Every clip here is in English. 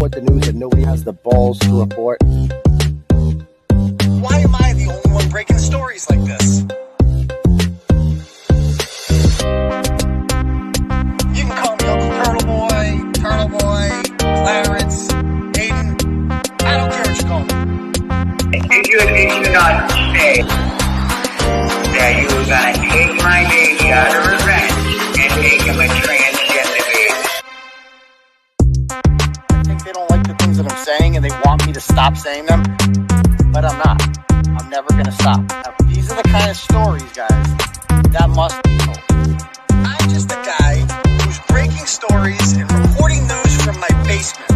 report the news that nobody has the balls to report. Why am I the only one breaking stories like this? You can call me Uncle Turtleboy, Clarence, Aidan. I don't care what you call me. Did you not say that you were going to take my baby out of revenge and make him a transgender baby? I think they don't like the things that I'm saying and they want me to stop saying them, but I'm not. I'm never going to stop. Now, these are the kind of stories, guys, that must be told. I'm just a guy who's breaking stories and reporting news from my basement.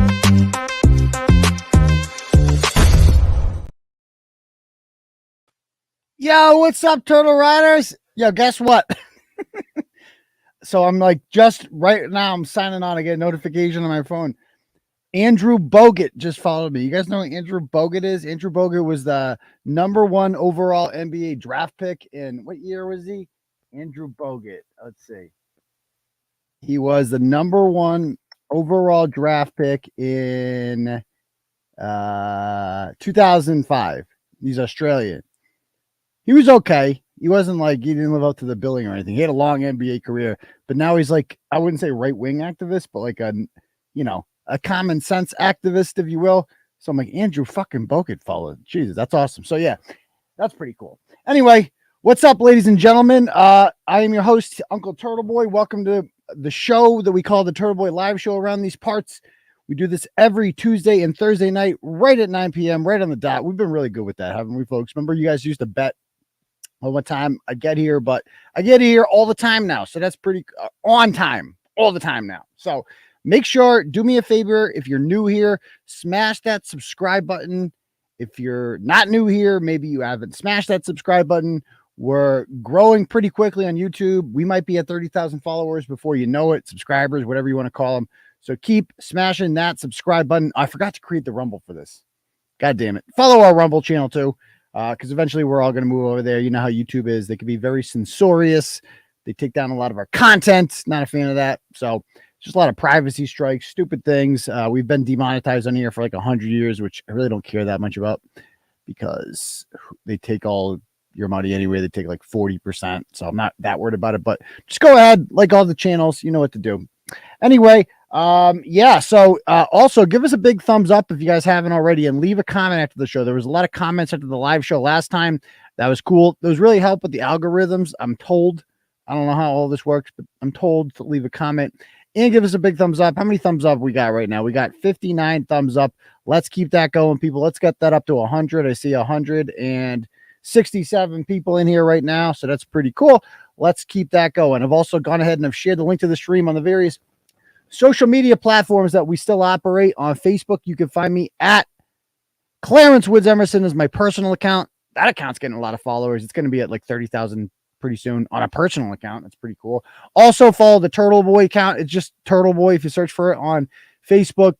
Yo, what's up, Turtle Riders? Yo, guess what? So I'm like, just right now, I'm signing on. I get a notification on my phone. Andrew Bogut just followed me. You guys know who Andrew Bogut is? Andrew Bogut was the #1 overall NBA draft pick in, what year was he? Andrew Bogut. Let's see. He was the #1 overall draft pick in 2005. He's Australian. He was okay. He wasn't like, he didn't live up to the billing or anything. He had a long NBA career, but now he's like, I wouldn't say right-wing activist, but like a, you know, a common sense activist, if you will. So I'm like, Andrew fucking Bogut followed. Jesus, that's awesome. So yeah, that's pretty cool. Anyway, what's up, ladies and gentlemen? I am your host, Uncle Turtleboy. Welcome to the show that we call the Turtleboy Live Show around these parts. We do this every Tuesday and Thursday night, right at 9 p.m., right on the dot. We've been really good with that, haven't we, folks? Remember, you guys used to bet on what time I get here, but I get here all the time now. So that's pretty on time, all the time now. So make sure, do me a favor, if you're new here, smash that subscribe button. If you're not new here, maybe you haven't smashed that subscribe button. We're growing pretty quickly on YouTube. We might be at 30,000 followers before you know it, subscribers, whatever you want to call them. So keep smashing that subscribe button. I forgot to create the Rumble for this. God damn it. Follow our Rumble channel too, because eventually we're all going to move over there. You know how YouTube is. They can be very censorious. They take down a lot of our content. Not a fan of that. So just a lot of privacy strikes, stupid things. We've been demonetized on here for like 100 years, which I really don't care that much about because they take all your money anyway. They take like 40%. So I'm not that worried about it, but just go ahead, like all the channels, you know what to do. Anyway, yeah, so also give us a big thumbs up if you guys haven't already, and leave a comment after the show. There was a lot of comments after the live show last time. That was cool. Those really help with the algorithms, I'm told. I don't know how all this works, but I'm told to leave a comment and give us a big thumbs up. How many thumbs up we got right now? We got 59 thumbs up. Let's keep that going, people. Let's get that up to 100. I see 167 people in here right now, so that's pretty cool. Let's keep that going. I've also gone ahead and I've shared the link to the stream on the various social media platforms that we still operate. On Facebook, you can find me at Clarence Woods Emerson is my personal account. That account's getting a lot of followers. It's going to be at like 30,000 pretty soon on a personal account. That's pretty cool. Also follow the Turtleboy account. It's just Turtleboy. If you search for it on Facebook,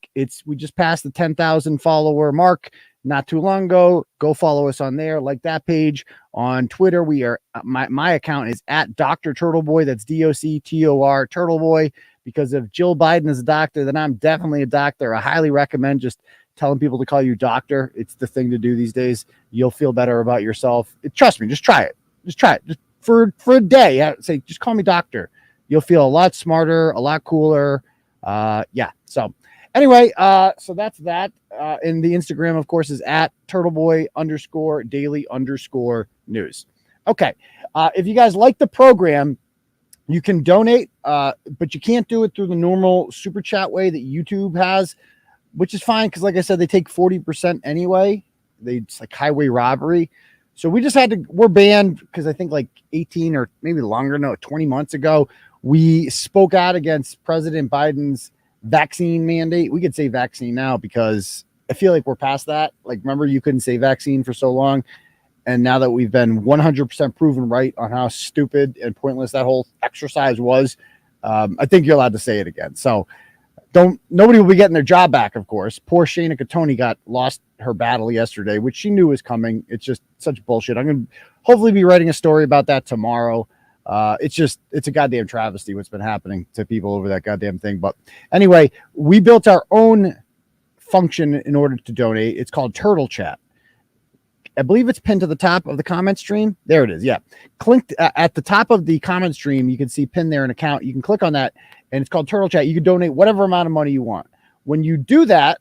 we just passed the 10,000 follower mark not too long ago. Go follow us on there. Like that page. On Twitter, we are my account is at Dr. Turtleboy. That's DOCTOR Turtleboy. Because if Jill Biden is a doctor, then I'm definitely a doctor. I highly recommend just telling people to call you doctor. It's the thing to do these days. You'll feel better about yourself. Trust me, just try it. Just try it. Just for a day. Say, just call me doctor. You'll feel a lot smarter, a lot cooler. Yeah. So anyway, so that's that. And the Instagram, of course, is at Turtleboy_daily_news. Okay. If you guys like the program, you can donate, but you can't do it through the normal super chat way that YouTube has, which is fine because, like I said, they take 40% anyway. It's like highway robbery. So we just we're banned because I think like 18 or maybe longer, 20 months ago, we spoke out against President Biden's vaccine mandate. We could say vaccine now because I feel like we're past that. Like, remember, you couldn't say vaccine for so long. And now that we've been 100% proven right on how stupid and pointless that whole exercise was, I think you're allowed to say it again. So nobody will be getting their job back, of course. Poor Shana Cottone lost her battle yesterday, which she knew was coming. It's just such bullshit. I'm going to hopefully be writing a story about that tomorrow. It's a goddamn travesty what's been happening to people over that goddamn thing. But anyway, we built our own function in order to donate. It's called Turtle Chat. I believe it's pinned to the top of the comment stream. There it is. Yeah. Click at the top of the comment stream. You can see pinned there an account. You can click on that and it's called Turtle Chat. You can donate whatever amount of money you want. When you do that,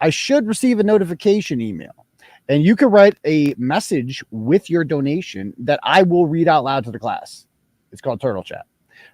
I should receive a notification email and you can write a message with your donation that I will read out loud to the class. It's called Turtle Chat.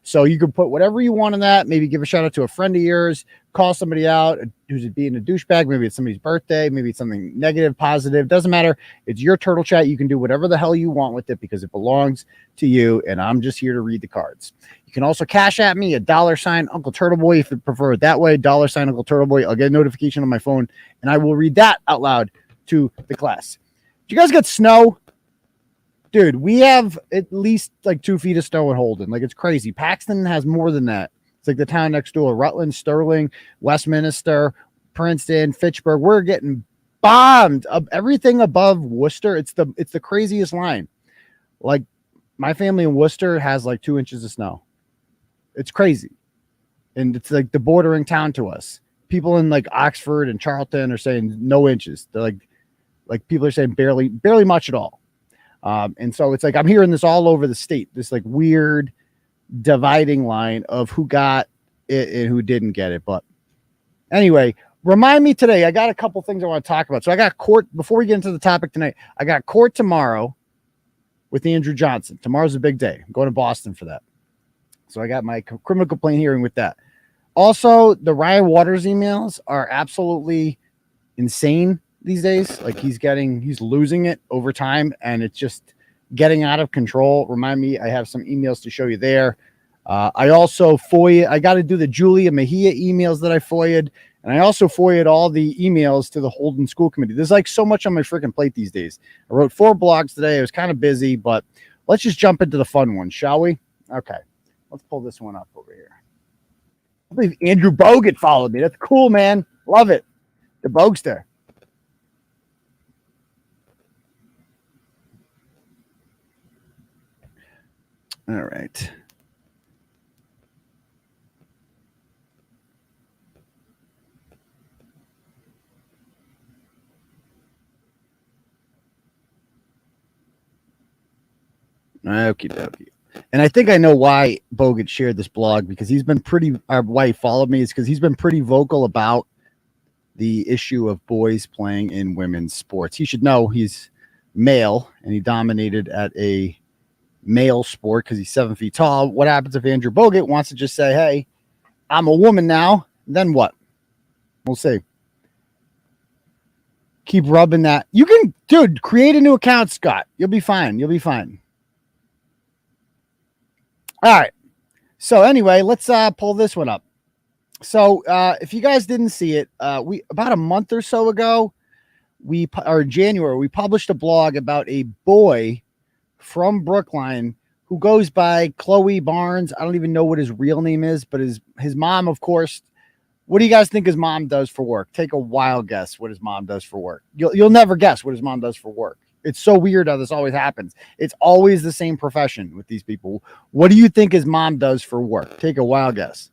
So you can put whatever you want in that, maybe give a shout out to a friend of yours, call somebody out who's being a douchebag. Maybe it's somebody's birthday. Maybe it's something negative, positive. Doesn't matter. It's your Turtle Chat. You can do whatever the hell you want with it because it belongs to you. And I'm just here to read the cards. You can also cash at me a $ Uncle Turtleboy if you prefer it that way. $ Uncle Turtleboy. I'll get a notification on my phone and I will read that out loud to the class. Do you guys get snow? Dude, we have at least like 2 feet of snow in Holden. Like, it's crazy. Paxton has more than that. It's like the town next door. Rutland, Sterling, Westminster, Princeton, Fitchburg. We're getting bombed. Everything above Worcester. It's the craziest line. Like, my family in Worcester has like 2 inches of snow. It's crazy. And it's like the bordering town to us. People in like Oxford and Charlton are saying no inches. They're like people are saying barely much at all. And so it's like I'm hearing this all over the state, this like weird dividing line of who got it and who didn't get it. But anyway, remind me today, I got a couple things I want to talk about. So I got court before we get into the topic tonight. I got court tomorrow with Andrew Johnson. Tomorrow's a big day. I'm going to Boston for that. So I got my criminal complaint hearing with that. Also, the Rian Waters emails are absolutely insane these days. Like he's losing it over time and it's just getting out of control. Remind me, I have some emails to show you there. I also FOIA, I got to do the Julia Mejia emails that I FOIA'd. And I also FOIA'd all the emails to the Holden School Committee. There's like so much on my freaking plate these days. I wrote 4 blogs today. I was kind of busy, but let's just jump into the fun one, shall we? Okay. Let's pull this one up over here. I believe Andrew Bogut followed me. That's cool, man. Love it. The Bogster. All right. Okie dokie. And I think I know why Bogut shared this blog because he's been why he followed me is because he's been pretty vocal about the issue of boys playing in women's sports. He should know he's male and he dominated at a male sport because he's 7 feet tall. What happens if Andrew Bogut wants to just say, hey, I'm a woman now? Then what? We'll see. Keep rubbing that. You can, dude, create a new account, Scott. You'll be fine. You'll be fine. All right. So anyway, let's pull this one up. So if you guys didn't see it, we about a month or so ago, in January, we published a blog about a boy from Brookline who goes by Chloe Barnes. I don't even know what his real name is, but his mom, of course. What do you guys think his mom does for work? Take a wild guess what his mom does for work. You'll never guess what his mom does for work. It's so weird how this always happens. It's always the same profession with these people. What do you think his mom does for work? Take a wild guess.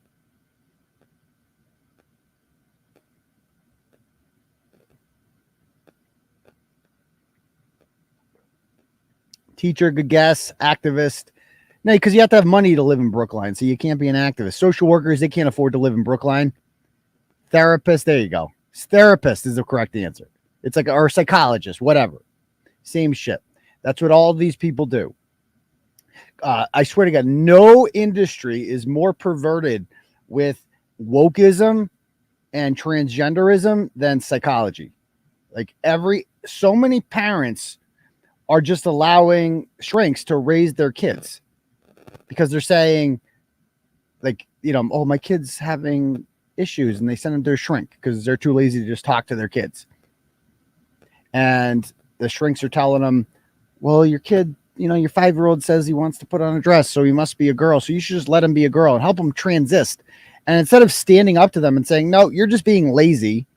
Teacher, good guess. Activist. No, because you have to have money to live in Brookline, so you can't be an activist. Social workers, they can't afford to live in Brookline. Therapist, there you go. Therapist is the correct answer. It's like, or psychologist, whatever. Same shit. That's what all of these people do. I swear to God, no industry is more perverted with wokeism and transgenderism than psychology. Like so many parents are just allowing shrinks to raise their kids because they're saying like, oh, my kid's having issues and they send them to a shrink because they're too lazy to just talk to their kids. And the shrinks are telling them, well, your kid, your 5-year-old says he wants to put on a dress, so he must be a girl. So you should just let him be a girl and help him transist. And instead of standing up to them and saying, no, you're just being lazy,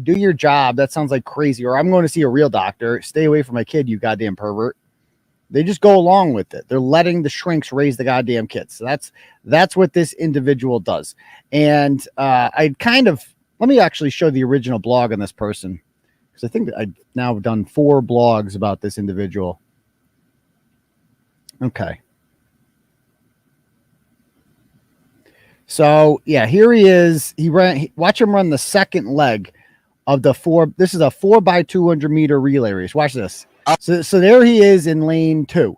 do your job. That sounds like crazy. Or I'm going to see a real doctor. Stay away from my kid, you goddamn pervert. They just go along with it. They're letting the shrinks raise the goddamn kids. So that's what this individual does. And I kind of let me actually show the original blog on this person, because I think that I've now done 4 blogs about this individual. Okay. So yeah, here he is. Watch him run the second leg of the 4. This is a 4x200 meter relay race. Watch this. So there he is in lane 2,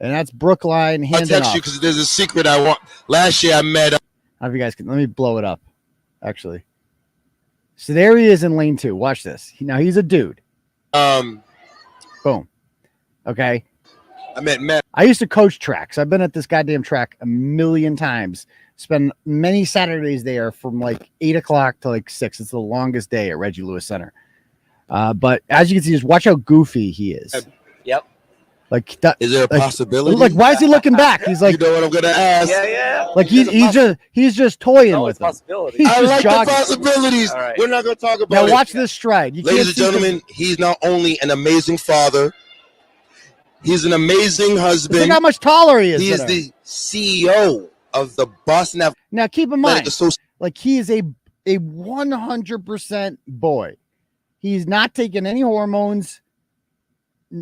and that's Brookline. I'll text you because there's a secret I want. Last year I met. If you guys can, let me blow it up. Actually, so there he is in lane 2. Watch this. Now he's a dude. Boom. Okay. I met Matt. I used to coach tracks. I've been at this goddamn track a million times. Spend many Saturdays there from like 8 o'clock to like 6. It's the longest day at Reggie Lewis Center. But as you can see, just watch how goofy he is. Yep. Like, that, Is there a possibility? Like, why is he looking back? He's like, you know what I'm gonna ask? Yeah. like he's just toying with them. Possibility. I like jogging. the possibilities. All right. We're not gonna talk about Now it. watch this stride. You Ladies can't and see gentlemen, he's not only an amazing father, he's an amazing husband. Look how much taller he is. He is the CEO of the Boston Now keep in Athletic mind, Association. like he is a 100% boy. He's not taking any hormones.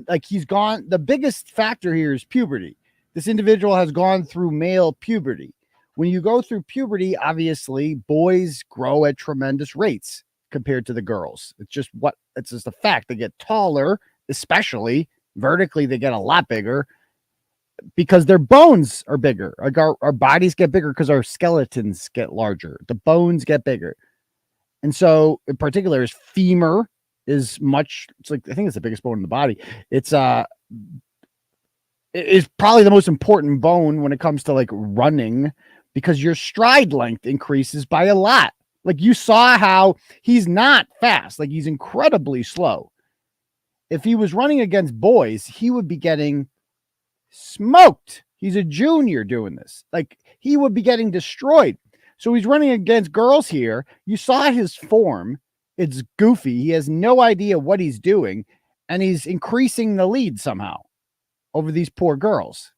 Like he's gone. The biggest factor here is puberty. This individual has gone through male puberty. When you go through puberty, obviously boys grow at tremendous rates compared to the girls. It's just a fact. They get taller, especially vertically. They get a lot bigger because their bones are bigger. Like our bodies get bigger because our skeletons get larger. The bones get bigger. And so in particular, his femur is it's like, I think it's the biggest bone in the body. It's probably the most important bone when it comes to like running, because your stride length increases by a lot. Like you saw how he's not fast. Like he's incredibly slow. If he was running against boys, he would be getting smoked. He's a junior doing this. Like he would be getting destroyed. So he's running against girls here. You saw his form. It's goofy. He has no idea what he's doing, and he's increasing the lead somehow over these poor girls.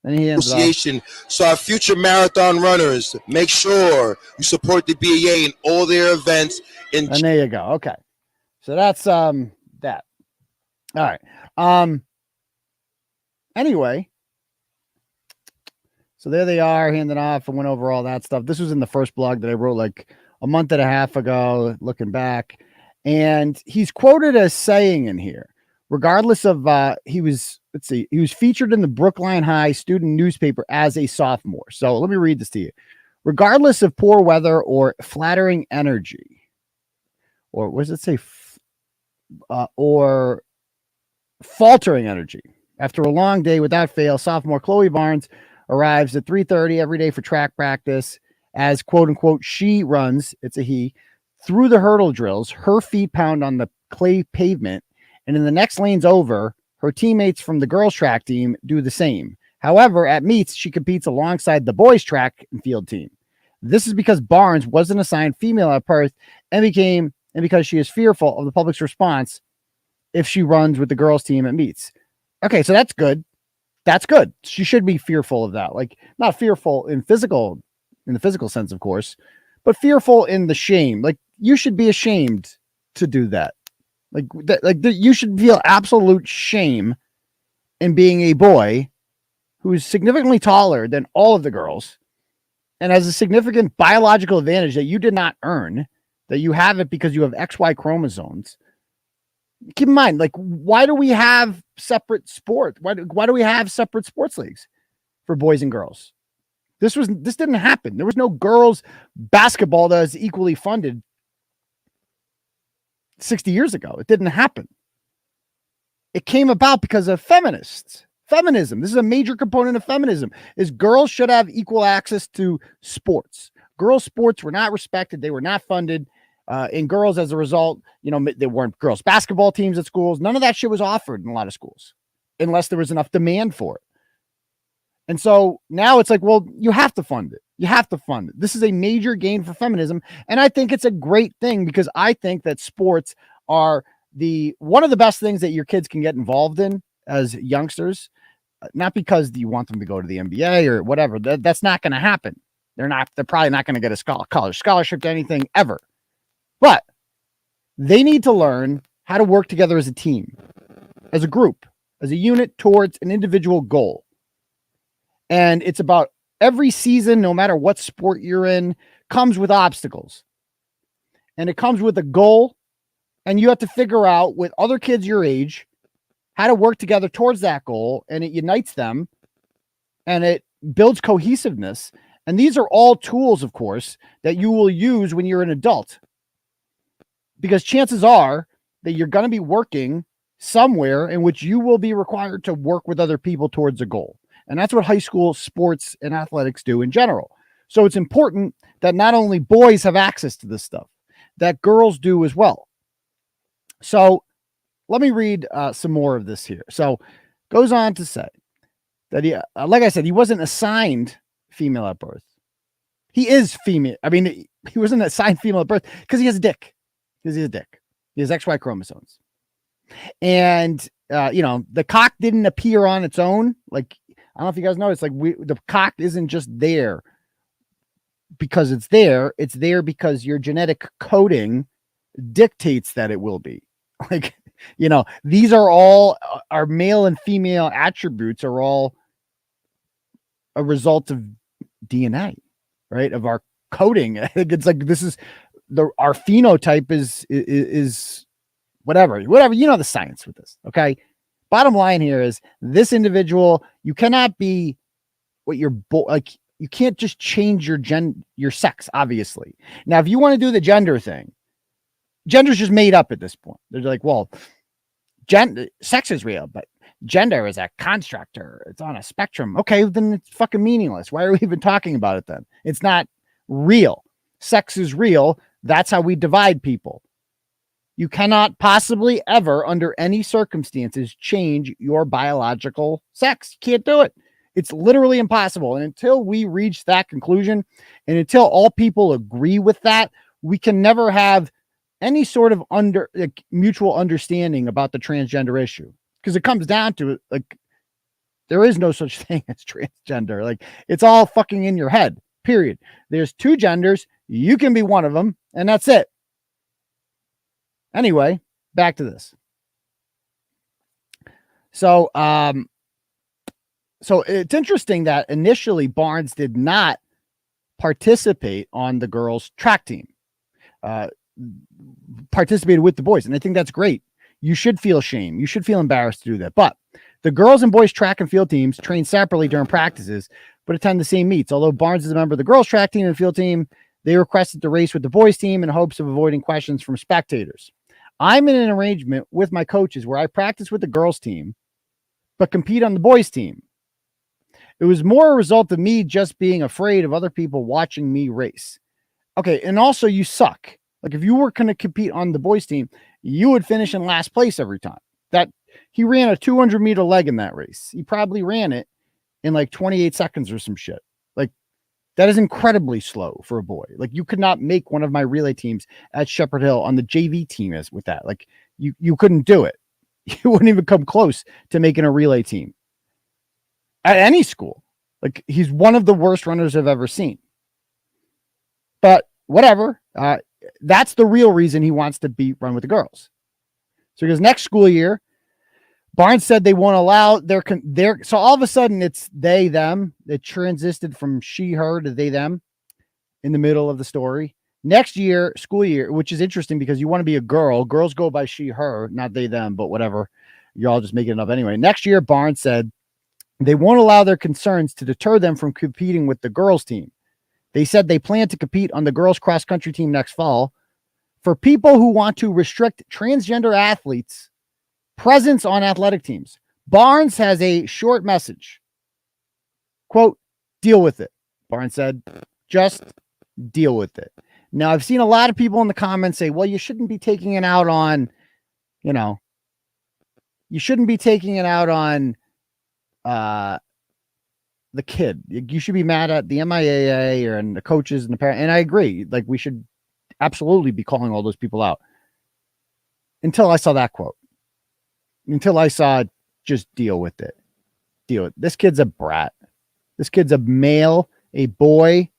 And he ends Association. So our future marathon runners, make sure you support the BAA in all their events. and there you go. Okay. So that's that. All right. Anyway, so there they are handing off. I went over all that stuff. This was in the first blog that I wrote like a month and a half ago, looking back. And he's quoted as saying in here, regardless of he was featured in the Brookline High student newspaper as a sophomore. So let me read this to you. Regardless of poor weather or flattering energy, or what does it say? Or faltering energy. After a long day without fail, sophomore Chloe Barnes arrives at 3:30 every day for track practice as, quote unquote, she runs, it's a he, through the hurdle drills. Her feet pound on the clay pavement, and in the next lanes over, her teammates from the girls track team do the same. However, at meets, she competes alongside the boys track and field team. This is because Barnes wasn't assigned female at Perth and because she is fearful of the public's response if she runs with the girls team at meets. Okay, so that's good. That's good. She should be fearful of that. Like, not fearful in the physical sense, of course, but fearful in the shame. Like, you should be ashamed to do that. You should feel absolute shame in being a boy who is significantly taller than all of the girls and has a significant biological advantage that you did not earn, that you have it because you have XY chromosomes. Keep in mind, like, why do we have separate sport? Why do we have separate sports leagues for boys and girls? This didn't happen. There was no girls basketball that was equally funded 60 years ago. It didn't happen. It came about because of feminism. This is a major component of feminism, is girls should have equal access to sports. Girls' sports were not respected. They were not funded. And girls, as a result, there weren't girls basketball teams at schools. None of that shit was offered in a lot of schools unless there was enough demand for it. And so now it's like, well, you have to fund it. You have to fund it. This is a major gain for feminism. And I think it's a great thing because I think that sports are one of the best things that your kids can get involved in as youngsters. Not because you want them to go to the NBA or whatever. That's not going to happen. They're probably not going to get a college scholarship to anything ever. But they need to learn how to work together as a team, as a group, as a unit towards an individual goal. And it's about every season, no matter what sport you're in, comes with obstacles. And it comes with a goal. And you have to figure out with other kids your age how to work together towards that goal. And it unites them and it builds cohesiveness. And these are all tools, of course, that you will use when you're an adult. Because chances are that you're going to be working somewhere in which you will be required to work with other people towards a goal. And that's what high school sports and athletics do in general. So it's important that not only boys have access to this stuff, that girls do as well. So let me read some more of this here. So goes on to say that he, like I said, he wasn't assigned female at birth. He is female. I mean, he wasn't assigned female at birth because he has a dick. Because he has a dick. He has XY chromosomes. And, the cock didn't appear on its own. Like, I don't know if you guys noticed, like the cock isn't just there because it's there. It's there because your genetic coding dictates that it will be. Like, these are all our male and female attributes are all a result of DNA, right? Of our coding. I think it's like, this is our phenotype is whatever, the science with this. Okay. Bottom line here is this individual, you cannot be what you can't just change your sex, obviously. Now, if you want to do the gender thing, gender's just made up at this point. They're like, well, sex is real, but gender is a construct or it's on a spectrum. Okay, then it's fucking meaningless. Why are we even talking about it then? It's not real. Sex is real. That's how we divide people. You cannot possibly ever, under any circumstances, change your biological sex. You can't do it. It's literally impossible. And until we reach that conclusion, and until all people agree with that, we can never have any sort of mutual understanding about the transgender issue. Because it comes down to it, like, there is no such thing as transgender. Like, it's all fucking in your head, period. There's two genders. You can be one of them, and that's it. Anyway, back to this. So it's interesting that initially Barnes did not participate on the girls' track team. Participated with the boys, and I think that's great. You should feel shame. You should feel embarrassed to do that. But the girls and boys track and field teams train separately during practices, but attend the same meets. Although Barnes is a member of the girls' track team and field team, they requested to race with the boys' team in hopes of avoiding questions from spectators. I'm in an arrangement with my coaches where I practice with the girls' team, but compete on the boys' team. It was more a result of me just being afraid of other people watching me race. Okay, and also you suck. Like, if you were going to compete on the boys' team, you would finish in last place every time. That he ran a 200-meter leg in that race. He probably ran it in like 28 seconds or some shit. Like, that is incredibly slow for a boy. Like, you could not make one of my relay teams at Shepherd Hill on the JV team as with that. Like, you couldn't do it. You wouldn't even come close to making a relay team at any school. Like, he's one of the worst runners I've ever seen. But whatever. That's the real reason he wants to run with the girls. So he goes, next school year, Barnes said they won't allow so all of a sudden it's they, them. It transited from she, her to they, them in the middle of the story. Next year, school year, which is interesting because you want to be a girl. Girls go by she, her, not they, them, but whatever. You're all just making it up anyway. Next year, Barnes said they won't allow their concerns to deter them from competing with the girls team. They said they plan to compete on the girls cross country team next fall. For people who want to restrict transgender athletes' presence on athletic teams, Barnes has a short message. Quote, deal with it. Barnes said, just deal with it. Now, I've seen a lot of people in the comments say, well, you shouldn't be taking it out on, you shouldn't be taking it out on the kid. You should be mad at the MIAA and the coaches and the parents. And I agree. Like, we should absolutely be calling all those people out. Until I saw that quote. Until I saw just deal with it. This kid's a brat. This kid's a male, a boy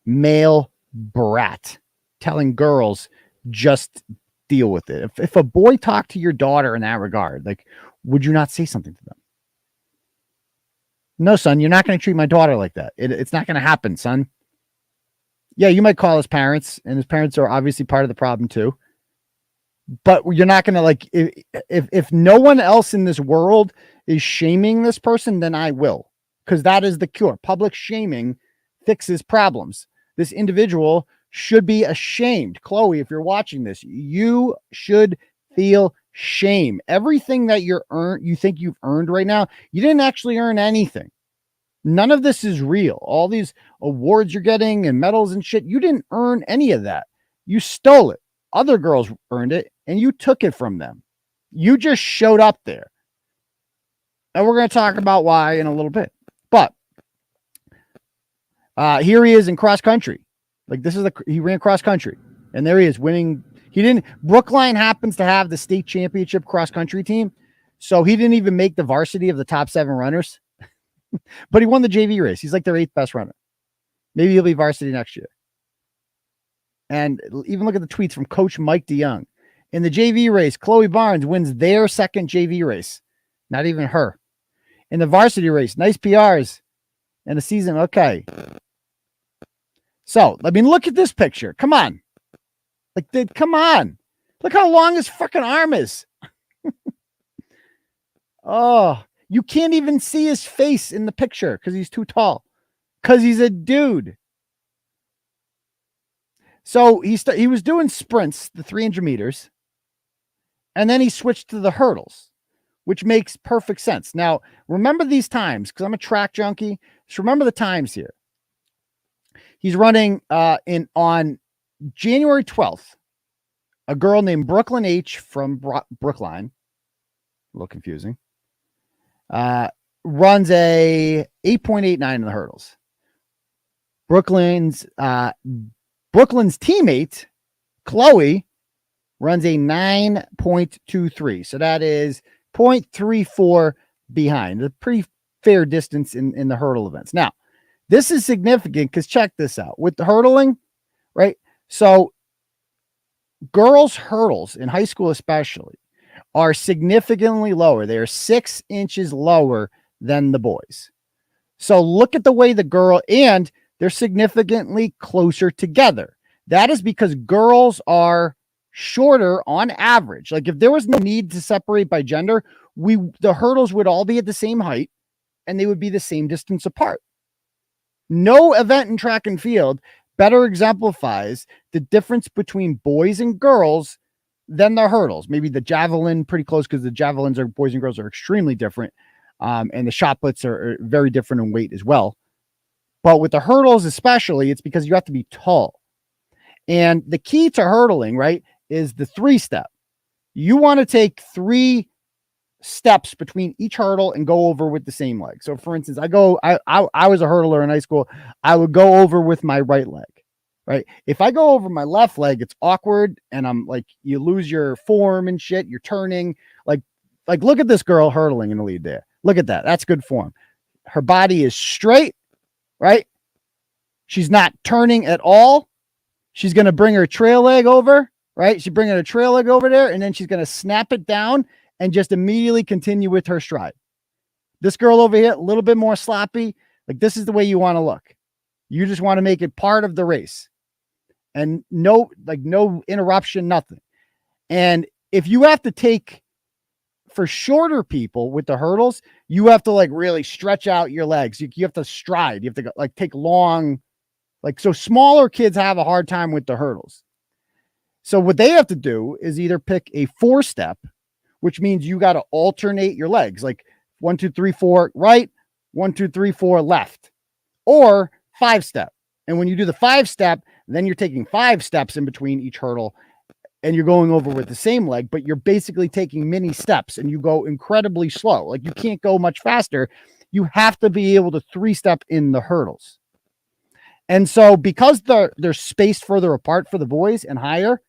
male brat telling girls just deal with it. If a boy talked to your daughter in that regard, like, would you not say something to them? No, son, you're not going to treat my daughter like that. It's not going to happen, son. Yeah, you might call his parents, and his parents are obviously part of the problem too. But you're not going to, like, if no one else in this world is shaming this person, then I will, because that is the cure. Public shaming fixes problems. This individual should be ashamed. Chloe, if you're watching this, you should feel shame. Everything that you think you've earned right now, you didn't actually earn anything. None of this is real. All these awards you're getting and medals and shit, you didn't earn any of that. You stole it. Other girls earned it, and you took it from them. You just showed up there. And we're going to talk about why in a little bit. But here he is in cross country. Like, he ran cross country, and there he is winning. Brookline happens to have the state championship cross country team, so he didn't even make the varsity of the top 7 runners. But he won the JV race. He's like their 8th best runner. Maybe he'll be varsity next year. And even look at the tweets from Coach Mike DeYoung. In the JV race, Chloe Barnes wins their 2nd JV race. Not even her. In the varsity race, nice PRs. And the season, okay. So, I mean, look at this picture. Come on. Come on. Look how long his fucking arm is. Oh, you can't even see his face in the picture because he's too tall. Because he's a dude. So he was doing sprints, the 300 meters, and then he switched to the hurdles, which makes perfect sense. Now, remember these times, because I'm a track junkie. So remember the times here. He's running on January 12th. A girl named Brooklyn H from Brookline, a little confusing, runs a 8.89 in the hurdles. Brooklyn's teammate, Chloe, runs a 9.23. So that is 0.34 behind. A pretty fair distance in the hurdle events. Now, this is significant because check this out. With the hurdling, right? So girls' hurdles in high school especially are significantly lower. They are 6 inches lower than the boys. So look at the way and they're significantly closer together. That is because girls are shorter on average. Like, if there was no need to separate by gender, the hurdles would all be at the same height and they would be the same distance apart. No event in track and field better exemplifies the difference between boys and girls than the hurdles. Maybe the javelin, pretty close, because the javelins are boys and girls are extremely different. And the shot puts are very different in weight as well. But with the hurdles especially, it's because you have to be tall. And the key to hurdling, right, is the 3-step. You want to take 3 steps between each hurdle and go over with the same leg. So for instance, I was a hurdler in high school. I would go over with my right leg, right? If I go over my left leg, it's awkward. And I'm like, you lose your form and shit. You're turning like look at this girl hurdling in the lead there. Look at that. That's good form. Her body is straight, right? She's not turning at all. She's going to bring her trail leg over, right? She's bringing her trail leg over there, and then she's going to snap it down and just immediately continue with her stride. This girl over here, a little bit more sloppy. Like, this is the way you want to look. You just want to make it part of the race. And no interruption, nothing. And if you have to take, for shorter people with the hurdles, you have to like really stretch out your legs. You have to stride. You have to like take long, so smaller kids have a hard time with the hurdles. So what they have to do is either pick a 4-step, which means you got to alternate your legs, like 1, 2, 3, 4 right, 1, 2, 3, 4 left, or 5-step. And when you do the 5-step, then you're taking 5 steps in between each hurdle and you're going over with the same leg, but you're basically taking mini steps and you go incredibly slow. Like, you can't go much faster. You have to be able to 3-step in the hurdles. And so because they're spaced further apart for the boys and higher,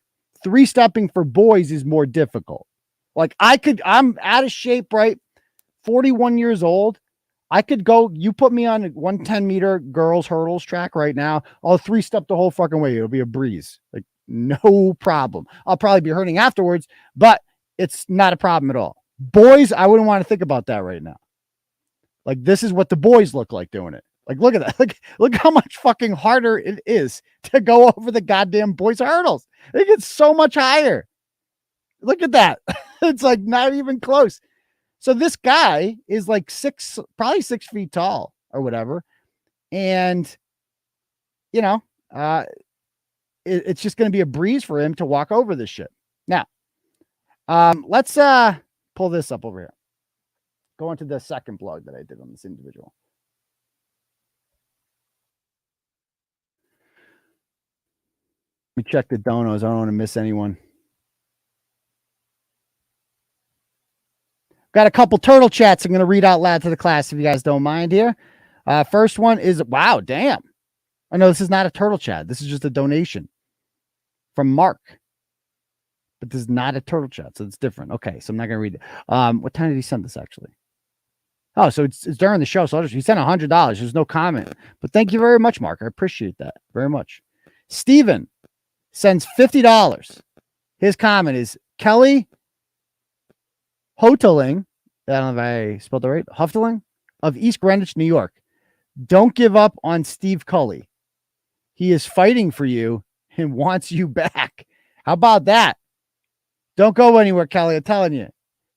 3-stepping for boys is more difficult. Like, I'm out of shape, right? 41 years old. I could go, you put me on 110-meter girls hurdles track right now. I'll 3-step the whole fucking way. It'll be a breeze. Like, no problem. I'll probably be hurting afterwards, but it's not a problem at all. Boys, I wouldn't want to think about that right now. Like, this is what the boys look like doing it. Like, look at that. Like, look how much fucking harder it is to go over the goddamn boys hurdles. It gets so much higher. Look at that. It's like not even close. So this guy is like probably 6 feet tall or whatever. And, you know, it's just going to be a breeze for him to walk over this shit. Now, let's pull this up over here. Go into the second blog that I did on this individual. Let me check the donos. I don't want to miss anyone. Got a couple turtle chats I'm going to read out loud to the class if you guys don't mind here. First one is, wow, damn. I know this is not a turtle chat. This is just a donation from Mark. But this is not a turtle chat, so it's different. Okay, so I'm not going to read it. What time did he send this, actually? Oh, so it's during the show. So he sent $100. There's no comment. But thank you very much, Mark. I appreciate that very much. Steven sends $50. His comment is, Kelly Hoteling, I don't know if I spelled it right, Hufteling of East Greenwich, New York. Don't give up on Steve Cully. He is fighting for you and wants you back. How about that? Don't go anywhere, Kelly. I'm telling you.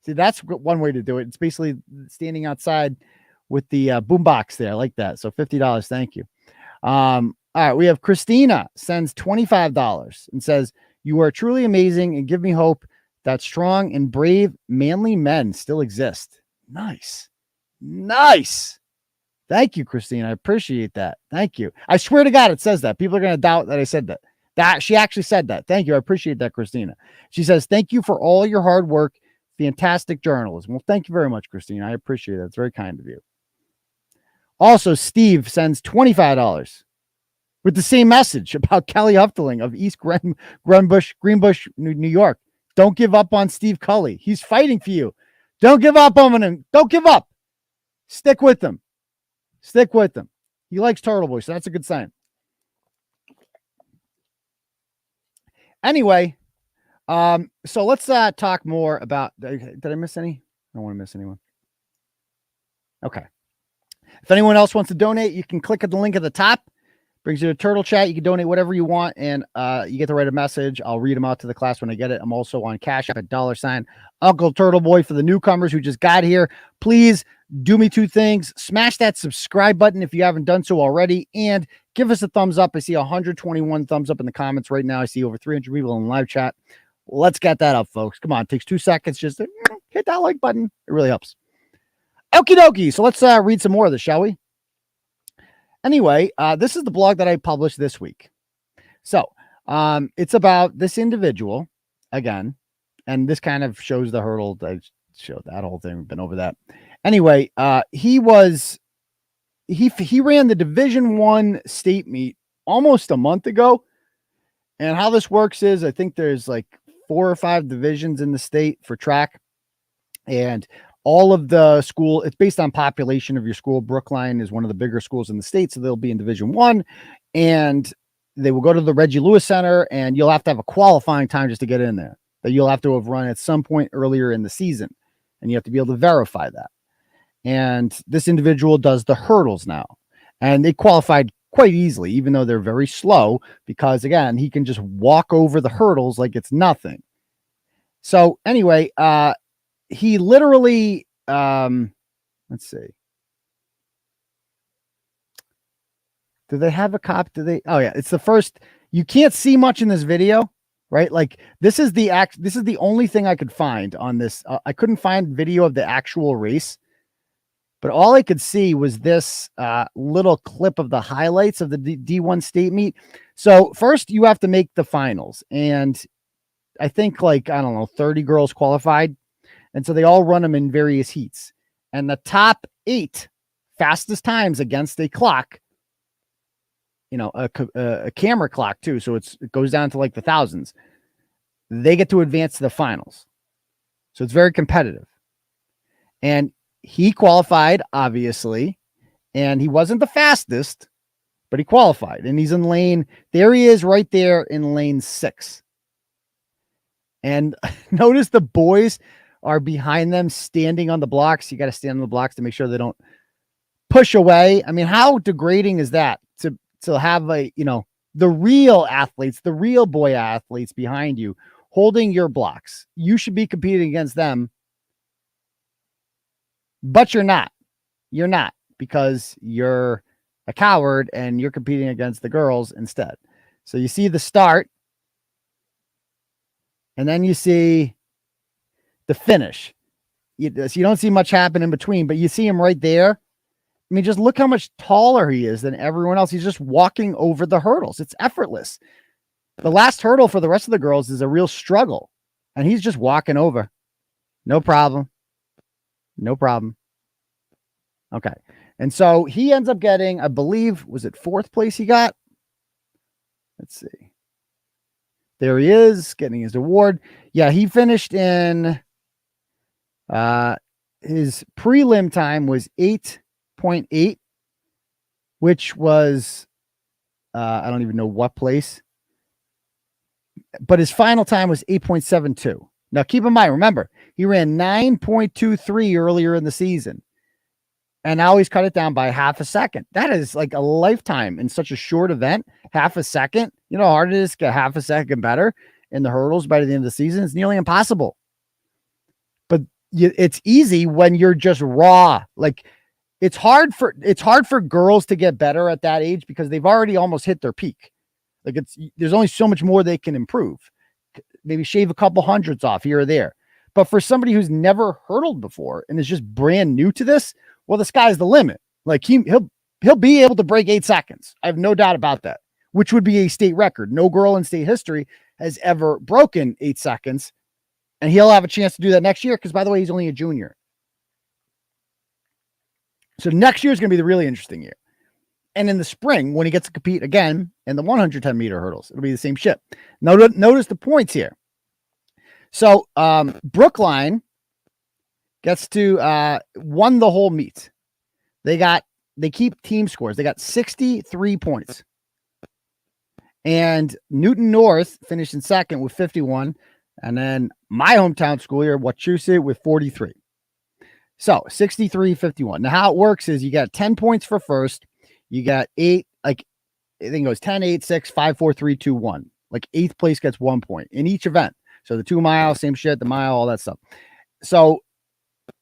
See, that's one way to do it. It's basically standing outside with the boombox there. I like that. So $50. Thank you. All right. We have Christina sends $25 and says, you are truly amazing and give me hope that strong and brave, manly men still exist. Nice. Nice. Thank you, Christine. I appreciate that. Thank you. I swear to God, it says that. People are going to doubt that I said that. That she actually said that. Thank you. I appreciate that, Christina. She says, thank you for all your hard work. Fantastic journalism. Well, thank you very much, Christine. I appreciate it. It's very kind of you. Also, Steve sends $25 with the same message about Kelly Hufteling of East Greenbush, New York. Don't give up on Steve Cully. He's fighting for you. Don't give up on him. Don't give up. Stick with him. Stick with him. He likes Turtleboy, so that's a good sign. Anyway, so let's talk more about. Did I miss any? I don't want to miss anyone. Okay. If anyone else wants to donate, you can click at the link at the top. Brings you to Turtle Chat. You can donate whatever you want, and you get to write a message. I'll read them out to the class when I get it. I'm also on Cash App at $ Uncle Turtleboy for the newcomers who just got here. Please do me 2 things. Smash that subscribe button if you haven't done so already, and give us a thumbs up. I see 121 thumbs up in the comments right now. I see over 300 people in live chat. Let's get that up, folks. Come on. It takes 2 seconds just to hit that like button. It really helps. Okie dokie. So let's read some more of this, shall we? Anyway, this is the blog that I published this week. So it's about this individual again, and this kind of shows the hurdle. I showed that whole thing. We've been over that. Anyway, he ran the Division I state meet almost a month ago. And how this works is I think there's like 4 or 5 divisions in the state for track, and all of the school, it's based on population of your school. Brookline is one of the bigger schools in the state, so they'll be in Division I, and they will go to the Reggie Lewis Center, and you'll have to have a qualifying time just to get in there that you'll have to have run at some point earlier in the season, and you have to be able to verify that. And this individual does the hurdles now, and they qualified quite easily, even though they're very slow, because again, he can just walk over the hurdles like it's nothing. So anyway, he literally, let's see. Do they have a cop? Do they? Oh yeah. It's the first, you can't see much in this video, right? Like this is the only thing I could find on this. I couldn't find video of the actual race, but all I could see was this little clip of the highlights of the D1 state meet. So first you have to make the finals, and I think like, I don't know, 30 girls qualified. And so they all run them in various heats, and the top 8 fastest times against a clock, you know, a camera clock too. So it goes down to like the thousands. They get to advance to the finals. So it's very competitive. And he qualified, obviously, and he wasn't the fastest, but he qualified, and he's in lane. There he is right there in lane 6. And notice the boys are behind them standing on the blocks. You got to stand on the blocks to make sure they don't push away. I mean, how degrading is that to have the real athletes, the real boy athletes behind you holding your blocks? You should be competing against them, but you're not. You're not, because you're a coward and you're competing against the girls instead. So you see the start, and then you see the finish. You don't see much happen in between, but you see him right there. I mean, just look how much taller he is than everyone else. He's just walking over the hurdles. It's effortless. The last hurdle for the rest of the girls is a real struggle, and he's just walking over. No problem. No problem. Okay. And so he ends up getting, I believe, was it 4th place he got? Let's see. There he is, getting his award. Yeah, he finished in, his prelim time was 8.8, which was, I don't even know what place, but his final time was 8.72. Now, keep in mind, remember, he ran 9.23 earlier in the season, and now he's cut it down by half a second. That is like a lifetime in such a short event. Half a second. You know how hard it is to get half a second better in the hurdles by the end of the season? It's nearly impossible. But it's easy when you're just raw. Like, it's hard for girls to get better at that age because they've already almost hit their peak. Like, there's only so much more they can improve. Maybe shave a couple hundreds off here or there. But for somebody who's never hurdled before and is just brand new to this, well, the sky's the limit. Like, he'll be able to break 8 seconds. I have no doubt about that, which would be a state record. No girl in state history has ever broken 8 seconds, and he'll have a chance to do that next year because, by the way, he's only a junior. So next year is going to be the really interesting year. And in the spring, when he gets to compete again in the 110-meter hurdles, it'll be the same shit. Notice the points here. So Brookline gets to won the whole meet. They keep team scores. They got 63 points. And Newton North finished in second with 51. And then my hometown school here, Wachusett, with 43. So 63-51. Now, how it works is you got 10 points for first. You got 8, like, I think it goes 10, 8, 6, 5, 4, 3, 2, 1. Like, 8th place gets 1 point in each event. So the 2 mile, same shit, the mile, all that stuff. So,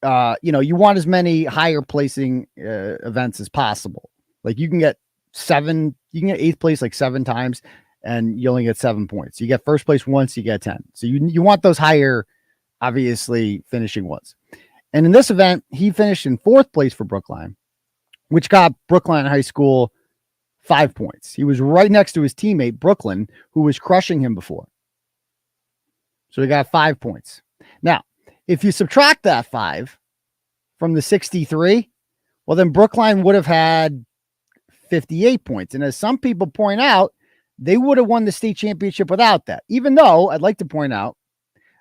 you want as many higher placing events as possible. Like, you can get 8th place like 7 times, and you only get 7 points. You get first place once, you get 10. So you want those higher, obviously, finishing ones. And in this event, he finished in 4th place for Brookline, which got Brookline High School 5 points. He was right next to his teammate, Brooklyn, who was crushing him before. So he got 5 points. Now, if you subtract that 5 from the 63, well, then Brookline would have had 58 points. And as some people point out, they would have won the state championship without that. Even though I'd like to point out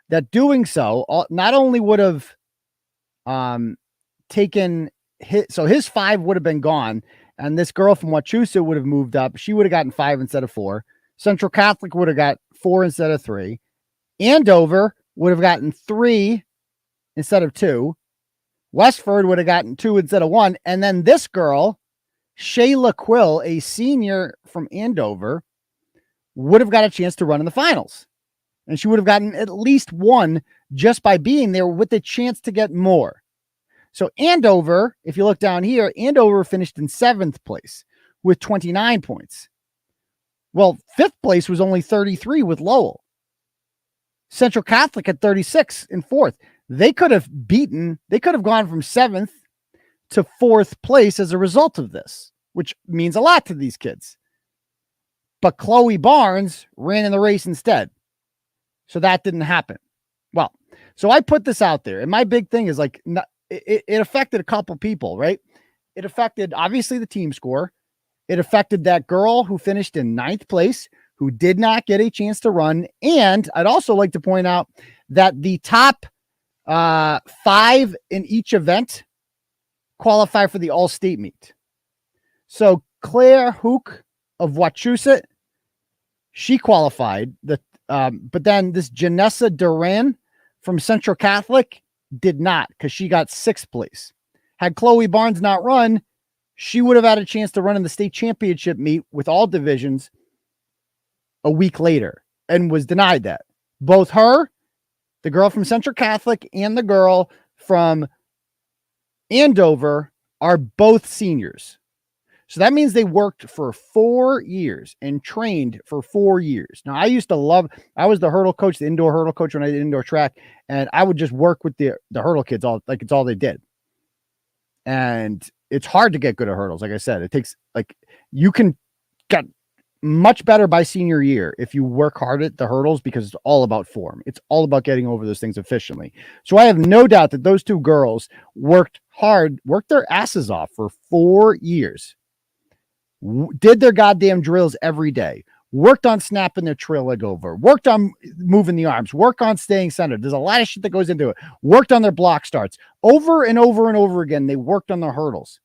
that doing so not only would have taken his 5 would have been gone, and this girl from Wachusett would have moved up. She would have gotten 5 instead of 4. Central Catholic would have got 4 instead of 3. Andover would have gotten 3 instead of 2. Westford would have gotten 2 instead of 1. And then this girl, Shayla Quill, a senior from Andover, would have got a chance to run in the finals. And she would have gotten at least 1 just by being there, with the chance to get more. So Andover, if you look down here, Andover finished in 7th place with 29 points. Well, 5th place was only 33 with Lowell. Central Catholic at 36 in 4th. They could have gone from 7th to 4th place as a result of this, which means a lot to these kids. But Chloe Barnes ran in the race instead. So that didn't happen. Well, so I put this out there, and my big thing is like, it affected a couple people, right? It affected, obviously, the team score. It affected that girl who finished in 9th place, who did not get a chance to run. And I'd also like to point out that the top 5 in each event qualify for the all-state meet. So Claire Hook of Wachusett, she qualified. But then this Janessa Duran from Central Catholic did not, because she got 6th place. Had Chloe Barnes not run, she would have had a chance to run in the state championship meet with all divisions a week later, and was denied that. Both her, the girl from Central Catholic, and the girl from Andover are both seniors. So that means they worked for 4 years and trained for 4 years. Now, I was the hurdle coach, the indoor hurdle coach when I did indoor track, and I would just work with the hurdle kids it's all they did. And it's hard to get good at hurdles. Like I said, it takes, you can get much better by senior year if you work hard at the hurdles, because it's all about form. It's all about getting over those things efficiently. So I have no doubt that those two girls worked their asses off for 4 years. Did their goddamn drills every day, worked on snapping their trail leg over, worked on moving the arms, work on staying centered. There's a lot of shit that goes into it. Worked on their block starts over and over and over again. They worked on the hurdles.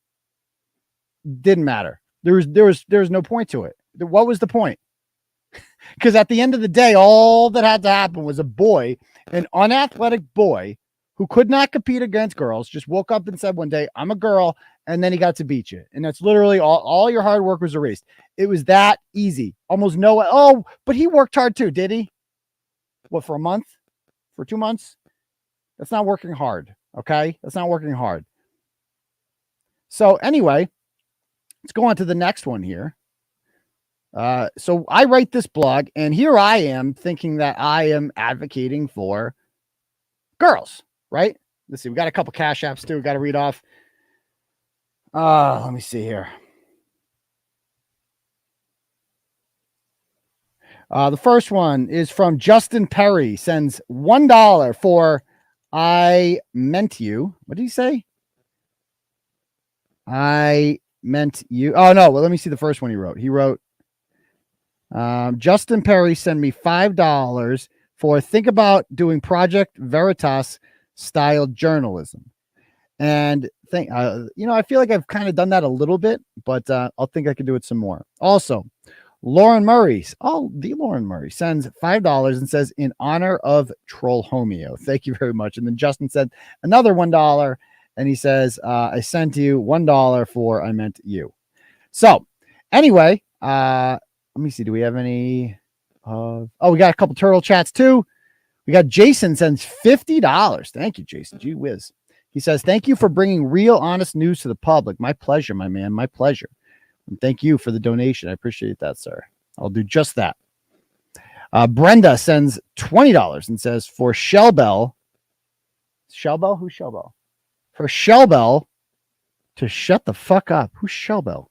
Didn't matter. There was no point to it. What was the point? Because at the end of the day, all that had to happen was an unathletic boy who could not compete against girls, just woke up and said one day, I'm a girl, and then he got to beat you. And that's literally all your hard work was erased. It was that easy. Almost but he worked hard too, did he? What, for a month? For 2 months? That's not working hard, okay? That's not working hard. So anyway, let's go on to the next one here. So I write this blog, and here I am thinking that I am advocating for girls, right? Let's see. We got a couple cash apps too. We got to read off. Let me see here. The first one is from Justin Perry, sends $1 for I meant you. What did he say? I meant you. Oh, no. Well, let me see the first one he wrote. He wrote, Justin Perry sent me $5 for think about doing Project Veritas style journalism. And I feel like I've kind of done that a little bit, but I'll think I can do it some more. Also, Lauren Murray sends $5 and says, in honor of Troll Homeo. Thank you very much. And then Justin said another $1, and he says, I sent you $1 for I meant you. So anyway, let me see. Do we have any? We got a couple turtle chats too. We got Jason sends $50. Thank you, Jason. Gee whiz. He says, thank you for bringing real, honest news to the public. My pleasure, my man. My pleasure. And thank you for the donation. I appreciate that, sir. I'll do just that. Brenda sends $20 and says, for Shellbell. Shellbell? Who's Shellbell? For Shellbell to shut the fuck up. Who's Shellbell?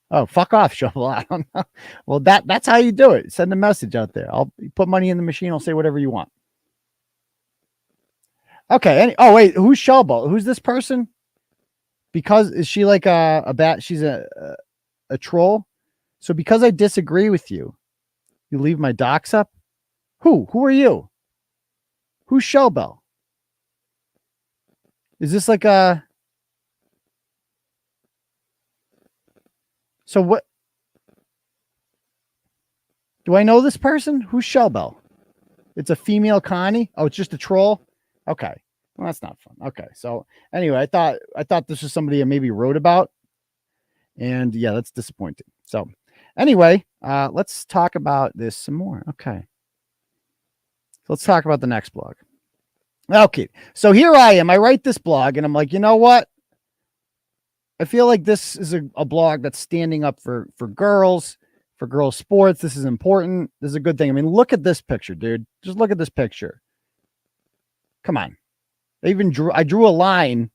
Oh, fuck off, Shellbell. I don't know. Well, that's how you do it. Send a message out there. I'll put money in the machine. I'll say whatever you want. Okay. Wait, who's Shellball? Who's this person? Because is she like a bat? She's a troll. So because I disagree with you, you leave my docs up. Who are you? Who's Shellbell? Is this like a? So what? Do I know this person? Who's Shellbell? It's a female Connie. Oh, it's just a troll. Okay. Well, that's not fun. Okay. So anyway, I thought this was somebody I maybe wrote about. And yeah, that's disappointing. So anyway, let's talk about this some more. Okay. So let's talk about the next blog. Okay. So here I am. I write this blog and I'm like, you know what? I feel like this is a blog that's standing up for girls, for girls sports. This is important. This is a good thing. I mean, look at this picture, dude. Just look at this picture. Come on. I drew a line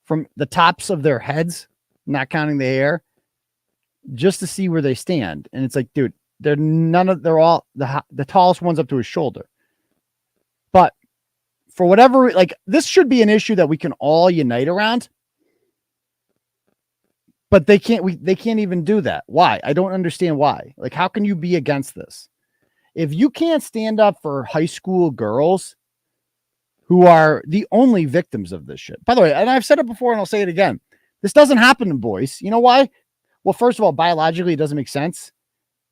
from the tops of their heads, not counting the hair, just to see where they stand. And it's like, dude, they're all the tallest one's up to his shoulder. But for whatever, this should be an issue that we can all unite around. But they can't even do that. Why? I don't understand why. Like, how can you be against this? If you can't stand up for high school girls who are the only victims of this shit. By the way, and I've said it before and I'll say it again. This doesn't happen to boys. You know why? Well, first of all, biologically, it doesn't make sense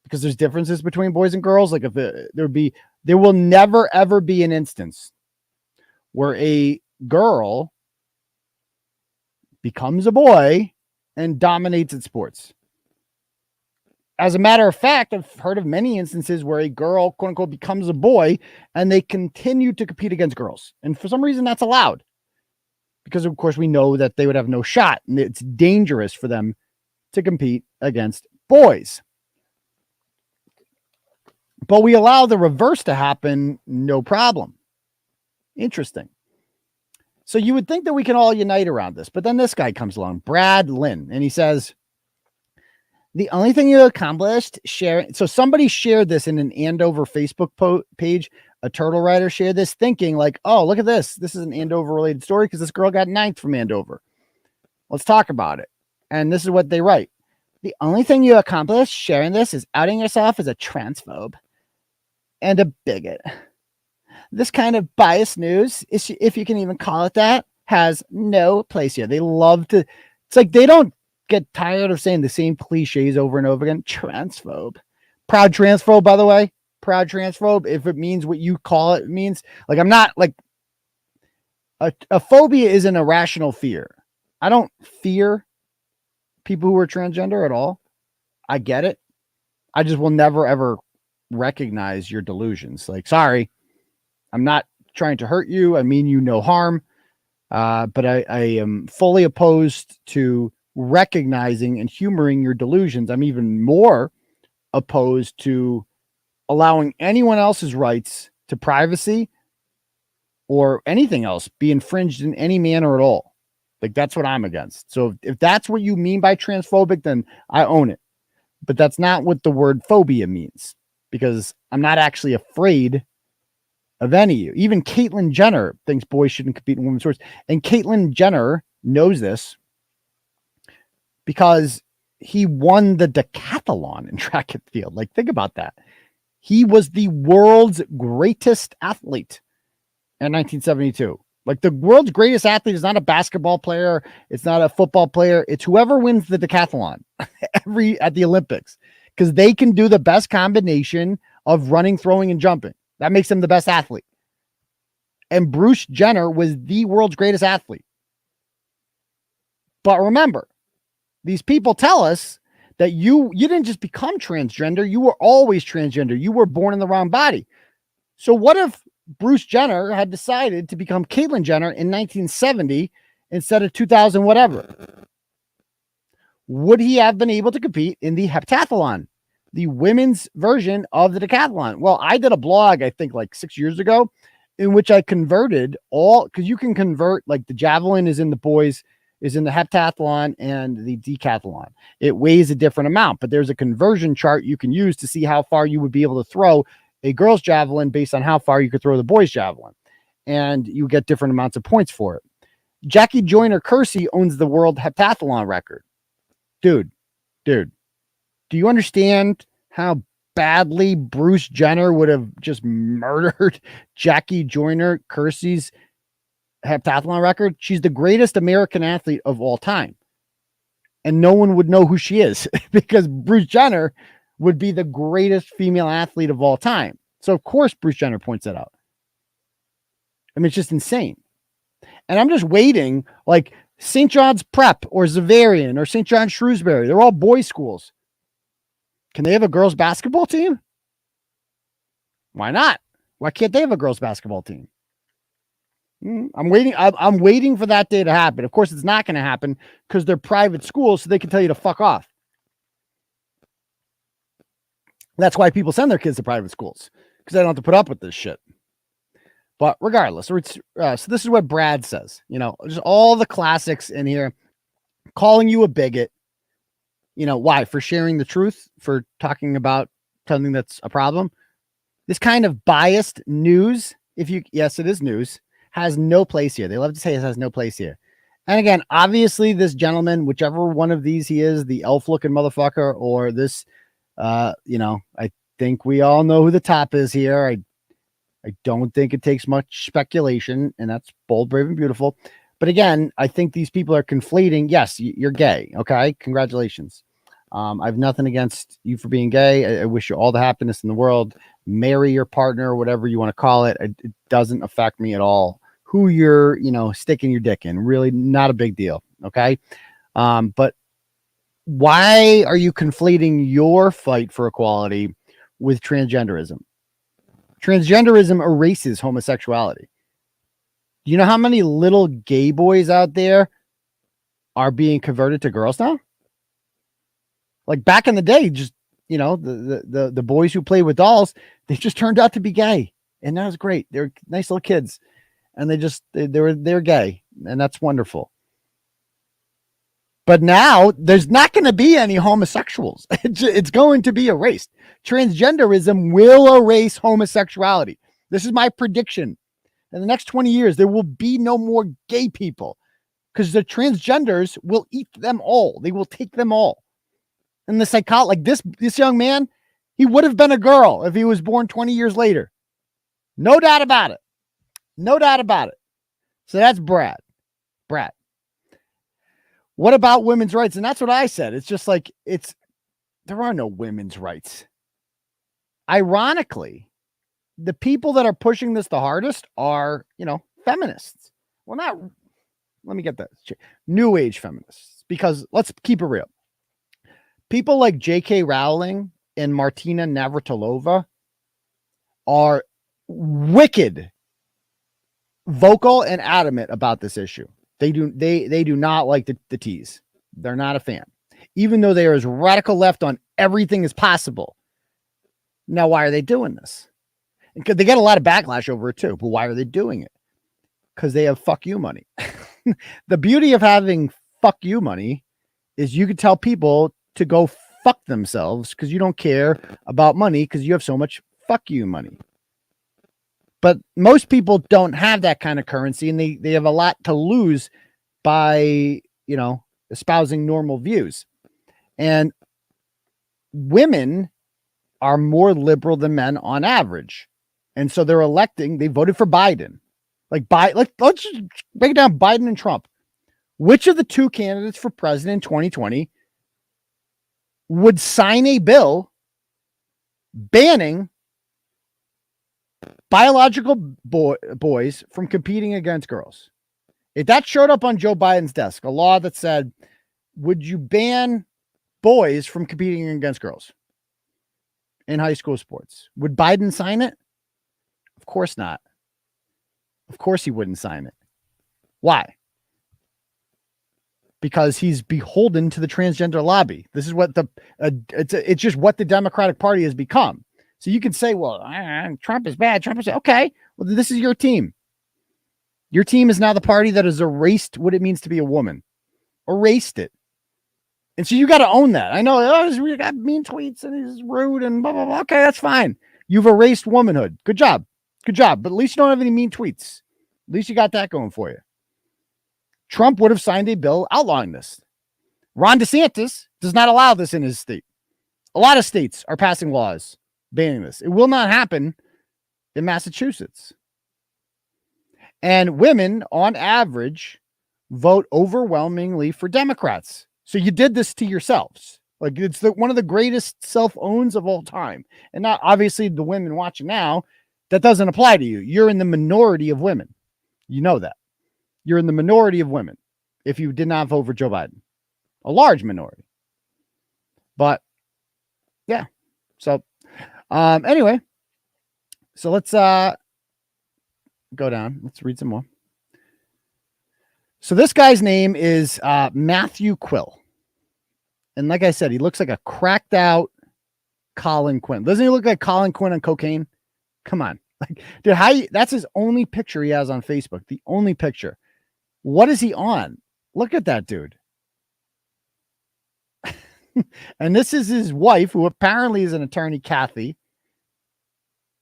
because there's differences between boys and girls. Like if there will never, ever be an instance where a girl becomes a boy and dominates in sports. As a matter of fact, I've heard of many instances where a girl, quote unquote, becomes a boy and they continue to compete against girls. And for some reason that's allowed because of course we know that they would have no shot and it's dangerous for them to compete against boys. But we allow the reverse to happen. No problem. Interesting. So you would think that we can all unite around this, but then this guy comes along, Brad Lynn, and he says, the only thing you accomplished sharing. So somebody shared this in an Andover Facebook page. A Turtle writer shared this thinking like, oh, look at this. This is an Andover related story because this girl got 9th from Andover. Let's talk about it. And this is what they write. The only thing you accomplished sharing this is outing yourself as a transphobe and a bigot. This kind of biased news, if you can even call it that, has no place here. They love to, it's like they don't get tired of saying the same cliches over and over again. Transphobe. Proud transphobe, by the way. Proud transphobe. If it means what you call it, means. Like, I'm not like a phobia is an irrational fear. I don't fear people who are transgender at all. I get it. I just will never ever recognize your delusions. Like, sorry, I'm not trying to hurt you. I mean you no harm. But I am fully opposed to recognizing and humoring your delusions. I'm even more opposed to allowing anyone else's rights to privacy or anything else be infringed in any manner at all. Like, that's what I'm against. So if that's what you mean by transphobic, then I own it. But that's not what the word phobia means, because I'm not actually afraid of any of you. Even Caitlyn Jenner thinks boys shouldn't compete in women's sports. And Caitlyn Jenner knows this because he won the decathlon in track and field. Like, think about that. He was the world's greatest athlete in 1972. Like, the world's greatest athlete is not a basketball player. It's not a football player. It's whoever wins the decathlon at the Olympics, because they can do the best combination of running, throwing, and jumping. That makes them the best athlete. And Bruce Jenner was the world's greatest athlete. But remember, these people tell us that you didn't just become transgender. You were always transgender. You were born in the wrong body. So what if Bruce Jenner had decided to become Caitlyn Jenner in 1970 instead of 2000 whatever? Would he have been able to compete in the heptathlon, the women's version of the decathlon? Well, I did a blog, I think like 6 years ago, in which I converted all, because you can convert, like the javelin is in the boys, is in the heptathlon and the decathlon. It weighs a different amount, but there's a conversion chart you can use to see how far you would be able to throw a girl's javelin based on how far you could throw the boy's javelin. And you get different amounts of points for it. Jackie Joyner Kersey owns the world heptathlon record. Dude, do you understand how badly Bruce Jenner would have just murdered Jackie Joyner Kersey's heptathlon record? She's the greatest American athlete of all time. And no one would know who she is because Bruce Jenner would be the greatest female athlete of all time. So of course Bruce Jenner points that out. I mean, it's just insane. And I'm just waiting, like St. John's Prep or Xaverian or St. John Shrewsbury. They're all boys' schools. Can they have a girls' basketball team? Why not? Why can't they have a girls' basketball team? I'm waiting. I'm waiting for that day to happen. Of course, it's not going to happen because they're private schools, so they can tell you to fuck off. That's why people send their kids to private schools, because they don't have to put up with this shit. But regardless, so this is what Brad says. You know, just all the classics in here, calling you a bigot. You know, why? For sharing the truth, for talking about something that's a problem. This kind of biased news, yes, it is news, has no place here. They love to say it has no place here. And again, obviously this gentleman, whichever one of these he is, the elf looking motherfucker, or this, I think we all know who the top is here. I don't think it takes much speculation, and that's bold, brave, and beautiful. But again, I think these people are conflating. Yes, you're gay. Okay. Congratulations. I have nothing against you for being gay. I wish you all the happiness in the world. Marry your partner, or whatever you want to call it. It doesn't affect me at all who you're, sticking your dick in. Really not a big deal. Okay. But why are you conflating your fight for equality with transgenderism? Transgenderism erases homosexuality. Do you know how many little gay boys out there are being converted to girls now? Like back in the day, just, the boys who played with dolls, they just turned out to be gay. And that was great. They're nice little kids. And they're gay. And that's wonderful. But now there's not going to be any homosexuals. It's going to be erased. Transgenderism will erase homosexuality. This is my prediction. In the next 20 years, there will be no more gay people because the transgenders will eat them all. They will take them all. And the psychology, like this young man, he would have been a girl if he was born 20 years later. No doubt about it. No doubt about it. So that's Brad. What about women's rights? And that's what I said. It's just like, there are no women's rights. Ironically, the people that are pushing this the hardest are, feminists. Well, let me get that. New age feminists, because let's keep it real. People like J.K. Rowling and Martina Navratilova are wicked, vocal and adamant about this issue. They do not like the tease. They're not a fan, even though they are as radical left on everything as possible. Now, why are they doing this? Because they get a lot of backlash over it too. But why are they doing it? Because they have fuck you money. The beauty of having fuck you money is you can tell people to go fuck themselves because you don't care about money because you have so much fuck you money. But most people don't have that kind of currency, and they have a lot to lose by, espousing normal views. And women are more liberal than men on average. And so they voted for Biden. Let's just break it down, Biden and Trump. Which of the two candidates for president in 2020 would sign a bill banning biological boys from competing against girls? If that showed up on Joe Biden's desk, a law that said, would you ban boys from competing against girls in high school sports, would Biden sign it? Of course not. Of course he wouldn't sign it. Why? Because he's beholden to the transgender lobby. This is what it's just what the Democratic Party has become. So you can say, well, Trump is bad. Trump is okay. Well, this is your team. Your team is now the party that has erased what it means to be a woman. Erased it. And so you got to own that. I know we got mean tweets and he's rude and blah, blah, blah. Okay, that's fine. You've erased womanhood. Good job. Good job. But at least you don't have any mean tweets. At least you got that going for you. Trump would have signed a bill outlawing this. Ron DeSantis does not allow this in his state. A lot of states are passing laws banning this. It will not happen in Massachusetts. And women, on average, vote overwhelmingly for Democrats. So you did this to yourselves. Like, it's one of the greatest self-owns of all time. And not obviously the women watching now, that doesn't apply to you. You're in the minority of women. You know that. You're in the minority of women if you did not vote for Joe Biden. A large minority. But, yeah. So, anyway. So let's go down. Let's read some more. So this guy's name is Matthew Quill. And like I said, he looks like a cracked out Colin Quinn. Doesn't he look like Colin Quinn on cocaine? Come on. Like, dude, that's his only picture he has on Facebook. The only picture. What is he on? Look at that dude. And this is his wife, who apparently is an attorney, Kathy.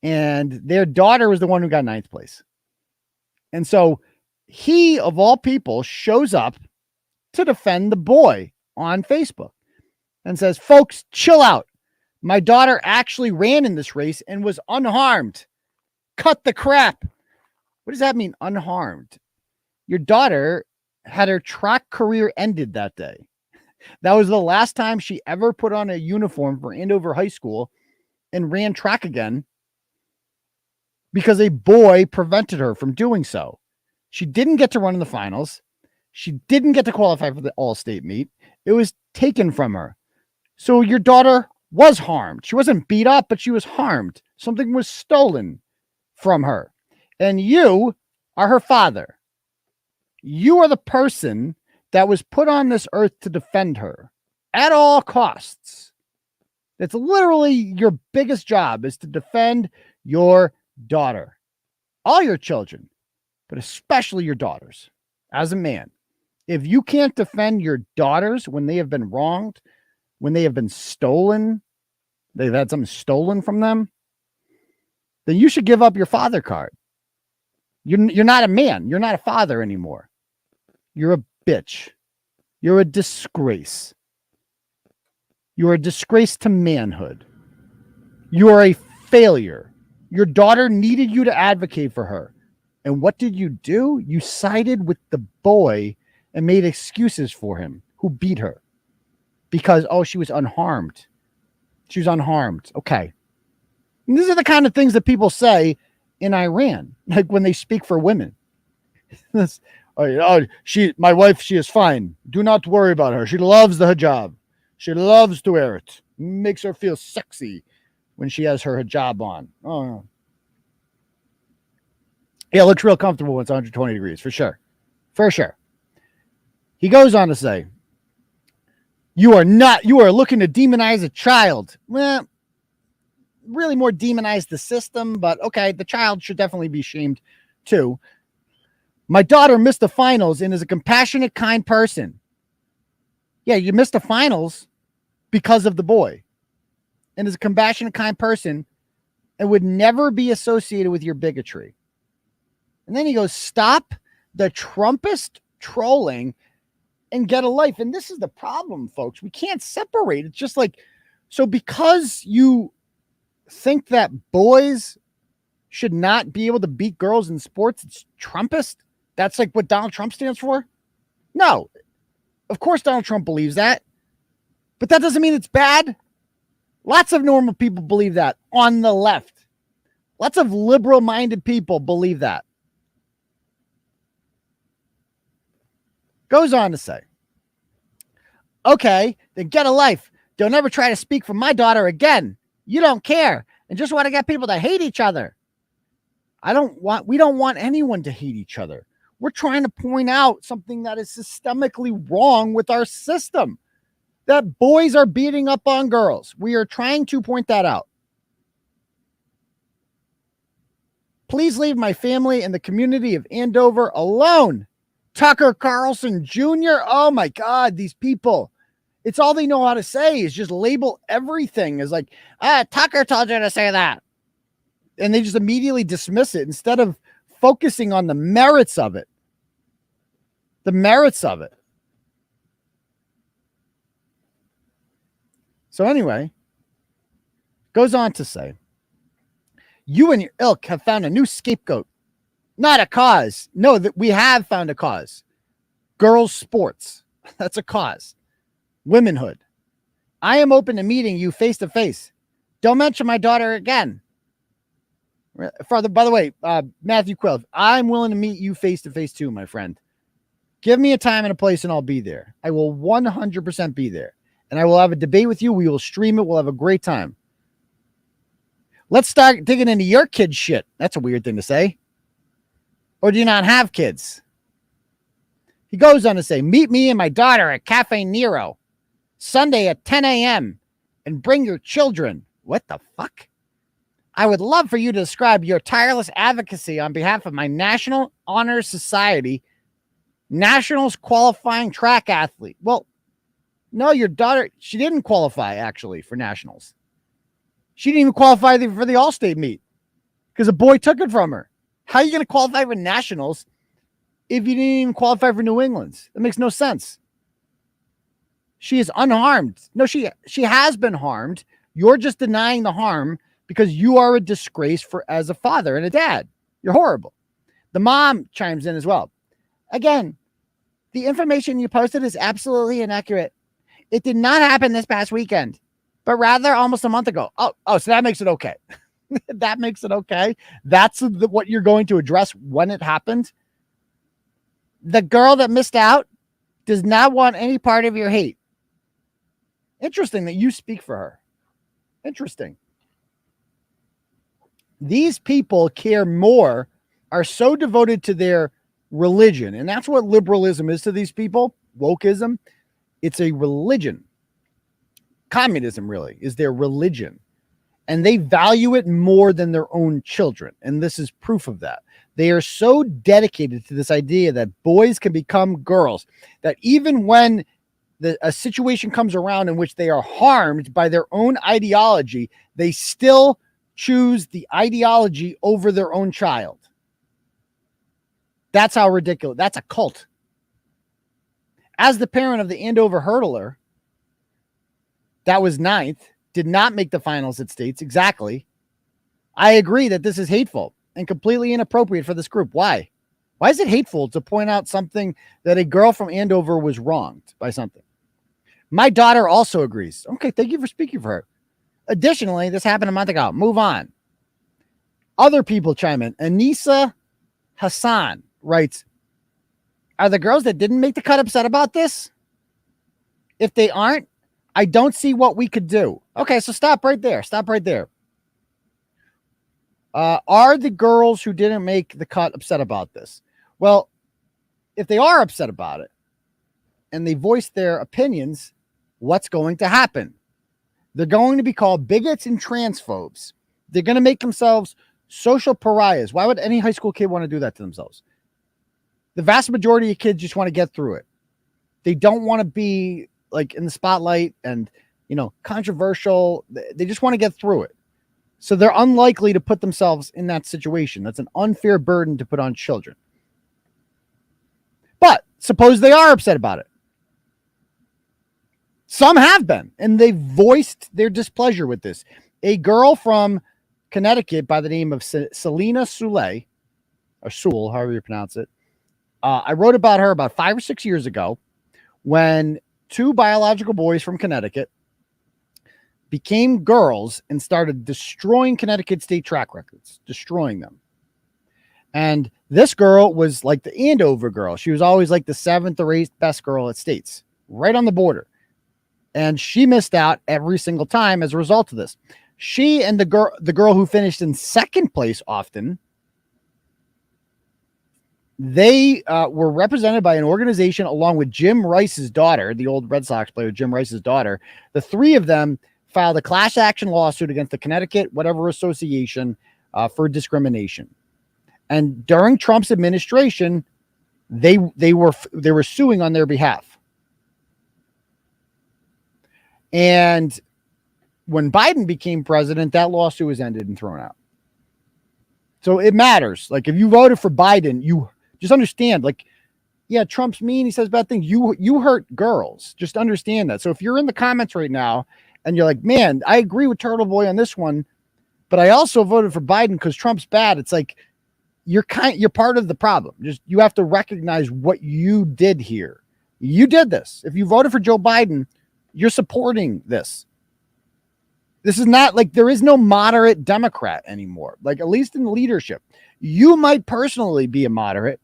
And their daughter was the one who got 9th place. And so he, of all people, shows up to defend the boy on Facebook and says, folks, chill out. My daughter actually ran in this race and was unharmed. Cut the crap. What does that mean, unharmed? Your daughter had her track career ended that day. That was the last time she ever put on a uniform for Andover High School and ran track again because a boy prevented her from doing so. She didn't get to run in the finals. She didn't get to qualify for the all-state meet. It was taken from her. So your daughter was harmed. She wasn't beat up, but she was harmed. Something was stolen from her. And you are her father. You are the person that was put on this earth to defend her at all costs. That's literally your biggest job, is to defend your daughter. All your children, but especially your daughters. As a man, if you can't defend your daughters when they have been wronged, when they have been stolen, they've had something stolen from them, then you should give up your father card. You're not a man. You're not a father anymore. You're a bitch. You're a disgrace. You're a disgrace to manhood. You are a failure. Your daughter needed you to advocate for her. And what did you do? You sided with the boy and made excuses for him who beat her because, oh, she was unharmed. She was unharmed. Okay. And these are the kind of things that people say in Iran, like when they speak for women. My wife, she is fine. Do not worry about her. She loves the hijab. She loves to wear it. Makes her feel sexy when she has her hijab on. Oh, no. Yeah, it looks real comfortable when it's 120 degrees, for sure. For sure. He goes on to say, you are looking to demonize a child. Well, really more demonize the system, but okay, the child should definitely be shamed too. My daughter missed the finals and is a compassionate, kind person. Yeah, you missed the finals because of the boy and is a compassionate, kind person and would never be associated with your bigotry. And then he goes, stop the Trumpist trolling and get a life. And this is the problem, folks. We can't separate. It's just like, so because you think that boys should not be able to beat girls in sports, it's Trumpist? That's like what Donald Trump stands for? No. Of course Donald Trump believes that. But that doesn't mean it's bad. Lots of normal people believe that on the left. Lots of liberal-minded people believe that. Goes on to say, okay, then get a life. Don't ever try to speak for my daughter again. You don't care and just want to get people to hate each other. We don't want anyone to hate each other. We're trying to point out something that is systemically wrong with our system, that boys are beating up on girls. We are trying to point that out. Please leave my family and the community of Andover alone. Tucker Carlson Jr. Oh my God, these people. It's all they know how to say is just label everything as like, Tucker told you to say that. And they just immediately dismiss it instead of focusing on the merits of it. The merits of it. So anyway, goes on to say, you and your ilk have found a new scapegoat. Not a cause. No, that we have found a cause. Girls' sports. That's a cause. Womenhood. I am open to meeting you face to face. Don't mention my daughter again. By the way, Matthew Quill, I'm willing to meet you face to face too, my friend. Give me a time and a place and I'll be there. I will 100% be there. And I will have a debate with you. We will stream it. We'll have a great time. Let's start digging into your kid's shit. That's a weird thing to say. Or do you not have kids? He goes on to say, meet me and my daughter at Cafe Nero, Sunday at 10 a.m. and bring your children. What the fuck? I would love for you to describe your tireless advocacy on behalf of my National Honor Society, Nationals qualifying track athlete. Well, no, your daughter, she didn't qualify actually for Nationals. She didn't even qualify for the All-State meet because a boy took it from her. How are you going to qualify for Nationals if you didn't even qualify for New England's? That makes no sense. She is unharmed. No, she has been harmed. You're just denying the harm because you are a disgrace as a father and a dad. You're horrible. The mom chimes in as well. Again, the information you posted is absolutely inaccurate. It did not happen this past weekend, but rather almost a month ago. Oh, so that makes it okay. That makes it okay. That's what you're going to address when it happened. The girl that missed out does not want any part of your hate. Interesting that you speak for her. Interesting. These people care more, are so devoted to their religion. And that's what liberalism is to these people. Wokeism. It's a religion. Communism really is their religion. And they value it more than their own children. And this is proof of that. They are so dedicated to this idea that boys can become girls, that even when a situation comes around in which they are harmed by their own ideology, they still choose the ideology over their own child. That's how ridiculous. That's a cult. As the parent of the Andover hurdler, that was 9th, did not make the finals at states. Exactly. I agree that this is hateful and completely inappropriate for this group. Why? Why is it hateful to point out something that a girl from Andover was wronged by something? My daughter also agrees. Okay, thank you for speaking for her. Additionally, this happened a month ago. Move on. Other people chime in. Anissa Hassan writes, are the girls that didn't make the cut upset about this? If they aren't, I don't see what we could do. Okay, so stop right there. Stop right there. Are the girls who didn't make the cut upset about this? Well, if they are upset about it and they voice their opinions, what's going to happen? They're going to be called bigots and transphobes. They're going to make themselves social pariahs. Why would any high school kid want to do that to themselves? The vast majority of kids just want to get through it. They don't want to be like in the spotlight and, controversial. They just want to get through it. So they're unlikely to put themselves in that situation. That's an unfair burden to put on children. But suppose they are upset about it. Some have been, and they voiced their displeasure with this. A girl from Connecticut by the name of Selena Sule, or Sewell, however you pronounce it. I wrote about her about 5 or 6 years ago when 2 biological boys from Connecticut became girls and started destroying Connecticut state track records, destroying them. And this girl was like the Andover girl. She was always like the 7th or 8th best girl at states, right on the border. And she missed out every single time as a result of this. She and the girl who finished in 2nd place often, they were represented by an organization along with Jim Rice's daughter, the old Red Sox player, Jim Rice's daughter. The 3 of them filed a class action lawsuit against the Connecticut whatever association for discrimination. And during Trump's administration, they were suing on their behalf. And when Biden became president, that lawsuit was ended and thrown out. So it matters. Like if you voted for Biden, you just understand, like, yeah, Trump's mean. He says bad things. You hurt girls. Just understand that. So if you're in the comments right now and you're like, man, I agree with Turtleboy on this one, but I also voted for Biden because Trump's bad. It's like, you're part of the problem. Just, you have to recognize what you did here. You did this. If you voted for Joe Biden, you're supporting this. This is not like there is no moderate Democrat anymore. Like at least in leadership, you might personally be a moderate,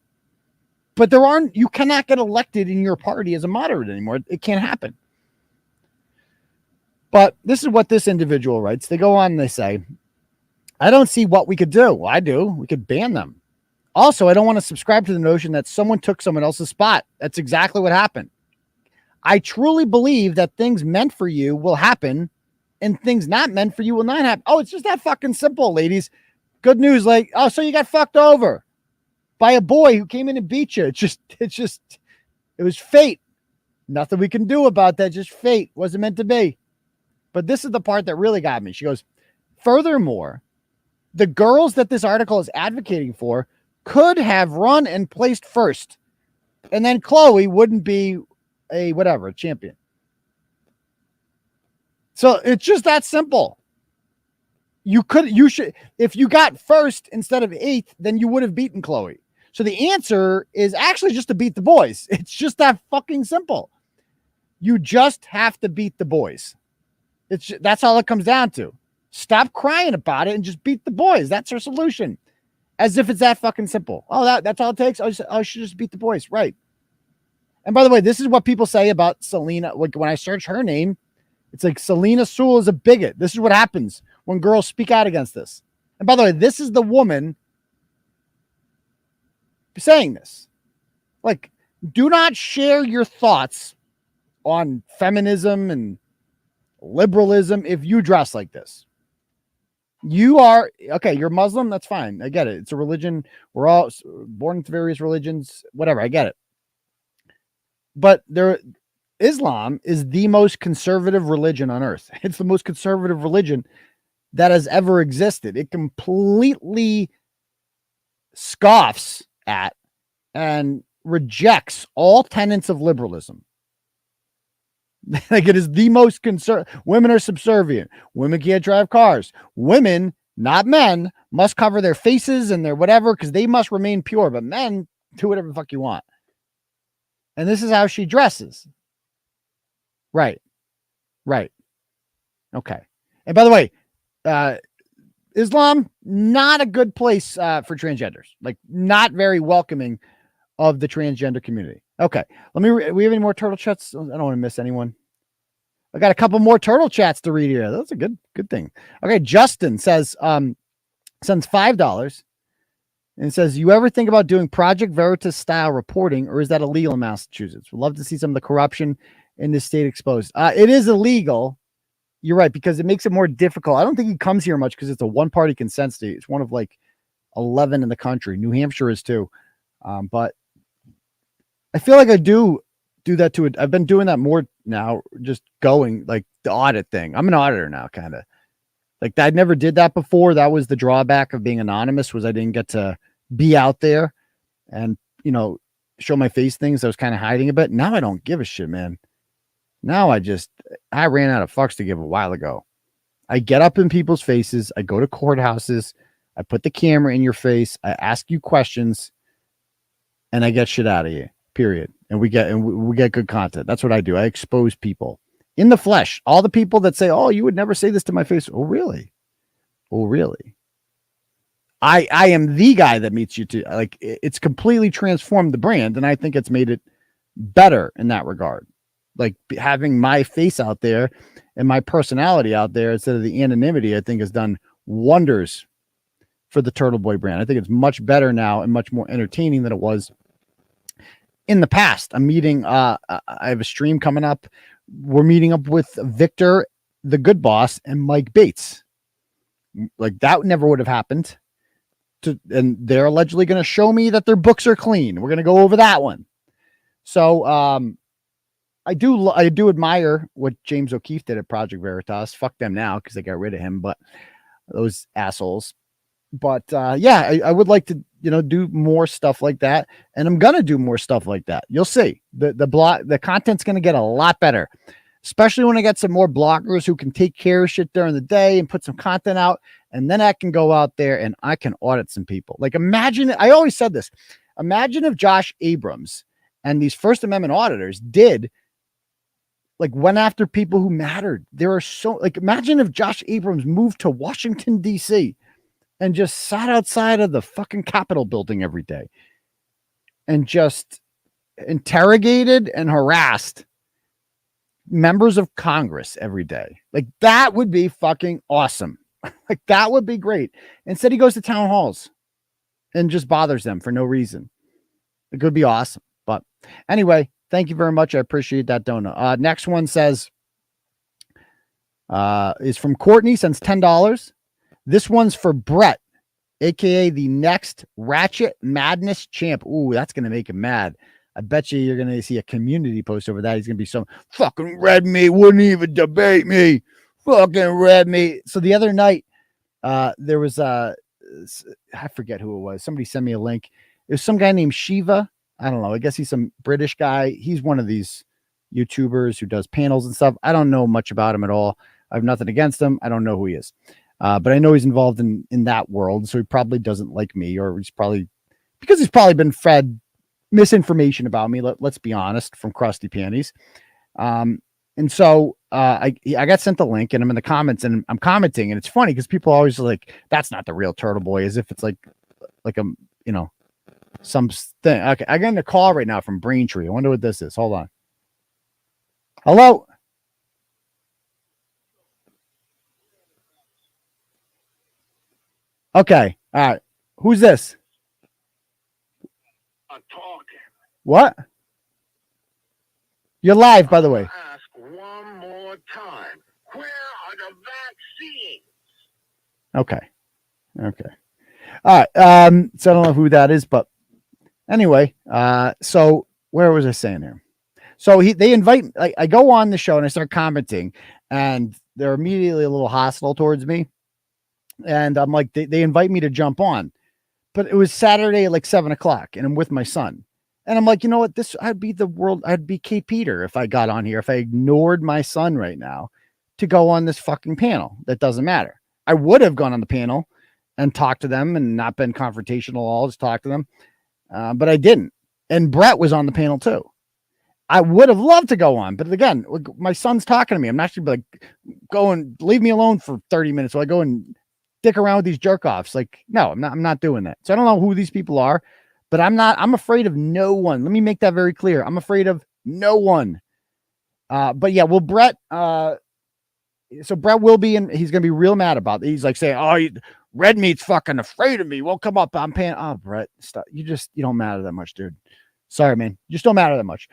but you cannot get elected in your party as a moderate anymore. It can't happen. But this is what this individual writes. They go on and they say, I don't see what we could do. Well, I do. We could ban them. Also, I don't want to subscribe to the notion that someone took someone else's spot. That's exactly what happened. I truly believe that things meant for you will happen and things not meant for you will not happen. Oh, it's just that fucking simple, ladies. Good news. Like, oh, so you got fucked over by a boy who came in and beat you. It was fate. Nothing we can do about that. Just fate. Wasn't meant to be. But this is the part that really got me. She goes, furthermore, the girls that this article is advocating for could have run and placed first. And then Chloe wouldn't be a champion. So it's just that simple. You should, if you got first instead of eighth, then you would have beaten Chloe. So the answer is actually just to beat the boys. It's just that fucking simple. You just have to beat the boys. That's all it comes down to. Stop crying about it and just beat the boys. That's our solution. As if it's that fucking simple. Oh, that's all it takes. I should just beat the boys. Right. And by the way, this is what people say about Selena. Like when I search her name, it's like Selena Sewell is a bigot. This is what happens when girls speak out against this. And by the way, this is the woman saying this. Like, do not share your thoughts on feminism and liberalism if you dress like this. You are okay. You're Muslim. That's fine. I get it. It's a religion. We're all born into various religions, whatever. I get it. But Islam is the most conservative religion on earth. It's the most conservative religion that has ever existed. It completely scoffs at and rejects all tenets of liberalism. Like it is the most women are subservient. Women can't drive cars. Women, not men, must cover their faces and their whatever because they must remain pure. But men, do whatever the fuck you want. And this is how she dresses. Right. Okay. And by the way, Islam, not a good place for transgenders. Like not very welcoming of the transgender community. Okay. We have any more turtle chats? I don't want to miss anyone. I got a couple more turtle chats to read here. That's a good thing. Okay. Justin says, sends $5 and says, you ever think about doing Project Veritas style reporting, or is that illegal in Massachusetts? We'd love to see some of the corruption in this state exposed. It is illegal. You're right, because it makes it more difficult. I don't think he comes here much because it's a one-party consent state. It's one of like 11 in the country. New Hampshire is too. But I feel like I do that to it. I've been doing that more now, just going like the audit thing. I'm an auditor now, kind of. Like I never did that before. That was the drawback of being anonymous, was I didn't get to be out there and, show my face things. I was kind of hiding a bit. Now I don't give a shit, man. Now I ran out of fucks to give a while ago. I get up in people's faces. I go to courthouses. I put the camera in your face. I ask you questions and I get shit out of you, period. And we get good content. That's what I do. I expose people in the flesh. All the people that say, oh, you would never say this to my face. Oh, really? I am the guy that meets you to like, it's completely transformed the brand. And I think it's made it better in that regard. Like having my face out there and my personality out there instead of the anonymity, I think has done wonders for the Turtleboy brand. I think it's much better now and much more entertaining than it was in the past. I'm meeting, I have a stream coming up. We're meeting up with Victor, the good boss, and Mike Bates. Like that never would have happened. And they're allegedly going to show me that their books are clean. We're going to go over that one. So, I do admire what James O'Keefe did at Project Veritas. Fuck them now because they got rid of him, but those assholes. But I would like to, do more stuff like that, and I'm gonna do more stuff like that. You'll see the content's gonna get a lot better, especially when I get some more bloggers who can take care of shit during the day and put some content out, and then I can go out there and I can audit some people. Like imagine, I always said this. Imagine if Josh Abrams and these First Amendment auditors went after people who mattered. There are imagine if Josh Abrams moved to Washington, D.C. and just sat outside of the fucking Capitol building every day and just interrogated and harassed members of Congress every day. Like that would be fucking awesome. Like that would be great. Instead, he goes to town halls and just bothers them for no reason. It could be awesome. But anyway, thank you very much. I appreciate that donut. Next one says, is from Courtney, sends $10. This one's for Bret, aka the next Ratchet Madness champ. Ooh, that's going to make him mad. I bet you're going to see a community post over that. He's going to be so fucking red meat, wouldn't even debate me. Fucking red meat. So the other night, there was I forget who it was. Somebody sent me a link. It was some guy named Shiva. I don't know. I guess he's some British guy. He's one of these YouTubers who does panels and stuff. I don't know much about him at all. I have nothing against him. I don't know who he is. But I know he's involved in that world, so he probably doesn't like me, or he's probably been fed misinformation about me. Let's be honest, from Krusty Panties. And so I got sent the link, and I'm in the comments, and I'm commenting, and it's funny because people are always like, "That's not the real Turtleboy," as if it's like a something. Okay, I got a call right now from Braintree. I wonder what this is. Hold on. Hello. Okay. All right. Who's this? I'm talking. What? You're live, by the way. Ask one more time. Where are the vaccines? Okay. All right. So I don't know who that is, but anyway, so where was I saying here? So they invite, I go on the show and I start commenting, and they're immediately a little hostile towards me. And I'm like, they invite me to jump on, but it was Saturday at like 7:00, and I'm with my son. And I'm like, you know what? I'd be Kate Peter if I got on here, if I ignored my son right now to go on this fucking panel. That doesn't matter. I would have gone on the panel and talked to them and not been confrontational at all, just talk to them. But I didn't. And Bret was on the panel too. I would have loved to go on, but again, my son's talking to me. I'm not going to be like, go and leave me alone for 30 minutes. So I go and dick around with these jerk offs. Like, no, I'm not doing that. So I don't know who these people are, but I'm afraid of no one. Let me make that very clear. I'm afraid of no one. But yeah, well, Bret, so Bret will be in, he's going to be real mad about it. He's like saying, oh, Red Meat's fucking afraid of me. Won't come up. I'm paying. Oh, Bret, stop. You don't matter that much, dude. Sorry, man. You just don't matter that much.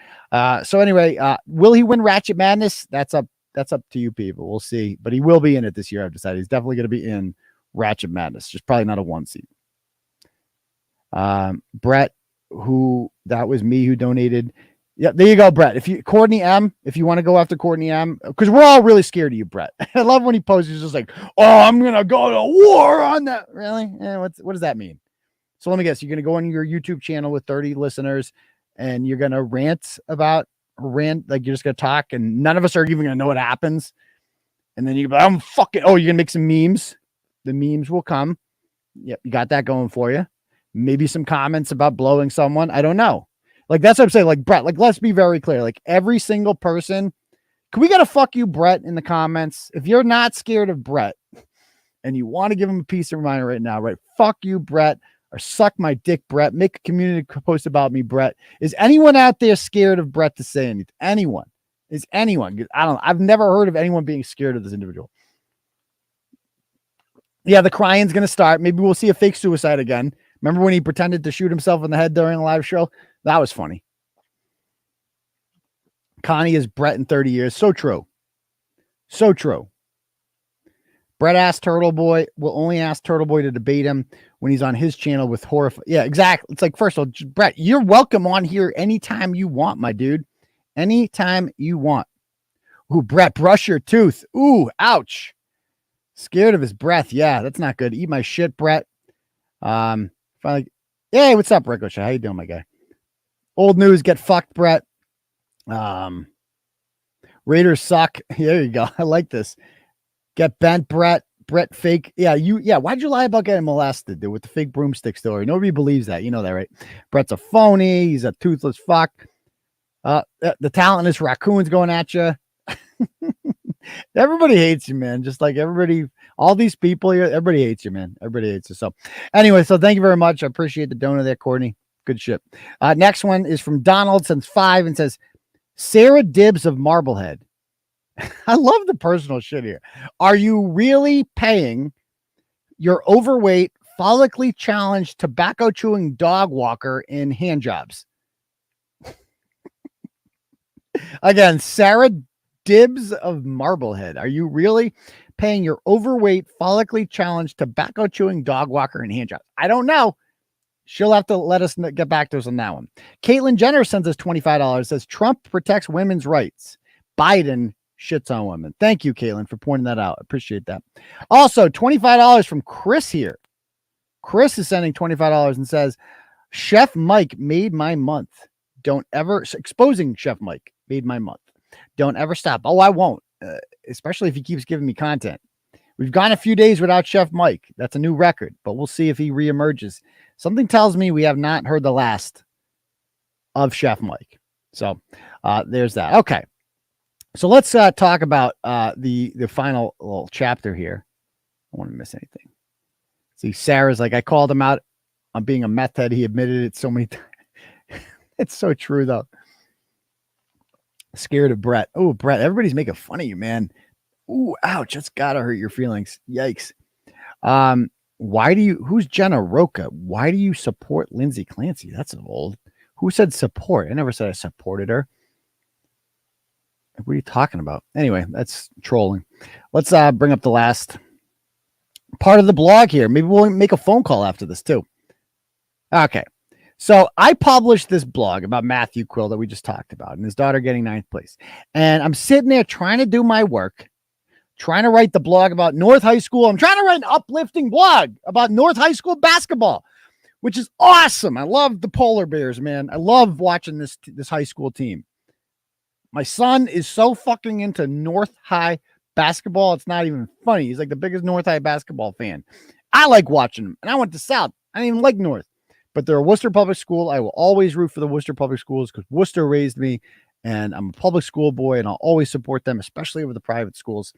So anyway, will he win Ratchet Madness? That's up to you people. We'll see, but he will be in it this year. I've decided he's definitely going to be in Ratchet Madness. Just probably not a 1 seat. Bret, that was me who donated. Yeah, there you go, Bret. If you want to go after Courtney M, because we're all really scared of you, Bret. I love when he posts. He's just like, "Oh, I'm gonna go to war on that." Really? What does that mean? So let me guess. You're gonna go on your YouTube channel with 30 listeners, and you're gonna rant, like you're just gonna talk, and none of us are even gonna know what happens. And then you're like, "I'm fucking." Oh, you're gonna make some memes. The memes will come. Yep, you got that going for you. Maybe some comments about blowing someone. I don't know. Like, that's what I'm saying. Like, Bret, like, let's be very clear. Like, every single person, can we get a fuck you, Bret, in the comments? If you're not scared of Bret and you want to give him a piece of reminder right now, right? Fuck you, Bret, or suck my dick, Bret. Make a community post about me, Bret. Is anyone out there scared of Bret to say anything? Anyone? Is anyone? I don't know. I've never heard of anyone being scared of this individual. Yeah, the crying's going to start. Maybe we'll see a fake suicide again. Remember when he pretended to shoot himself in the head during a live show? That was funny. Connie is Bret in 30 years. So true. So true. Bret asked Turtleboy, will only ask Turtleboy to debate him when he's on his channel with horrifying. Yeah, exactly. It's like, first of all, Bret, you're welcome on here anytime you want, my dude. Anytime you want. Ooh, Bret, brush your tooth. Ooh, ouch. Scared of his breath. Yeah, that's not good. Eat my shit, Bret. Finally, hey, what's up, Ricochet? How you doing, my guy? Old news, get fucked, Bret. Raiders suck. There you go. I like this. Get bent, Bret. Bret fake. Yeah, why'd you lie about getting molested, dude, with the fake broomstick story? Nobody believes that. You know that, right? Bret's a phony. He's a toothless fuck. The talentless raccoon's going at you. Everybody hates you, man. Just like everybody, all these people here, everybody hates you, man. Everybody hates you. So anyway, so thank you very much. I appreciate the donor there, Courtney. Good shit. Next one is from Donald since 5 and says, Sarah Dibbs of Marblehead. I love the personal shit here. Are you really paying your overweight, follically challenged, tobacco chewing dog walker in hand jobs? Again, Sarah Dibbs of Marblehead. Are you really paying your overweight, follically challenged, tobacco chewing dog walker in hand jobs? I don't know. She'll have to let us get back to us on that one. Caitlyn Jenner sends us $25. Says Trump protects women's rights. Biden shits on women. Thank you, Caitlyn, for pointing that out. Appreciate that. Also, $25 from Chris here. Chris is sending $25 and says, Chef Mike made my month. Don't ever, exposing Chef Mike made my month. Don't ever stop. Oh, I won't. Especially if he keeps giving me content. We've gone a few days without Chef Mike. That's a new record, but we'll see if he reemerges. Something tells me we have not heard the last of Chef Mike. So there's that. Okay. So let's talk about the final little chapter here. I don't want to miss anything. See, Sarah's like, I called him out on being a meth head. He admitted it so many times. It's so true, though. Scared of Bret. Oh, Bret, everybody's making fun of you, man. Ooh, ouch. That's got to hurt your feelings. Yikes. Who's Jenna Roca? Why do you support Lindsay Clancy? That's old. Who said support? I never said I supported her. What are you talking about? Anyway, that's trolling. Let's bring up the last part of the blog here. Maybe we'll make a phone call after this, too. Okay. So I published this blog about Matthew Quill that we just talked about and his daughter getting 9th place. And I'm sitting there trying to do my work, trying to write the blog about North High School. I'm trying to write an uplifting blog about North High School basketball, which is awesome. I love the Polar Bears, man. I love watching this high school team. My son is so fucking into North High basketball. It's not even funny. He's like the biggest North High basketball fan. I like watching them. And I went to South. I didn't even like North. But they're a Worcester public school. I will always root for the Worcester public schools because Worcester raised me, and I'm a public school boy, and I'll always support them, especially over the private schools.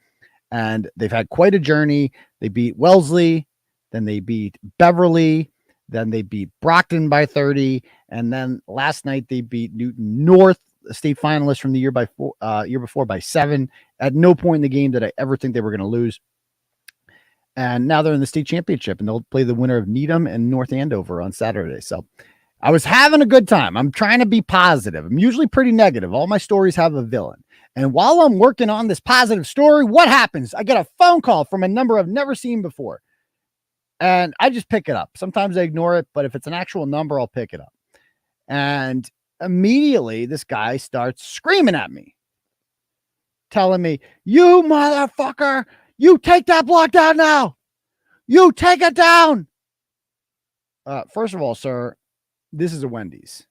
And they've had quite a journey. They beat Wellesley, then they beat Beverly, then they beat Brockton by 30, and then last night they beat Newton North, a state finalist from the year before by 7. At no point in the game did I ever think they were going to lose. And now they're in the state championship, and they'll play the winner of Needham and North Andover on Saturday. So I was having a good time. I'm trying to be positive. I'm usually pretty negative. All my stories have a villain. And while I'm working on this positive story, what happens? I get a phone call from a number I've never seen before. And I just pick it up. Sometimes I ignore it, but if it's an actual number, I'll pick it up. And immediately this guy starts screaming at me, telling me, "You motherfucker, you take that block down now. You take it down." First of all, sir, this is a Wendy's.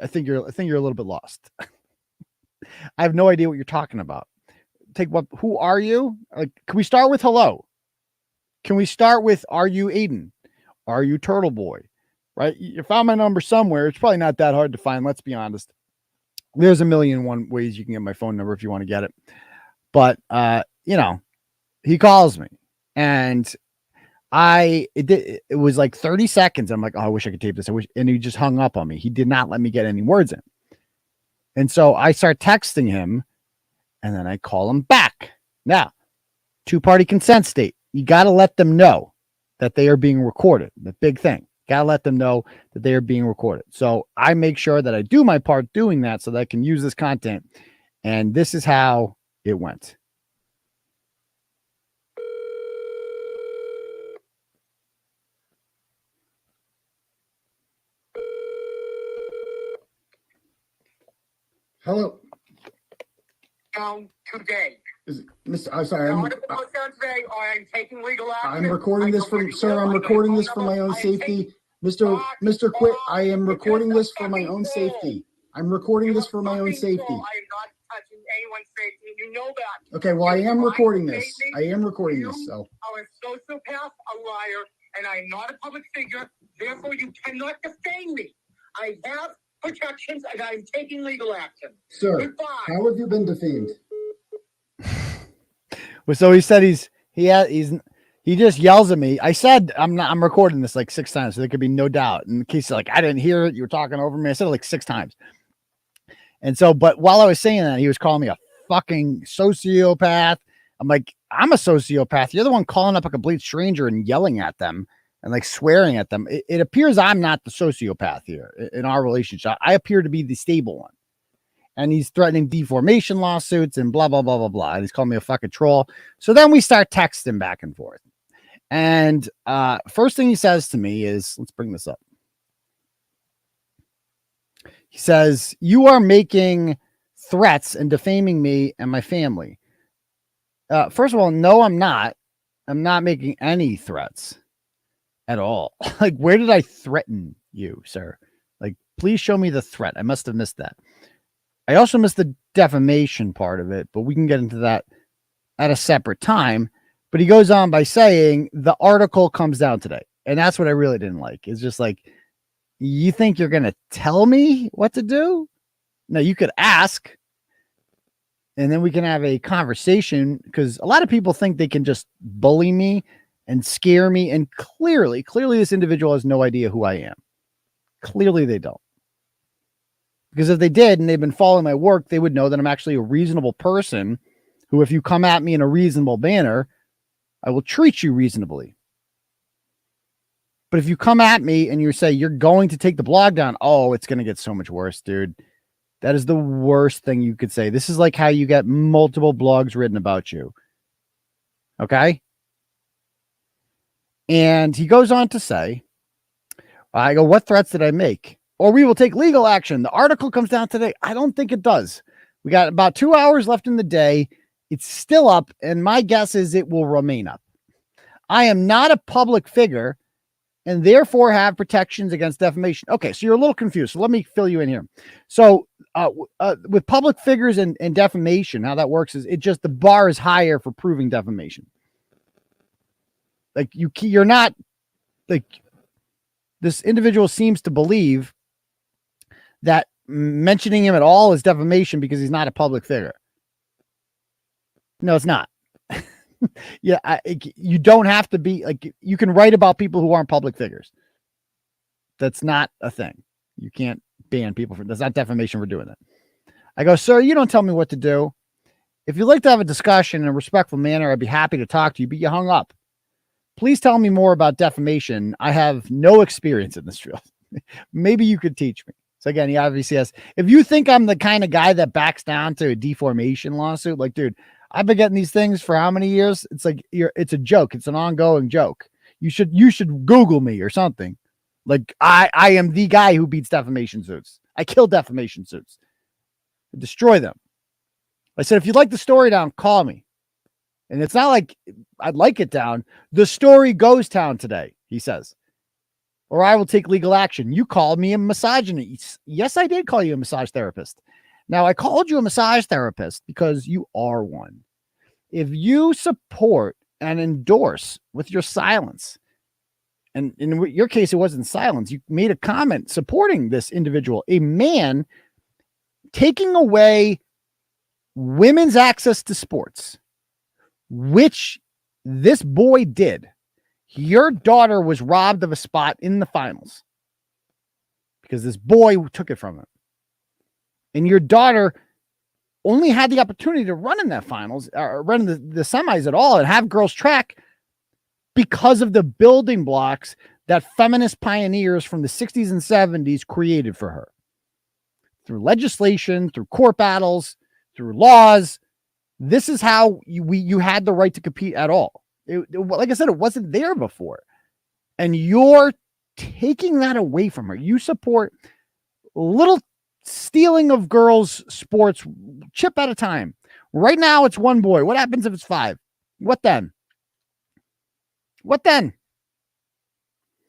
I think you're a little bit lost. I have no idea what you're talking about. Who are you? Like, can we start with hello? Can we start with, are you Aidan? Are you Turtleboy? Right? You found my number somewhere. It's probably not that hard to find. Let's be honest. There's a million and one ways you can get my phone number if you want to get it. But, he calls me, and it was like 30 seconds. I'm like, oh, I wish I could tape this. And he just hung up on me. He did not let me get any words in. And so I start texting him, and then I call him back. Now, 2-party consent state. You got to let them know that they are being recorded. The big thing. Got to let them know that they are being recorded. So I make sure that I do my part doing that so that I can use this content. And this is how it went. Hello. Down today. Is it, Mr. I'm sorry. Now, down today, or I'm taking legal action. I'm recording this for, sir. I'm recording this for my own safety. Mr. Quit, I am recording this for my own safety. I'm recording this for my own safety. I am not touching anyone's safety, and you know that. Okay, well, I am recording this. I am recording this, so. You are a sociopath, a liar, and I'm not a public figure. Therefore, you cannot defame me. I have protections, and I'm taking legal action. Sir, Goodbye. how have you been defamed? Well, so he said he just yells at me. I said I'm recording this like 6 times, so there could be no doubt. In case like I didn't hear it, you were talking over me. I said it like 6 times. And so, but while I was saying that, he was calling me a fucking sociopath. I'm like, I'm a sociopath. You're the one calling up a complete stranger and yelling at them and like swearing at them. It appears I'm not the sociopath here in our relationship. I appear to be the stable one. And he's threatening deformation lawsuits and blah, blah, blah, blah, blah. And he's calling me a fucking troll. So then we start texting back and forth. And first thing he says to me is, let's bring this up. He says, you are making threats and defaming me and my family. First of all, no, I'm not. I'm not making any threats at all. Like, where did I threaten you, sir? Like, please show me the threat. I must have missed that. I also missed the defamation part of it, but we can get into that at a separate time. But he goes on by saying the article comes down today. And that's what I really didn't like. It's just like, you think you're going to tell me what to do? No, you could ask. And then we can have a conversation, because a lot of people think they can just bully me and scare me. And clearly this individual has no idea who I am. Clearly they don't. Because if they did and they've been following my work, they would know that I'm actually a reasonable person who, if you come at me in a reasonable manner, I will treat you reasonably. But if you come at me and you say you're going to take the blog down, oh, it's going to get so much worse, dude. That is the worst thing you could say. This is like how you get multiple blogs written about you. Okay? And he goes on to say, I go, what threats did I make? Or we will take legal action. The article comes down today. I don't think it does. We got about 2 hours left in the day. It's still up, and my guess is it will remain up. I am not a public figure and therefore have protections against defamation. Okay, so you're a little confused. So let me fill you in here. So with public figures and defamation, how that works is it just, the bar is higher for proving defamation. Like you're not, like, this individual seems to believe that mentioning him at all is defamation because he's not a public figure. No, it's not. Yeah, you don't have to be, like, you can write about people who aren't public figures. That's not a thing. You can't ban people for, that's not defamation for doing that. I go, sir, you don't tell me what to do. If you'd like to have a discussion in a respectful manner, I'd be happy to talk to you, but you hung up. Please tell me more about defamation. I have no experience in this field. Maybe you could teach me. So again, he obviously has, if you think I'm the kind of guy that backs down to a deformation lawsuit, like, dude, I've been getting these things for how many years? It's like, it's a joke. It's an ongoing joke. You should Google me or something. Like, I am the guy who beats defamation suits. I kill defamation suits. I destroy them. I said, if you'd like the story down, call me. And it's not like I'd like it down. The story goes down today, he says. Or I will take legal action. You called me a misogynist. Yes, I did call you a massage therapist. Now, I called you a massage therapist because you are one. If you support and endorse with your silence, and in your case, it wasn't silence, you made a comment supporting this individual, a man taking away women's access to sports, which this boy did. Your daughter was robbed of a spot in the finals because this boy took it from him. And your daughter only had the opportunity to run in that finals, or run in the semis at all, and have girls track because of the building blocks that feminist pioneers from the 60s and 70s created for her. Through legislation, through court battles, through laws. This is how you had the right to compete at all. Like I said, it wasn't there before. And you're taking that away from her. You support little stealing of girls' sports, chip at a time. Right now, it's one boy. What happens if it's 5? What then? What then?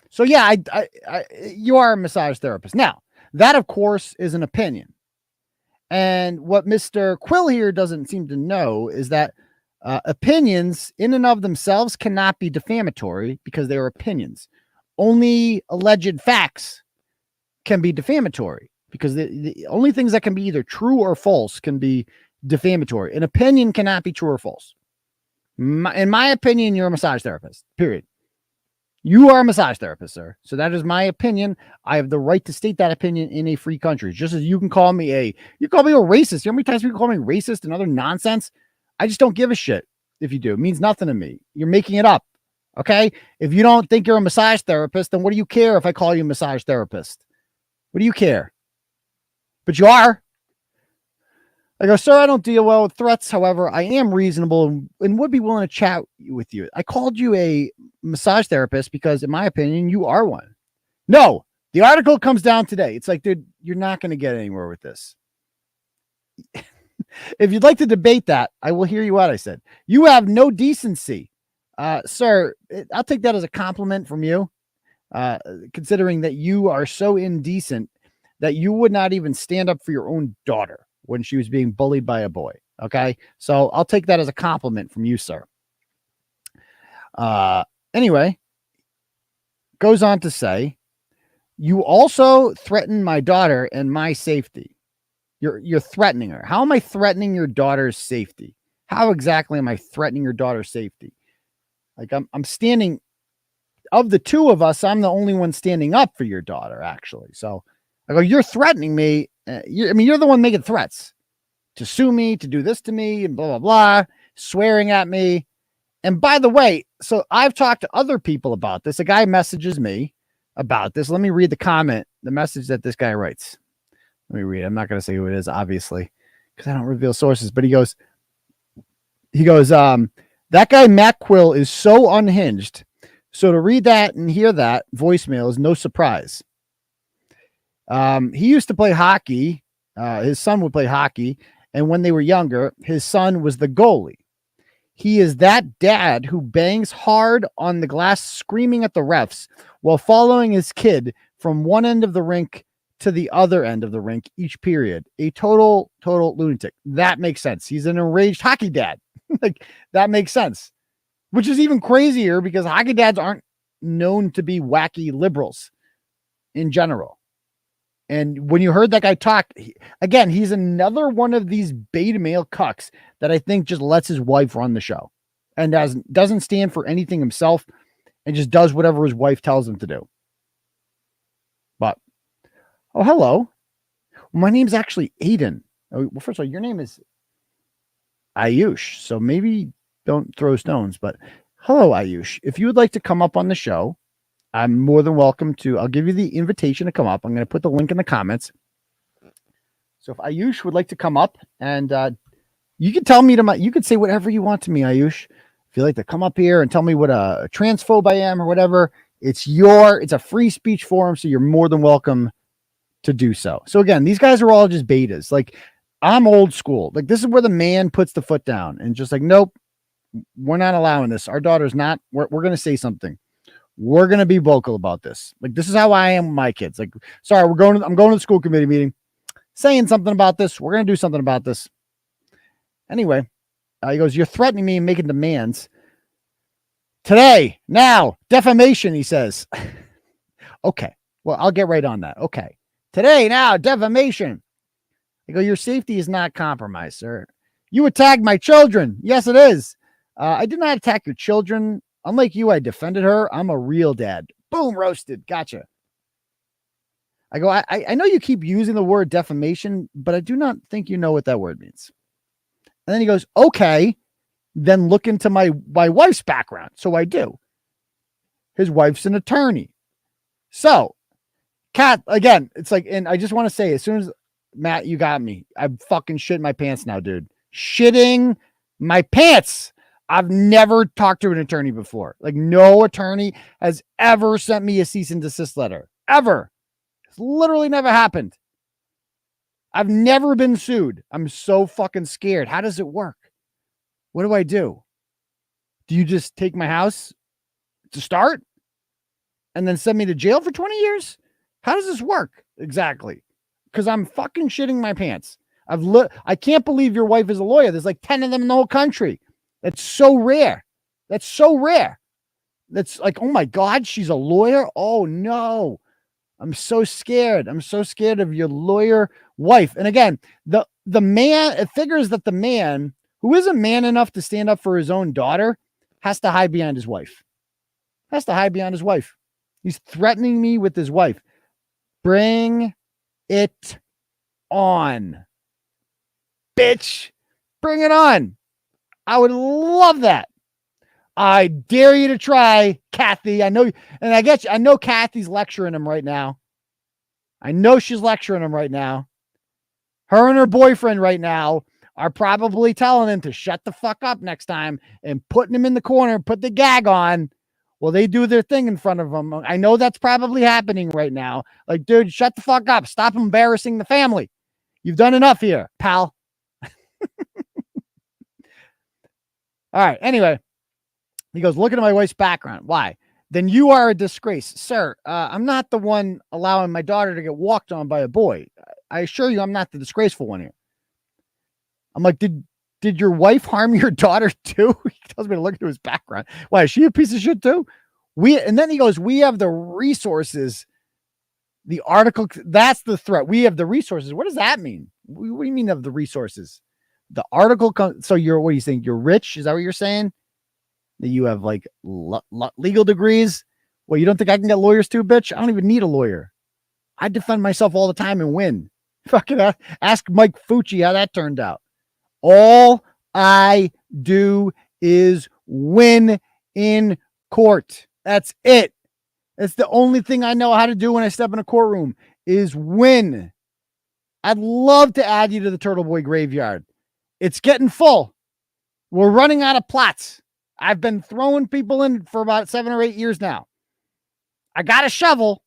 So yeah, you are a massage therapist. Now, that of course is an opinion. And what Mr. Quill here doesn't seem to know is that opinions in and of themselves cannot be defamatory because they are opinions. Only alleged facts can be defamatory because the only things that can be either true or false can be defamatory. An opinion cannot be true or false. In my opinion, you're a massage therapist, period. You are a massage therapist, sir. So that is my opinion. I have the right to state that opinion in a free country. Just as you can call me a racist. You know how many times people call me racist and other nonsense? I just don't give a shit if you do. It means nothing to me. You're making it up. Okay? If you don't think you're a massage therapist, then what do you care if I call you a massage therapist? What do you care? But you are. I go, sir, I don't deal well with threats. However, I am reasonable and would be willing to chat with you. I called you a massage therapist because, in my opinion, you are one. No, the article comes down today. It's like, dude, you're not going to get anywhere with this. If you'd like to debate that, I will hear you out. I said, you have no decency. Sir, I'll take that as a compliment from you, considering that you are so indecent that you would not even stand up for your own daughter when she was being bullied by a boy. Okay. So I'll take that as a compliment from you, sir. Anyway, goes on to say, you also threaten my daughter and my safety. You're threatening her. How am I threatening your daughter's safety? How exactly am I threatening your daughter's safety? Like I'm standing, of the two of us, I'm the only one standing up for your daughter, actually. So I go, you're threatening me. You're the one making threats to sue me, to do this to me, and blah, blah, blah, swearing at me. And by the way, so I've talked to other people about this. A guy messages me about this. Let me read the message that this guy writes. Let me read it. I'm not going to say who it is, obviously, because I don't reveal sources, but he goes, that guy, Matt Quill, is so unhinged. So to read that and hear that voicemail is no surprise. He used to play hockey. His son would play hockey. And when they were younger, his son was the goalie. He is that dad who bangs hard on the glass, screaming at the refs while following his kid from one end of the rink to the other end of the rink each period. A total lunatic. That makes sense. He's an enraged hockey dad. Like, that makes sense. Which is even crazier because hockey dads aren't known to be wacky liberals in general. And when you heard that guy talk, he's another one of these beta male cucks that I think just lets his wife run the show and doesn't stand for anything himself and just does whatever his wife tells him to do. But, oh, hello. My name's actually Aidan. Oh, well, first of all, your name is Ayush, so maybe don't throw stones, but hello, Ayush. If you would like to come up on the show, I'm more than welcome to. I'll give you the invitation to come up. I'm going to put the link in the comments. So if Ayush would like to come up, and you can tell me you could say whatever you want to me, Ayush. If you like to come up here and tell me what a transphobe I am or whatever, it's a free speech forum, so you're more than welcome to do so. So again, these guys are all just betas. Like, I'm old school. Like, this is where the man puts the foot down and just like, nope, we're not allowing this. Our daughter's not. We're going to say something. We're going to be vocal about this. Like, this is how I am with my kids. Like, sorry, I'm going to the school committee meeting, saying something about this. We're going to do something about this. Anyway, he goes, you're threatening me and making demands. Today, now, defamation, he says. Okay. Well, I'll get right on that. Okay. Today, now, defamation. I go, your safety is not compromised, sir. You attacked my children. Yes, it is. I did not attack your children. Unlike you, I defended her. I'm a real dad. Boom, roasted. Gotcha. I go, I know you keep using the word defamation, but I do not think you know what that word means. And then he goes, okay, then look into my wife's background. So I do. His wife's an attorney. So, Kat, again, it's like, and I just want to say, as soon as, Matt, you got me. I'm fucking shitting my pants now, dude. Shitting my pants. I've never talked to an attorney before. Like, no attorney has ever sent me a cease and desist letter. Ever. It's literally never happened. I've never been sued. I'm so fucking scared. How does it work? What do I do? Do you just take my house to start and then send me to jail for 20 years? How does this work exactly? Because I'm fucking shitting my pants. I can't believe your wife is a lawyer. There's like 10 of them in the whole country. That's so rare. That's so rare. That's like, oh my God, she's a lawyer? Oh no. I'm so scared. I'm so scared of your lawyer wife. And again, the man, it figures that the man who isn't man enough to stand up for his own daughter has to hide behind his wife. Has to hide behind his wife. He's threatening me with his wife. Bring it on. Bitch. Bring it on. I would love that. I dare you to try, Kathy. I know, and I know Kathy's lecturing him right now. I know she's lecturing him right now. Her and her boyfriend right now are probably telling him to shut the fuck up next time and putting him in the corner and put the gag on while they do their thing in front of him. I know that's probably happening right now. Like, dude, shut the fuck up. Stop embarrassing the family. You've done enough here, pal. All right. Anyway, he goes, look at my wife's background. Why? Then you are a disgrace. Sir, I'm not the one allowing my daughter to get walked on by a boy. I assure you I'm not the disgraceful one here. I'm like, did Did your wife harm your daughter too? He tells me to look into his background. Why, is she a piece of shit too? And then he goes, we have the resources. The article, that's the threat. We have the resources. What does that mean? What do you mean of the resources? The article comes. So what do you think? You're rich? Is that what you're saying? That you have like legal degrees? Well, you don't think I can get lawyers too, bitch? I don't even need a lawyer. I defend myself all the time and win. Fucking ask Mike Fucci how that turned out. All I do is win in court. That's it. That's the only thing I know how to do when I step in a courtroom is win. I'd love to add you to the Turtleboy graveyard. It's getting full. We're running out of plots. I've been throwing people in for about 7 or 8 years now. I got a shovel.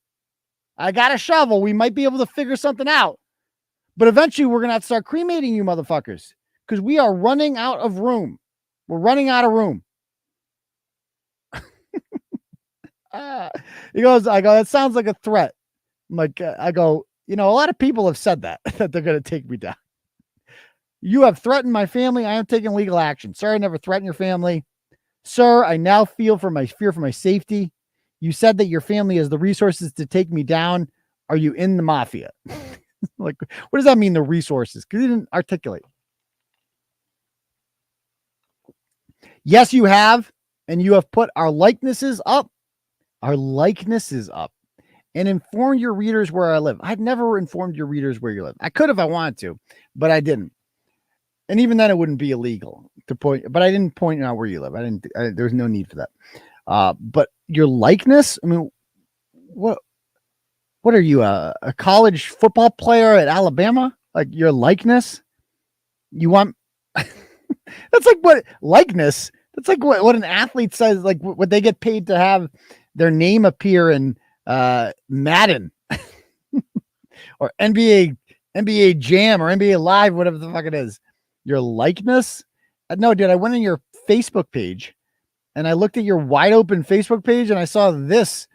We might be able to figure something out. But eventually we're going to have to start cremating you motherfuckers because we are running out of room. We're running out of room. He goes, I go, that sounds like a threat. I'm like, I go, a lot of people have said that they're going to take me down. You have threatened my family. I am taking legal action. Sir, I never threatened your family. Sir, I now fear for my safety. You said that your family has the resources to take me down. Are you in the mafia? Like, what does that mean, the resources? Because he didn't articulate. Yes, you have. And you have put our likenesses up. And inform your readers where I live. I've never informed your readers where you live. I could if I wanted to, but I didn't. And even then it wouldn't be illegal to point, but I didn't point out where you live. There's no need for that. But your likeness, I mean, what are you, a college football player at Alabama? Like your likeness? You want, that's like what likeness, that's like what an athlete says, like what they get paid to have their name appear in Madden or NBA Jam or NBA Live, whatever the fuck it is. Your likeness? No, dude, I went on your Facebook page and I looked at your wide open Facebook page and I saw this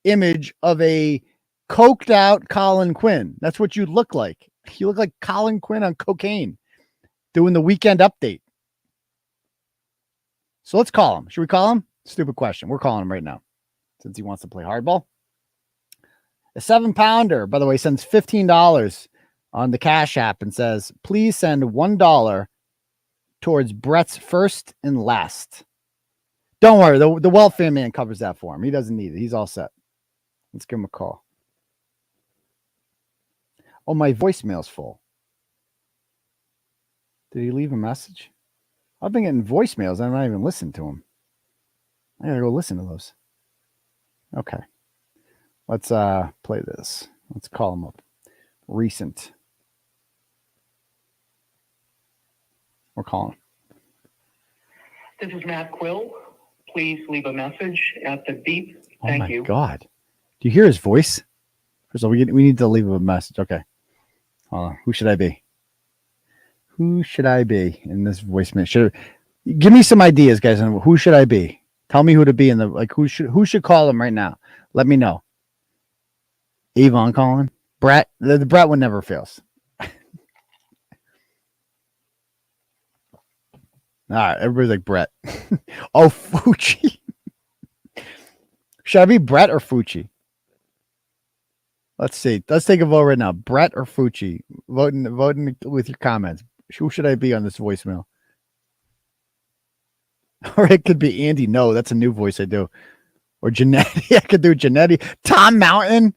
image of a coked out Colin Quinn. That's what you look like. You look like Colin Quinn on cocaine doing the Weekend Update. So let's call him. Should we call him? Stupid question. We're calling him right now since he wants to play hardball. A 7-pounder, by the way, sends $15 on the Cash App and says, please send $1 towards Bret's first and last. Don't worry. The welfare man covers that for him. He doesn't need it. He's all set. Let's give him a call. Oh, my voicemail's full. Did he leave a message? I've been getting voicemails. I'm not even listening to them. I gotta go listen to those. Okay. Let's play this. Let's call him up. Recent. We're calling. This is Matt Quill. Please leave a message at the beep. Thank you. Oh my God. Do you hear his voice? First of all, we need to leave a message. Okay. Hold on. Who should I be? Who should I be in this voicemail? Give me some ideas, guys. On who should I be? Tell me who to be in the, like, who should call him right now? Let me know. Avon calling. Bret. The Bret one never fails. All right. Everybody's like Bret. Oh, Fucci. Should I be Bret or Fucci? Let's see. Let's take a vote right now. Bret or Fucci? Voting with your comments. Who should I be on this voicemail? Or it could be Andy. No, that's a new voice I do. Or Janetti. I could do Janetti. Tom Mountain.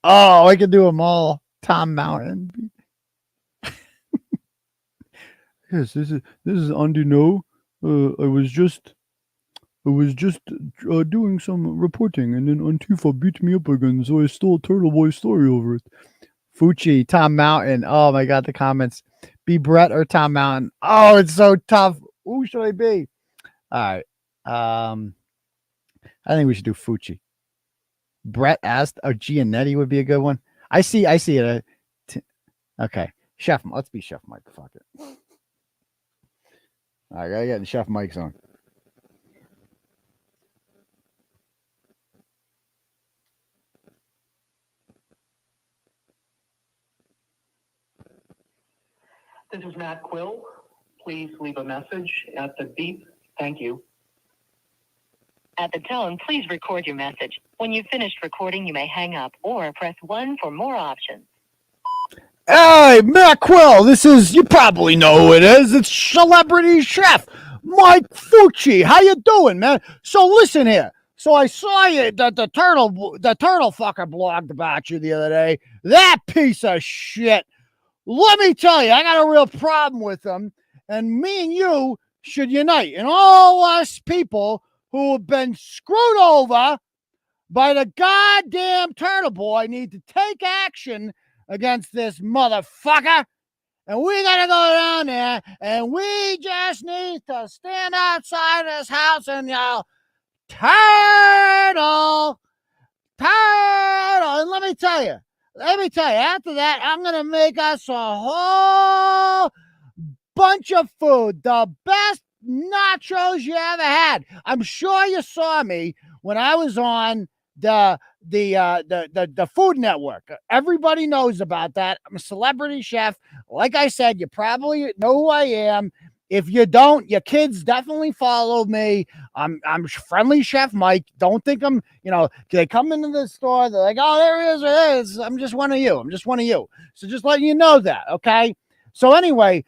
Oh, I could do them all. Tom Mountain. Yes, this is Andy. No, I was just doing some reporting, and then Antifa beat me up again, so I stole Turtleboy story over it. Fucci, Tom Mountain. Oh my God, the comments. Be Bret or Tom Mountain. Oh, it's so tough. Who should I be? All right. I think we should do Fucci. Bret asked, Giannetti would be a good one. I see it. Okay. Chef, let's be Chef Mike. Fuck it. I gotta get Chef Mike's on. This is Matt Quill. please leave a message at the beep. Thank you. At the tone, please record your message. When you've finished recording, you may hang up or press 1 for more options. Hey, Matt Quill, this is, you probably know who it is. It's celebrity chef Mike Fucci. How you doing, man? So listen here. So I saw you that the turtle fucker blogged about you the other day. That piece of shit. Let me tell you, I got a real problem with him. And me and you should unite. And all us people who have been screwed over by the goddamn Turtleboy need to take action against this motherfucker. And we got to go down there and we just need to stand outside this house and yell, Turtle. And let me tell you, after that, I'm going to make us a whole bunch of food. The best nachos you ever had. I'm sure you saw me when I was on the Food Network. Everybody knows about that. I'm a celebrity chef. Like I said, you probably know who I am. If you don't, your kids definitely follow me. I'm friendly Chef Mike. Don't think I'm, they come into the store, they're like, oh, there it is. I'm just one of you. So just letting you know that, okay? So anyway,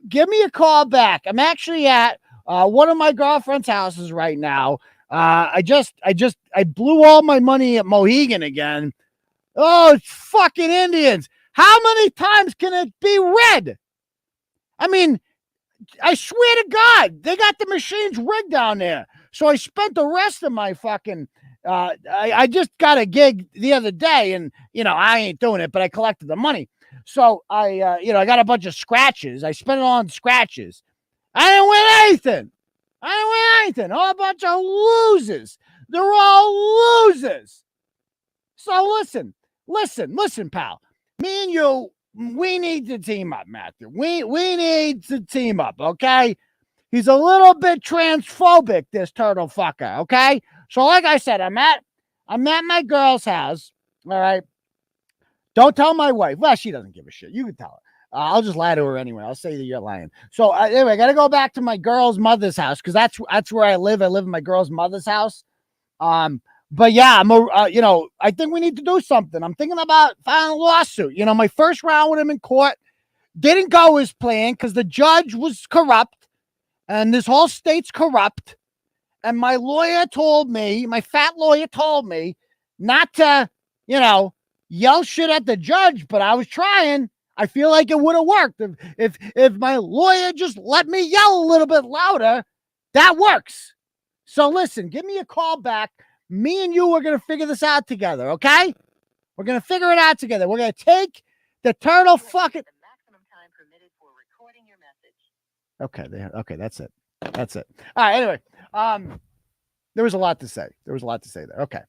give me a call back. I'm actually at one of my girlfriend's houses right now. I blew all my money at Mohegan again. Oh, it's fucking Indians. How many times can it be red? I mean, I swear to God, they got the machines rigged down there. So I spent the rest of my fucking, I just got a gig the other day and, I ain't doing it, but I collected the money. So I got a bunch of scratches. I spent it on scratches. I didn't win anything. All a bunch of losers. They're all losers. So listen, pal. Me and you, we need to team up, Matthew. We need to team up, okay? He's a little bit transphobic, this turtle fucker, okay? So like I said, I'm at my girl's house, all right? Don't tell my wife. Well, she doesn't give a shit. You can tell her. I'll just lie to her anyway. I'll say that you're lying. So anyway, I got to go back to my girl's mother's house because that's where I live. I live in my girl's mother's house. But yeah, I think we need to do something. I'm thinking about filing a lawsuit. My first round with him in court didn't go as planned because the judge was corrupt and this whole state's corrupt. And my fat lawyer told me not to, yell shit at the judge, but I was trying. I feel like it would have worked. If my lawyer just let me yell a little bit louder, that works. So listen, give me a call back. Me and you are going to figure this out together, okay? We're going to figure it out together. We're going to take the turtle fucking... The maximum time permitted for recording your message. Okay, that's it. All right, anyway. There was a lot to say. There. Okay.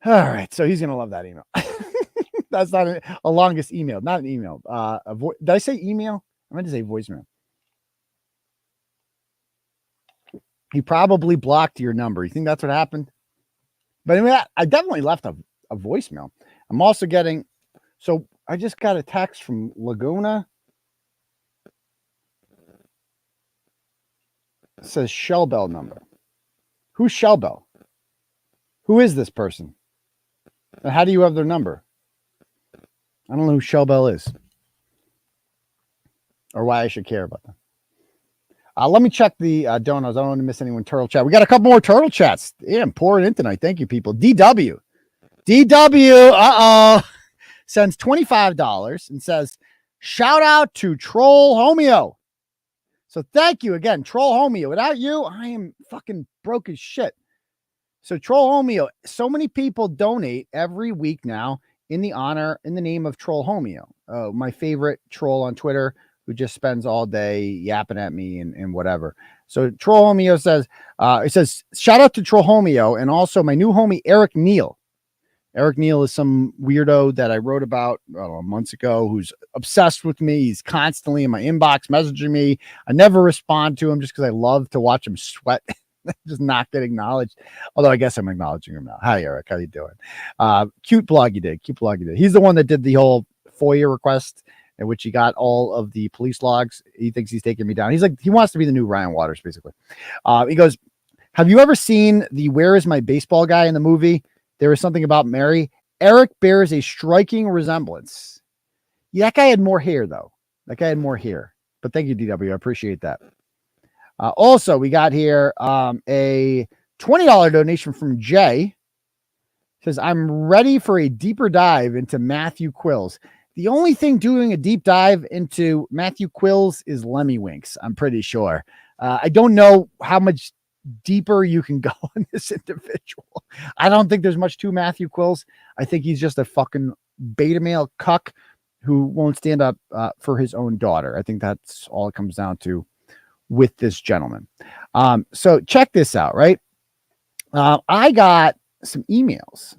All right, so he's going to love that email. That's not a longest email. Not an email. Did I say email? I meant to say voicemail. He probably blocked your number. You think that's what happened? But anyway, I definitely left a voicemail. I'm also getting, so I just got a text from Laguna. It says Shell Bell number. Who's Shell Bell? Who is this person? And how do you have their number? I don't know who Shell Bell is. Or why I should care about them. Let me check the donos. I don't want to miss anyone. Turtle chat. We got a couple more turtle chats. Yeah, I'm pouring in tonight. Thank you, people. DW. Sends $25 and says, shout out to Troll Homeo. So thank you again, Troll Homeo. Without you, I am fucking broke as shit. So Troll Homeo, so many people donate every week now in the name of Troll Homeo. My favorite troll on Twitter, who just spends all day yapping at me and whatever. So Troll Homeo says, it says, shout out to Troll Homeo and also my new homie, Eric Neal. Eric Neal is some weirdo that I wrote about months ago who's obsessed with me. He's constantly in my inbox messaging me. I never respond to him just because I love to watch him sweat. Just not get acknowledged. Although I guess I'm acknowledging him now. Hi, Eric. How you doing? Cute blog you did. He's the one that did the whole FOIA request in which he got all of the police logs. He thinks he's taking me down. He's like, he wants to be the new Rian Waters, basically. He goes, have you ever seen the Where Is My Baseball guy in the movie? There is something about Mary. Eric bears a striking resemblance. Yeah, that guy had more hair, though. That guy had more hair. But thank you, DW. I appreciate that. Also, we got here a $20 donation from Jay. Says, I'm ready for a deeper dive into Matthew Quills. The only thing doing a deep dive into Matthew Quills is Lemmy Winks, I'm pretty sure. I don't know how much deeper you can go on this individual. I don't think there's much to Matthew Quills. I think he's just a fucking beta male cuck who won't stand up for his own daughter. I think that's all it comes down to with this gentleman. So check this out, right? I got some emails.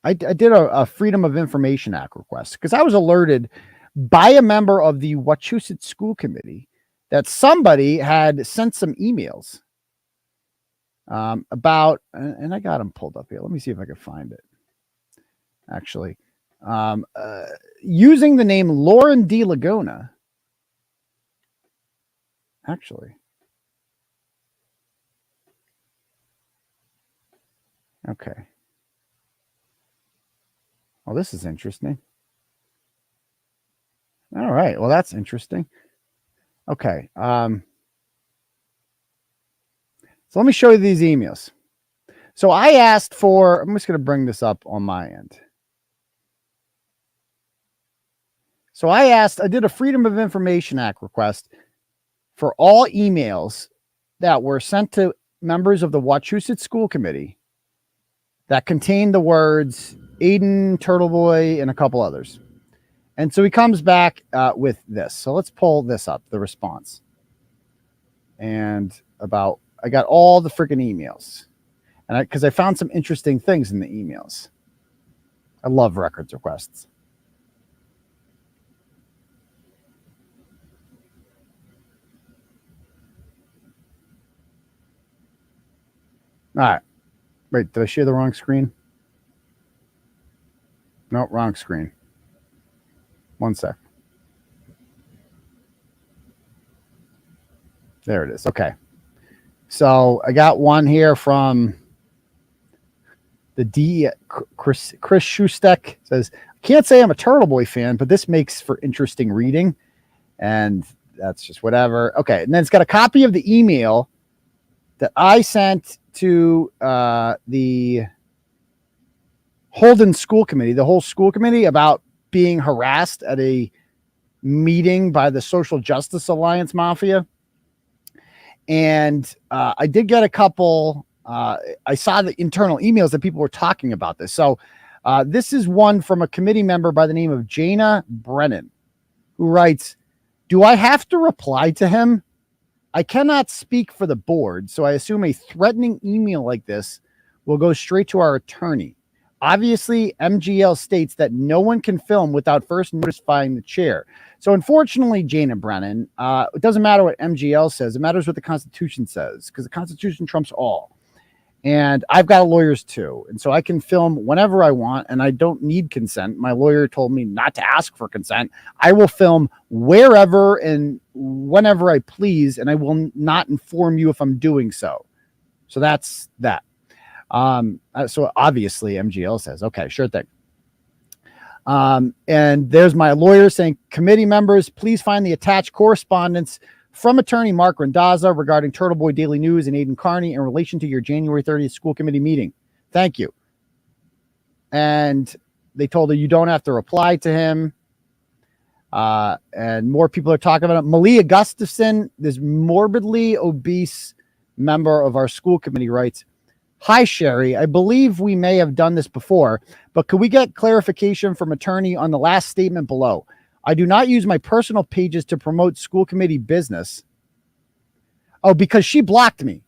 I did a Freedom of Information Act request because I was alerted by a member of the Wachusett School Committee that somebody had sent some emails about, and I got them pulled up here. Let me see if I can find it. Actually, using the name Lauren D. Laguna. Actually. Okay. Well, this is interesting. All right. Well, that's interesting. Okay. So let me show you these emails. So I asked for, I'm just going to bring this up on my end. So I did a Freedom of Information Act request for all emails that were sent to members of the Wachusett School Committee that contained the words Aidan, Turtleboy, and a couple others. And so he comes back with this. So let's pull this up, the response. And I got all the freaking emails. And because I found some interesting things in the emails. I love records requests. All right. Wait, did I share the wrong screen? No, wrong screen. One sec. There it is. Okay. So I got one here from the Chris Schustek. Says, can't say I'm a Turtleboy fan, but this makes for interesting reading. And that's just whatever. Okay. And then it's got a copy of the email that I sent to the Holden School Committee, the whole school committee, about being harassed at a meeting by the Social Justice Alliance Mafia. And I did get a couple, I saw the internal emails that people were talking about this. So this is one from a committee member by the name of Shana Brennan, who writes, do I have to reply to him? I cannot speak for the board, so I assume a threatening email like this will go straight to our attorney. Obviously, MGL states that no one can film without first notifying the chair. So unfortunately, Shana Brennan, it doesn't matter what MGL says. It matters what the Constitution says, because the Constitution trumps all. And I've got lawyers too. And so I can film whenever I want, and I don't need consent. My lawyer told me not to ask for consent. I will film wherever and whenever I please, and I will not inform you if I'm doing so. So that's that. So obviously MGL says, okay, sure thing. And there's my lawyer saying, committee members, please find the attached correspondence from attorney Mark Randazza regarding Turtleboy Daily News and Aidan Kearney in relation to your January 30th school committee meeting. Thank you. And they told her you don't have to reply to him. And more people are talking about it. Malia Gustafson, this morbidly obese member of our school committee, writes, hi, Sherry. I believe we may have done this before, but could we get clarification from attorney on the last statement below? I do not use my personal pages to promote school committee business. Oh, because she blocked me.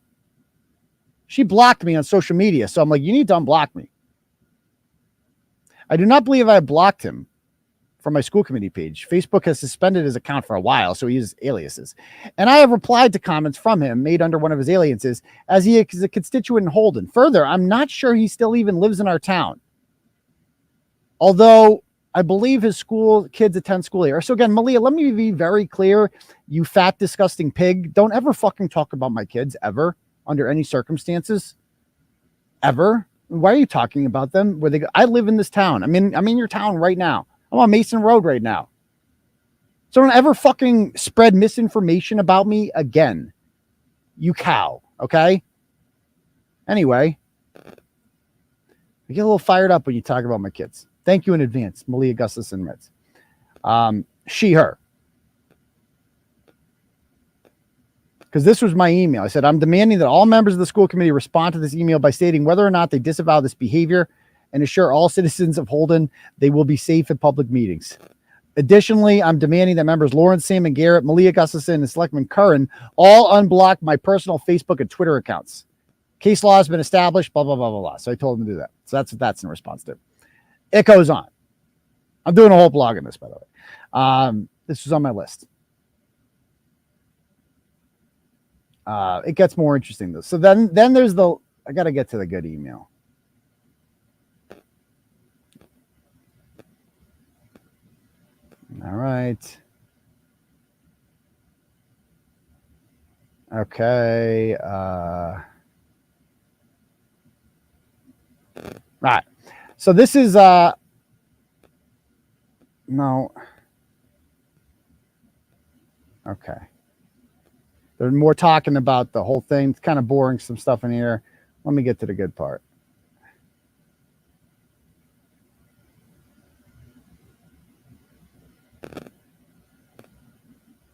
She blocked me on social media. So I'm like, you need to unblock me. I do not believe I blocked him from my school committee page. Facebook has suspended his account for a while, so he uses aliases. And I have replied to comments from him made under one of his aliases, as he is a constituent in Holden. Further, I'm not sure he still even lives in our town. Although I believe his school kids attend school here. So again, Malia, let me be very clear. You fat, disgusting pig. Don't ever fucking talk about my kids ever under any circumstances. Ever. Why are you talking about them? Where they go? I live in this town. I'm in your town right now. I'm on Mason Road right now. So don't ever fucking spread misinformation about me again. You cow. Okay? Anyway, I get a little fired up when you talk about my kids. Thank you in advance, Malia Gustafson Ritz. She, her. Because this was my email. I said, I'm demanding that all members of the school committee respond to this email by stating whether or not they disavow this behavior and assure all citizens of Holden they will be safe at public meetings. Additionally, I'm demanding that members Lawrence, Sam, and Garrett, Malia Gustafson, and Selectman Curran all unblock my personal Facebook and Twitter accounts. Case law has been established, blah, blah, blah, blah, blah. So I told him to do that. So that's what that's in response to. It goes on. I'm doing a whole blog on this, by the way. This was on my list. It gets more interesting, though. So then there's I got to get to the good email. All right. Okay. Right. So this is no. Okay. They're more talking about the whole thing. It's kind of boring, some stuff in here. Let me get to the good part.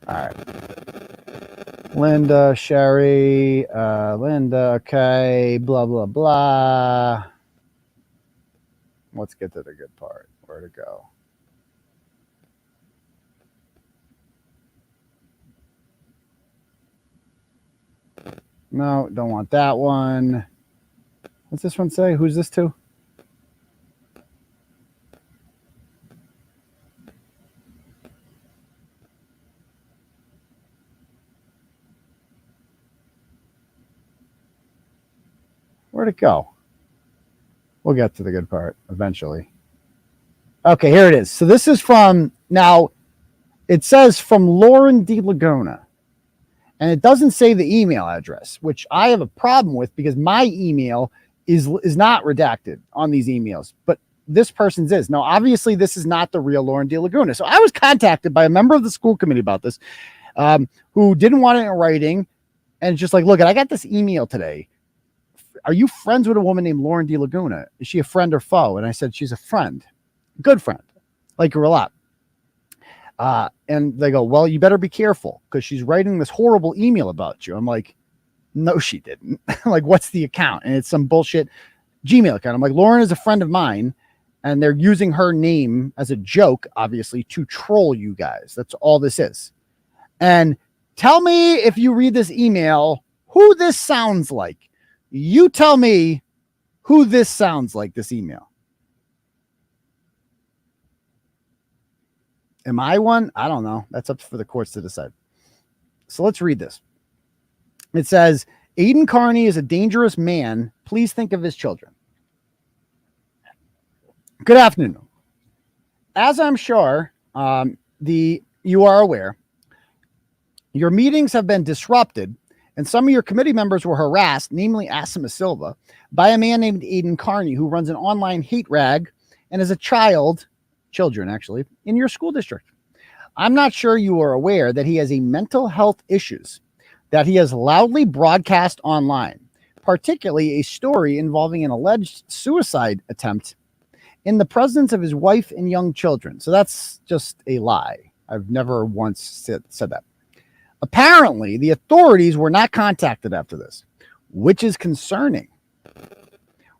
All right. Linda, Sherry, Linda, okay, blah, blah, blah. Let's get to the good part. Where to go? No, don't want that one. What's this one say? Who's this to? Where'd it go? We'll get to the good part eventually. Okay, here it is. So this is from, now it says from Lauren De Laguna. And it doesn't say the email address, which I have a problem with because my email is not redacted on these emails, but this person's is. Now, obviously, this is not the real Lauren De Laguna. So I was contacted by a member of the school committee about this, who didn't want it in writing. And just like, look, I got this email today. Are you friends with a woman named Lauren De Laguna? Is she a friend or foe? And I said, she's a friend. Good friend. Like her a lot. And they go, well, you better be careful because she's writing this horrible email about you. I'm like, no, she didn't. Like, what's the account? And it's some bullshit Gmail account. I'm like, Lauren is a friend of mine and they're using her name as a joke, obviously, to troll you guys. That's all this is. And tell me if you read this email, who this sounds like. You tell me who this sounds like, this email. Am I one? I don't know. That's up for the courts to decide. So let's read this. It says, Aidan Kearney is a dangerous man. Please think of his children. Good afternoon. As I'm sure you are aware, your meetings have been disrupted and some of your committee members were harassed, namely Asima Silva, by a man named Aidan Kearney, who runs an online hate rag and is a children actually, in your school district. I'm not sure you are aware that he has a mental health issues that he has loudly broadcast online, particularly a story involving an alleged suicide attempt in the presence of his wife and young children. So that's just a lie. I've never once said that. Apparently, the authorities were not contacted after this, which is concerning.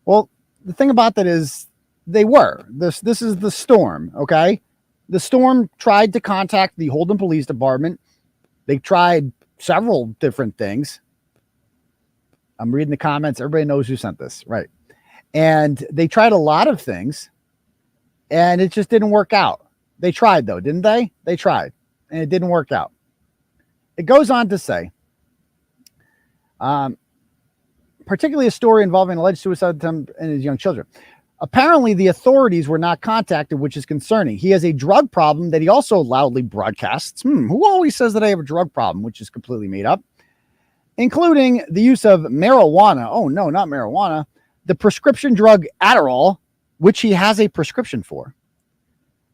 Well, the thing about that is they were. This is the Storm, okay? The Storm tried to contact the Holden Police Department. They tried several different things. I'm reading the comments. Everybody knows who sent this, right? And they tried a lot of things, and it just didn't work out. They tried, though, didn't they? They tried, and it didn't work out. It goes on to say, particularly a story involving alleged suicide attempt and his young children. Apparently, the authorities were not contacted, which is concerning. He has a drug problem that he also loudly broadcasts. Who always says that I have a drug problem, which is completely made up, including the use of marijuana. Oh, no, not marijuana. The prescription drug Adderall, which he has a prescription for.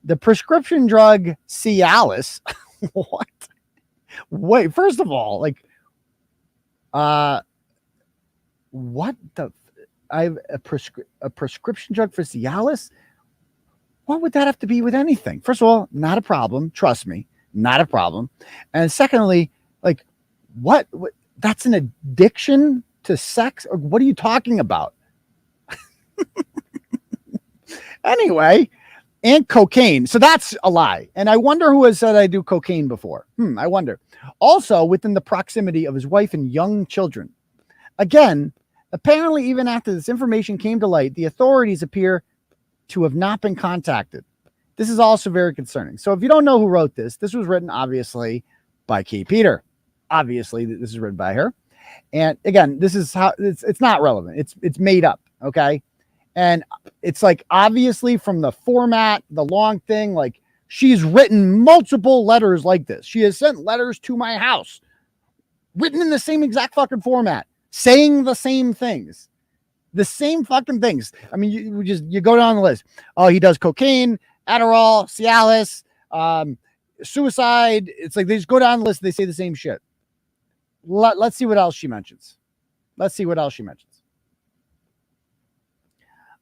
The prescription drug Cialis. What? Wait, first of all, like, what the... I have a prescription drug for Cialis. What would that have to be with anything? First of all, not a problem. Trust me, not a problem. And secondly, like, what that's an addiction to sex? Or what are you talking about? Anyway, and cocaine. So that's a lie. And I wonder who has said I do cocaine before. I wonder. Also, within the proximity of his wife and young children. Again, apparently, even after this information came to light, the authorities appear to have not been contacted. This is also very concerning. So if you don't know who wrote this, this was written, obviously, by Kate Peter. Obviously, this is written by her. And again, this is how it's not relevant. It's made up, okay? And it's like, obviously, from the format, the long thing, like, she's written multiple letters like this. She has sent letters to my house, written in the same exact fucking format, saying the same things, the same fucking things. I mean, you go down the list. Oh, he does cocaine, Adderall, Cialis, suicide. It's like they just go down the list. They say the same shit. Let's see what else she mentions.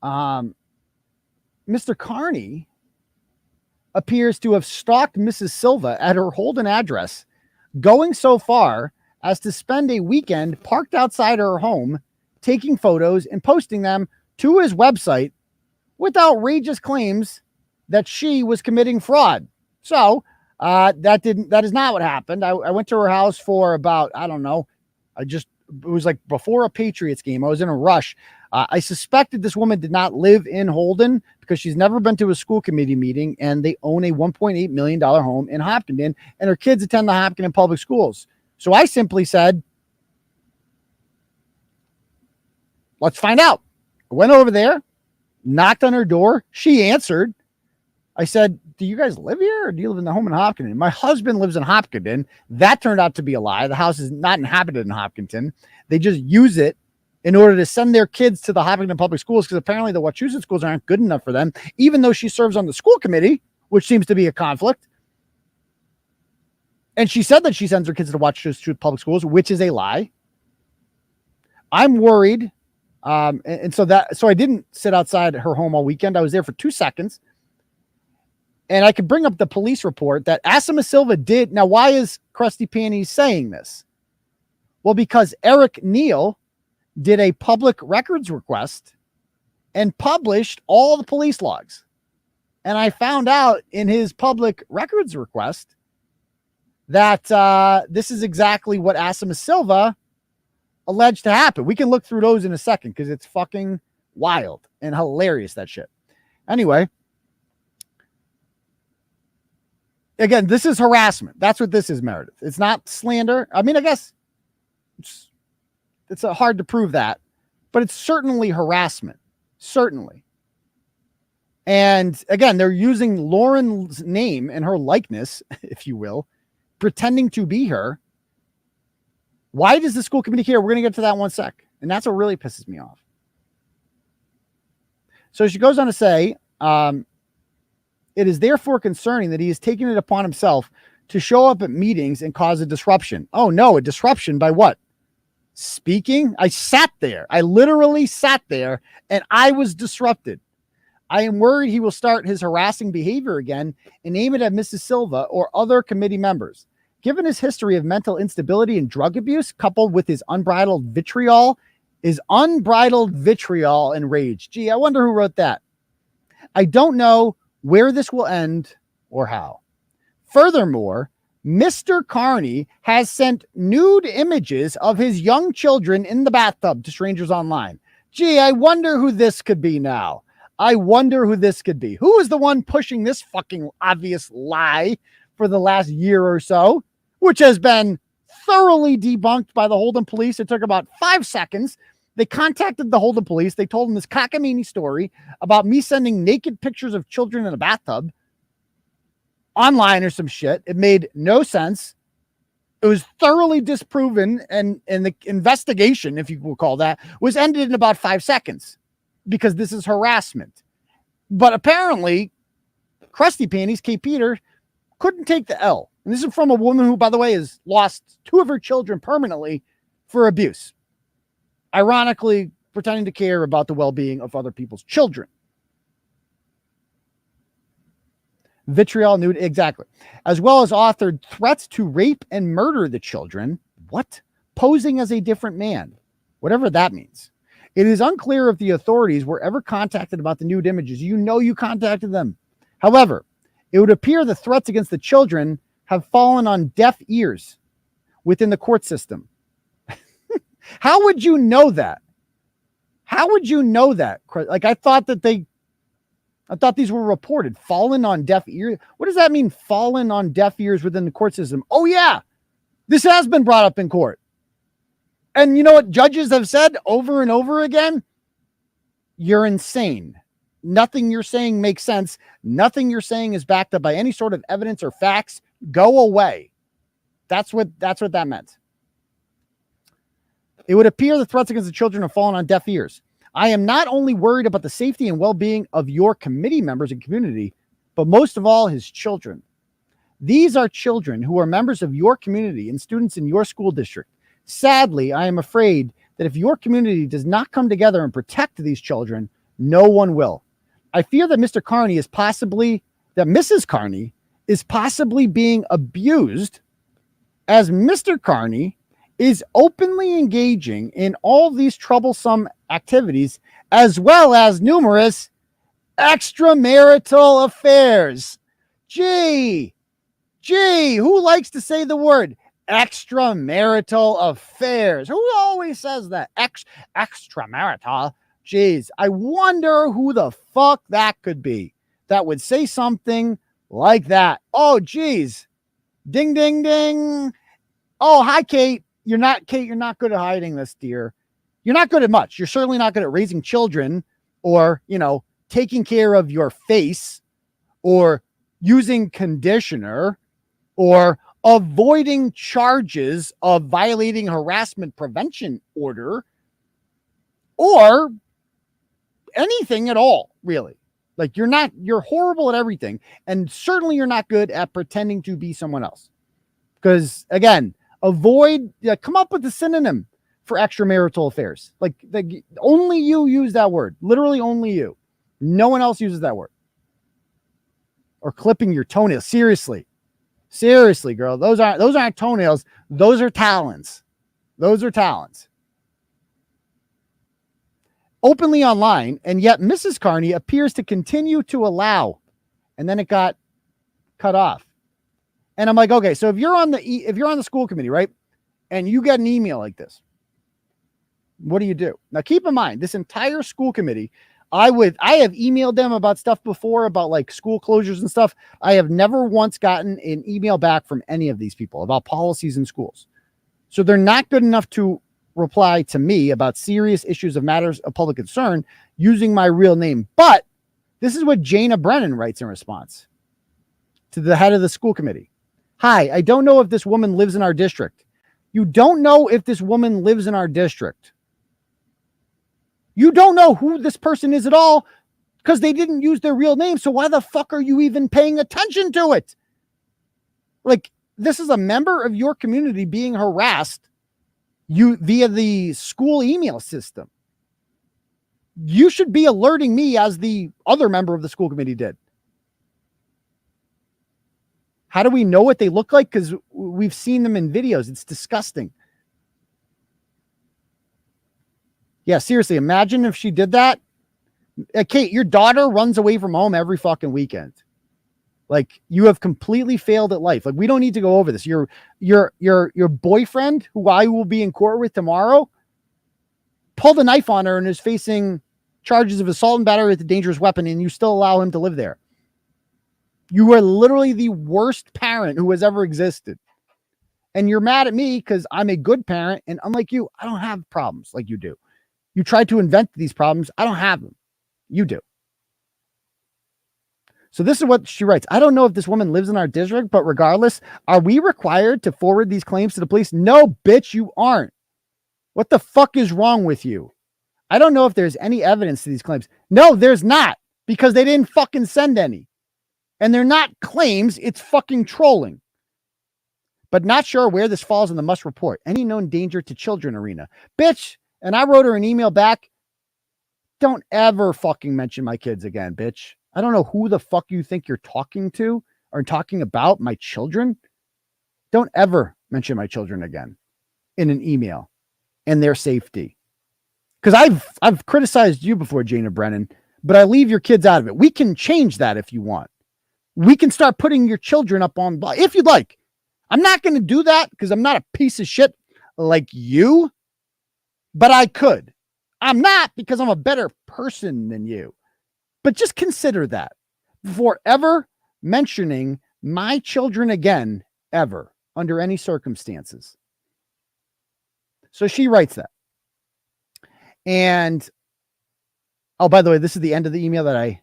Mr. Kearney appears to have stalked Mrs. Silva at her Holden address, going so far as to spend a weekend parked outside her home, taking photos and posting them to his website with outrageous claims that she was committing fraud. So that is not what happened. I went to her house for about, I don't know. It was like before a Patriots game. I was in a rush. I suspected this woman did not live in Holden because she's never been to a school committee meeting, and they own a $1.8 million home in Hopkinton, and her kids attend the Hopkinton public schools. So I simply said, let's find out. I went over there, knocked on her door. She answered. I said, do you guys live here, or do you live in the home in Hopkinton? My husband lives in Hopkinton. That turned out to be a lie. The house is not inhabited in Hopkinton. They just use it in order to send their kids to the Hopkinton public schools, because apparently the Wachusett schools aren't good enough for them, even though she serves on the school committee, which seems to be a conflict. And she said that she sends her kids to Wachusett public schools, which is a lie. I'm worried. So I didn't sit outside her home all weekend. I was there for 2 seconds. And I could bring up the police report that Asima Silva did. Now, why is Krusty Panties saying this? Well, because Eric Neal did a public records request and published all the police logs. And I found out in his public records request that this is exactly what Asima Silva alleged to happen. We can look through those in a second because it's fucking wild and hilarious, that shit. Anyway, again, this is harassment. That's what this is, Meredith. It's not slander. I mean, I guess it's hard to prove that, but it's certainly harassment. Certainly. And again, they're using Lauren's name and her likeness, if you will, pretending to be her. Why does the school committee care? We're going to get to that in 1 sec. And that's what really pisses me off. So she goes on to say, it is therefore concerning that he has taken it upon himself to show up at meetings and cause a disruption. Oh no, a disruption by what? Speaking? I sat there. I literally sat there and I was disrupted. I am worried he will start his harassing behavior again and aim it at Mrs. Silva or other committee members. Given his history of mental instability and drug abuse, coupled with his unbridled vitriol and rage. Gee, I wonder who wrote that. I don't know where this will end or how. Furthermore, Mr. Kearney has sent nude images of his young children in the bathtub to strangers online. Gee, I wonder who this could be now. I wonder who this could be. Who is the one pushing this fucking obvious lie for the last year or so, which has been thoroughly debunked by the Holden police? It took about 5 seconds. They contacted the Holden police. They told them this cockamamie story about me sending naked pictures of children in a bathtub online or some shit. It made no sense. It was thoroughly disproven, and the investigation, if you will call that, was ended in about 5 seconds because this is harassment. But apparently, Crusty Panties, Kate Peter, couldn't take the L. And this is from a woman who, by the way, has lost 2 of her children permanently for abuse. Ironically, pretending to care about the well-being of other people's children. Vitriol nude, exactly. As well as authored threats to rape and murder the children. What? Posing as a different man. Whatever that means. It is unclear if the authorities were ever contacted about the nude images. You know you contacted them. However, it would appear the threats against the children have fallen on deaf ears within the court system. How would you know that? How would you know that? Like, I thought these were reported. Fallen on deaf ears. What does that mean? Fallen on deaf ears within the court system. Oh yeah, this has been brought up in court. And you know what judges have said over and over again? You're insane. Nothing you're saying makes sense. Nothing you're saying is backed up by any sort of evidence or facts. Go away. That's what that meant. It would appear the threats against the children have fallen on deaf ears. I am not only worried about the safety and well-being of your committee members and community, but most of all, his children. These are children who are members of your community and students in your school district. Sadly, I am afraid that if your community does not come together and protect these children, no one will. I fear that Mrs. Kearney is possibly being abused, as Mr. Kearney is openly engaging in all these troublesome activities, as well as numerous extramarital affairs. Gee, who likes to say the word extramarital affairs? Who always says that? Extramarital. Jeez, I wonder who the fuck that could be that would say something like that. Oh, geez. Ding, ding, ding. Oh, hi, Kate. You're not good at hiding this, dear. You're not good at much. You're certainly not good at raising children or, taking care of your face or using conditioner or avoiding charges of violating harassment prevention order or anything at all, really. Like, you're horrible at everything. And certainly you're not good at pretending to be someone else. Because, again, come up with a synonym for extramarital affairs. Like only you use that word. Literally only you. No one else uses that word. Or clipping your toenails. Seriously, girl. Those aren't toenails. Those are talons. Openly online, and yet Mrs. Kearney appears to continue to allow. And then it got cut off. And I'm like, okay, so if you're on the school committee, right, and you get an email like this, what do you do? Now, keep in mind, this entire school committee, I have emailed them about stuff before, about like school closures and stuff. I have never once gotten an email back from any of these people about policies in schools. So they're not good enough to reply to me about serious issues of matters of public concern using my real name. But this is what Jana Brennan writes in response to the head of the school committee. Hi, I don't know if this woman lives in our district. You don't know if this woman lives in our district. You don't know who this person is at all because they didn't use their real name. So why the fuck are you even paying attention to it? Like, this is a member of your community being harassed via the school email system. You should be alerting me as the other member of the school committee did. How do we know what they look like? Because we've seen them in videos. It's disgusting. Yeah, seriously, imagine if she did that. Kate, your daughter runs away from home every fucking weekend. Like, you have completely failed at life. Like, we don't need to go over this. Your boyfriend, who I will be in court with tomorrow, pulled a knife on her and is facing charges of assault and battery with a dangerous weapon, and you still allow him to live there. You are literally the worst parent who has ever existed. And you're mad at me because I'm a good parent, and unlike you, I don't have problems like you do. You tried to invent these problems. I don't have them. You do. So this is what she writes. I don't know if this woman lives in our district, but regardless, are we required to forward these claims to the police? No, bitch, you aren't. What the fuck is wrong with you? I don't know if there's any evidence to these claims. No, there's not, because they didn't fucking send any. And they're not claims, it's fucking trolling. But not sure where this falls in the must report. Any known danger to children arena. Bitch, and I wrote her an email back. Don't ever fucking mention my kids again, bitch. I don't know who the fuck you think you're talking to or talking about, my children. Don't ever mention my children again in an email and their safety. Because I've criticized you before, Jana Brennan, but I leave your kids out of it. We can change that if you want. We can start putting your children up on, if you'd like. I'm not going to do that because I'm not a piece of shit like you, but I could. I'm not, because I'm a better person than you. But just consider that before ever mentioning my children again, ever, under any circumstances. So she writes that. And, oh, by the way, this is the end of the email that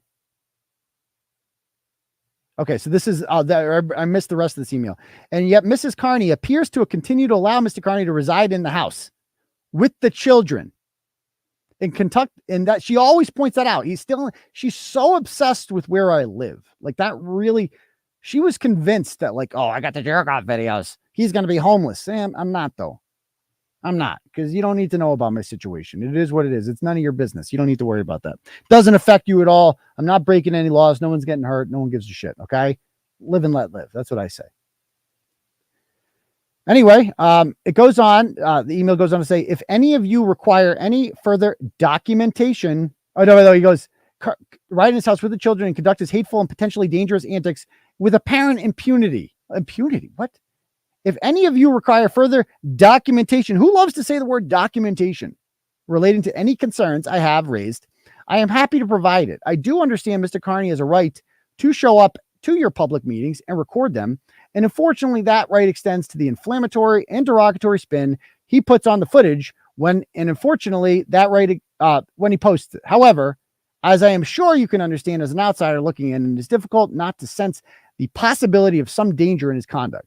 okay, so this is, I missed the rest of this email. And yet Mrs. Kearney appears to continue to allow Mr. Kearney to reside in the house with the children in Kentucky. And that she always points that out. She's so obsessed with where I live. Like that really, she was convinced that like, oh, I got the jerk off videos. He's going to be homeless. Sam, I'm not though. I'm not, because you don't need to know about my situation. It is what it is. It's none of your business. You don't need to worry about that. Doesn't affect you at all. I'm not breaking any laws. No one's getting hurt. No one gives a shit. Okay. Live and let live. That's what I say. Anyway, it goes on. The email goes on to say, if any of you require any further documentation. Oh, no, he goes, right in his house with the children and conduct his hateful and potentially dangerous antics with apparent impunity. Impunity? What? If any of you require further documentation, who loves to say the word documentation relating to any concerns I have raised, I am happy to provide it. I do understand Mr. Kearney has a right to show up to your public meetings and record them. And unfortunately, that right extends to the inflammatory and derogatory spin he puts on the footage when he posts it. However, as I am sure you can understand as an outsider looking in, it is difficult not to sense the possibility of some danger in his conduct.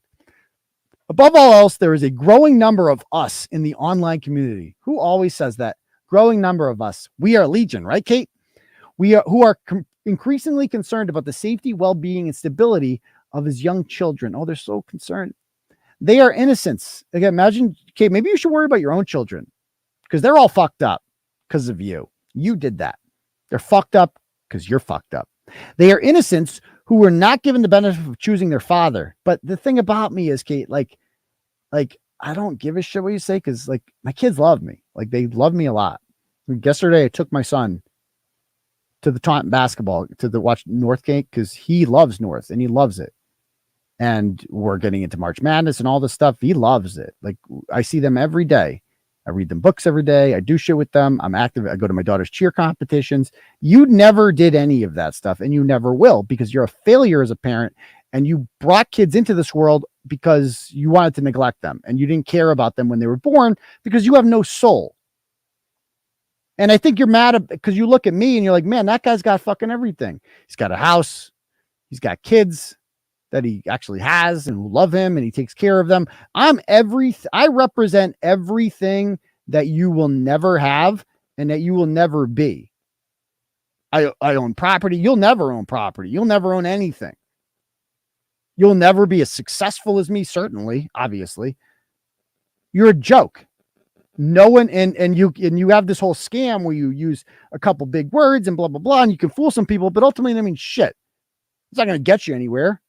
Above all else, there is a growing number of us in the online community. Who always says that? Growing number of us. We are legion, right, Kate? Who are increasingly concerned about the safety, well-being, and stability of his young children. Oh, they're so concerned. They are innocents. Again, imagine, Kate, maybe you should worry about your own children because they're all fucked up because of you. You did that. They're fucked up because you're fucked up. They are innocents who were not given the benefit of choosing their father. But the thing about me is, Kate, like I don't give a shit what you say because like my kids love me. Like they love me a lot. Yesterday, I took my son to the Taunton basketball to watch North game because he loves North and he loves it. And we're getting into March Madness and all this stuff. He loves it. Like I see them every day. I read them books every day. I do shit with them. I'm active. I go to my daughter's cheer competitions. You never did any of that stuff and you never will because you're a failure as a parent and you brought kids into this world because you wanted to neglect them and you didn't care about them when they were born because you have no soul. And I think you're mad because you look at me and you're like, man, that guy's got fucking everything. He's got a house. He's got kids that he actually has and who love him and he takes care of them. I represent everything that you will never have and that you will never be. I own property. You'll never own property. You'll never own anything. You'll never be as successful as me, certainly, obviously. You're a joke. No one, and you have this whole scam where you use a couple big words and blah, blah, blah, and you can fool some people, but ultimately, I mean, shit. It's not going to get you anywhere.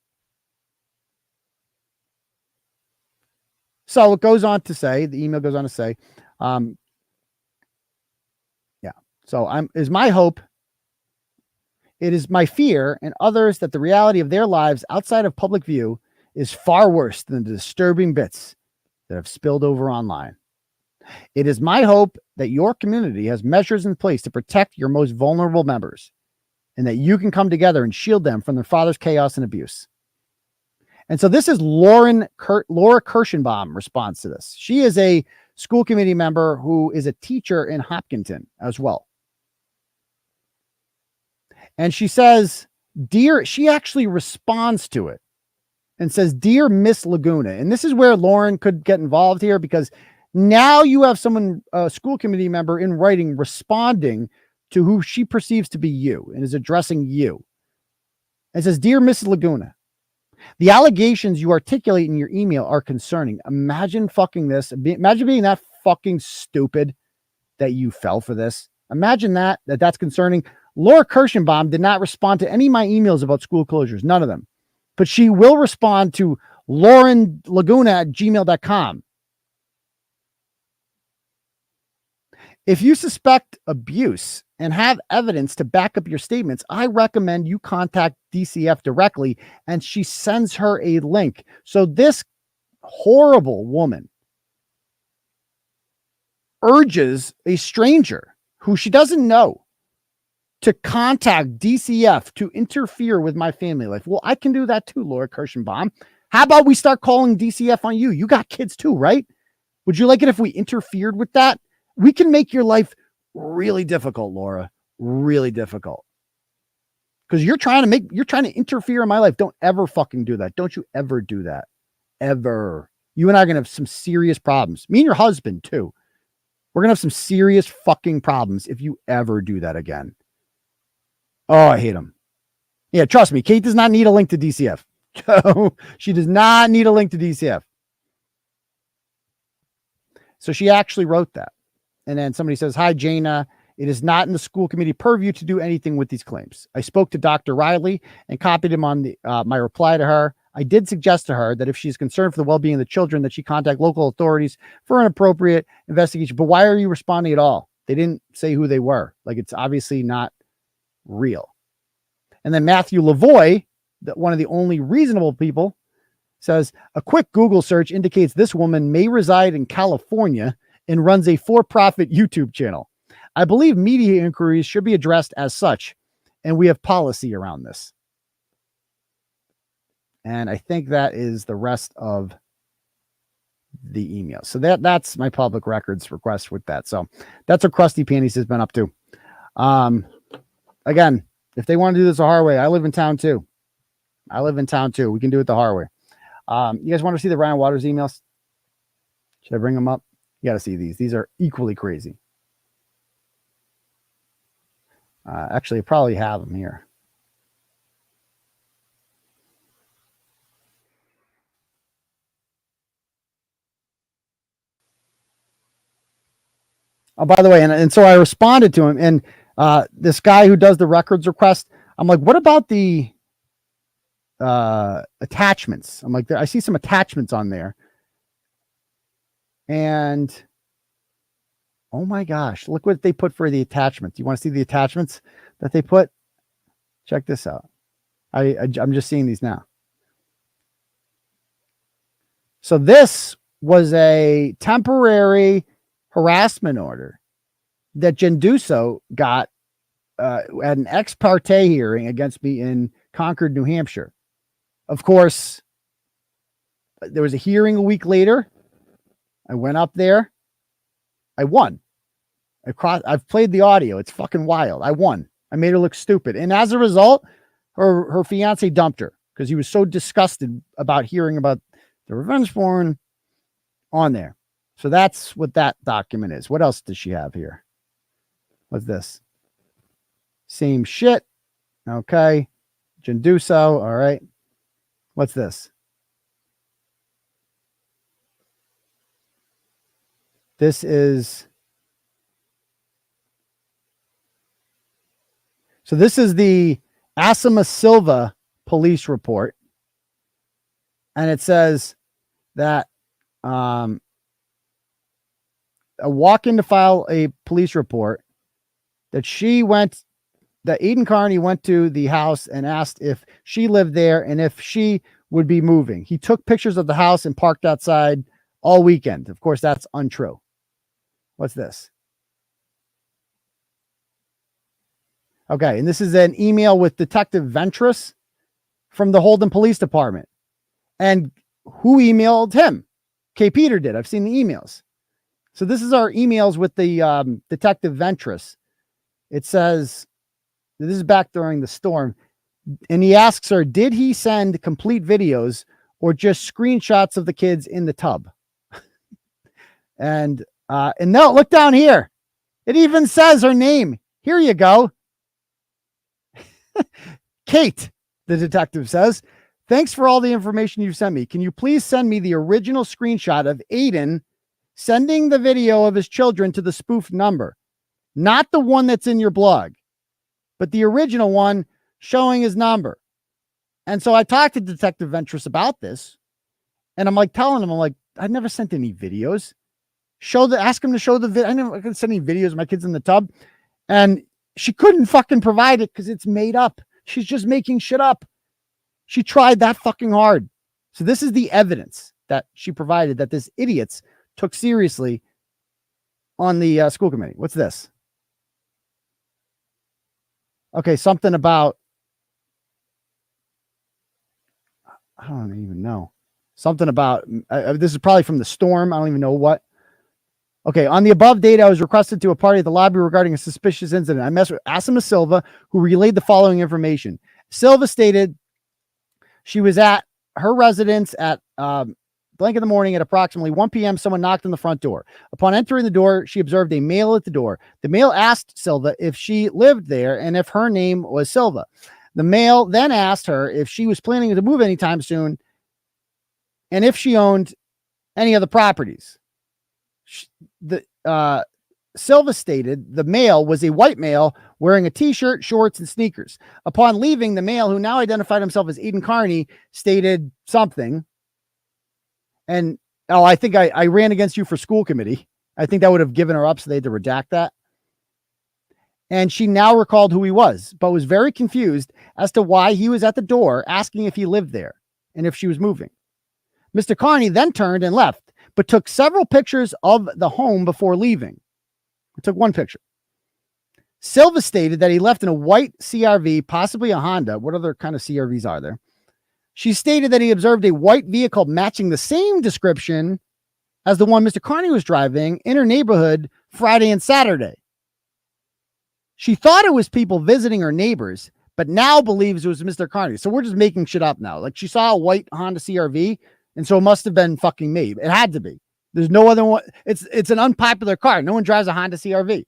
So it goes on to say, the email goes on to say, is my hope, it is my fear and others that the reality of their lives outside of public view is far worse than the disturbing bits that have spilled over online. It is my hope that your community has measures in place to protect your most vulnerable members and that you can come together and shield them from their father's chaos and abuse. And so this is Laura Kirschenbaum response to this. She is a school committee member who is a teacher in Hopkinton as well. And she says, she actually responds to it and says, "Dear Miss Laguna." And this is where Lauren could get involved here, because now you have someone, a school committee member in writing, responding to who she perceives to be you and is addressing you. It says, "Dear Miss Laguna, the allegations you articulate in your email are concerning." Imagine fucking this. Imagine being that fucking stupid that you fell for this. Imagine that's concerning. Laura Kirschenbaum did not respond to any of my emails about school closures. None of them. But she will respond to laurenlaguna@gmail.com. If you suspect abuse and have evidence to back up your statements, I recommend you contact DCF directly, and she sends her a link. So this horrible woman urges a stranger who she doesn't know to contact DCF to interfere with my family life. Well, I can do that too, Laura Kirschenbaum. How about we start calling DCF on you? You got kids too, right? Would you like it if we interfered with that? We can make your life really difficult, Laura. Really difficult. Because you're trying to interfere in my life. Don't ever fucking do that. Don't you ever do that. Ever. You and I are going to have some serious problems. Me and your husband too. We're going to have some serious fucking problems if you ever do that again. Oh, I hate him. Yeah, trust me. Kate does not need a link to DCF. She does not need a link to DCF. So she actually wrote that. And then somebody says, "Hi, Jana. It is not in the school committee purview to do anything with these claims. I spoke to Dr. Riley and copied him on my reply to her. I did suggest to her that if she's concerned for the well-being of the children, that she contact local authorities for an appropriate investigation." But why are you responding at all? They didn't say who they were. Like, it's obviously not real. And then Matthew Lavoie, one of the only reasonable people, says, "A quick Google search indicates this woman may reside in California and runs a for-profit YouTube channel. I believe media inquiries should be addressed as such, and we have policy around this." And I think that is the rest of the email. So that's my public records request with that. So that's what Krusty Panties has been up to. Again, if they want to do this the hard way, I live in town too. We can do it the hard way. You guys want to see the Rian Waters emails? Should I bring them up? You got to see these. These are equally crazy. Actually, I probably have them here. Oh, by the way, and so I responded to him, and this guy who does the records request, I'm like, what about the attachments? I'm like, I see some attachments on there. And oh my gosh, look what they put for the attachments. You want to see the attachments that they put? Check this out. I'm just seeing these now. So this was a temporary harassment order that Genduso got at an ex parte hearing against me in Concord, New Hampshire. Of course, there was a hearing a week later. I went up there. I won. I've played the audio. It's fucking wild. I won. I made her look stupid. And as a result, her fiance dumped her because he was so disgusted about hearing about the revenge porn on there. So that's what that document is. What else does she have here? What's this? Same shit. Okay. Genduso. All right. What's this? This is the Asima Silva police report. And it says that a walk-in to file a police report that Aidan Kearney went to the house and asked if she lived there and if she would be moving. He took pictures of the house and parked outside all weekend. Of course, that's untrue. What's this? Okay, and this is an email with Detective Ventris from the Holden Police Department. And who emailed him? K. Peter did. I've seen the emails. So this is our emails with the Detective Ventris. It says, this is back during the storm, and he asks her, did he send complete videos or just screenshots of the kids in the tub? And no, look down here. It even says her name. Here you go. Kate, the detective says, thanks for all the information you've sent me. Can you please send me the original screenshot of Aidan sending the video of his children to the spoof number? Not the one that's in your blog, but the original one showing his number. And so I talked to Detective Ventris about this, and I'm like telling him, I'm like, I've never sent any videos. Ask him to show the video. I never could send any videos of my kids in the tub. And she couldn't fucking provide it because it's made up. She's just making shit up. She tried that fucking hard. So this is the evidence that she provided that this idiots took seriously on the school committee. What's this? Okay, something about, I don't even know. Something about, this is probably from the storm. I don't even know what. Okay, on the above date, I was requested to a party at the lobby regarding a suspicious incident. I met with Asima Silva, who relayed the following information. Silva stated she was at her residence at blank in the morning at approximately 1 p.m. Someone knocked on the front door. Upon entering the door, she observed a male at the door. The male asked Silva if she lived there and if her name was Silva. The male then asked her if she was planning to move anytime soon and if she owned any of the properties. Silva stated the male was a white male wearing a t-shirt, shorts, and sneakers. Upon leaving, the male, who now identified himself as Aidan Kearney, stated something. And I think I ran against you for school committee. I think that would have given her up, so they had to redact that. And she now recalled who he was, but was very confused as to why he was at the door asking if he lived there and if she was moving. Mr. Kearney then turned and left, but took several pictures of the home before leaving. He took one picture. Silva stated that he left in a white CRV, possibly a Honda. What other kind of CRVs are there? She stated that he observed a white vehicle matching the same description as the one Mr. Kearney was driving in her neighborhood Friday and Saturday. She thought it was people visiting her neighbors, but now believes it was Mr. Kearney. So we're just making shit up now. Like, she saw a white Honda CRV, and so it must have been fucking me. It had to be. There's no other one. It's an unpopular car. No one drives a Honda CRV.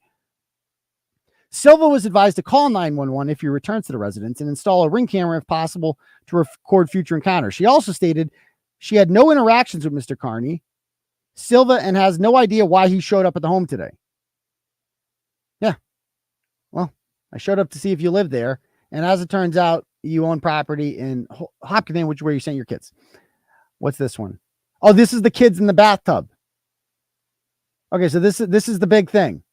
Silva was advised to call 911 if he returns to the residence and install a Ring camera if possible to record future encounters. She also stated she had no interactions with Mr. Kearney, Silva, and has no idea why he showed up at the home today. Yeah. Well, I showed up to see if you live there. And as it turns out, you own property in Hopkins, which is where you sent your kids. What's this one? Oh, this is the kids in the bathtub. Okay, so this is the big thing.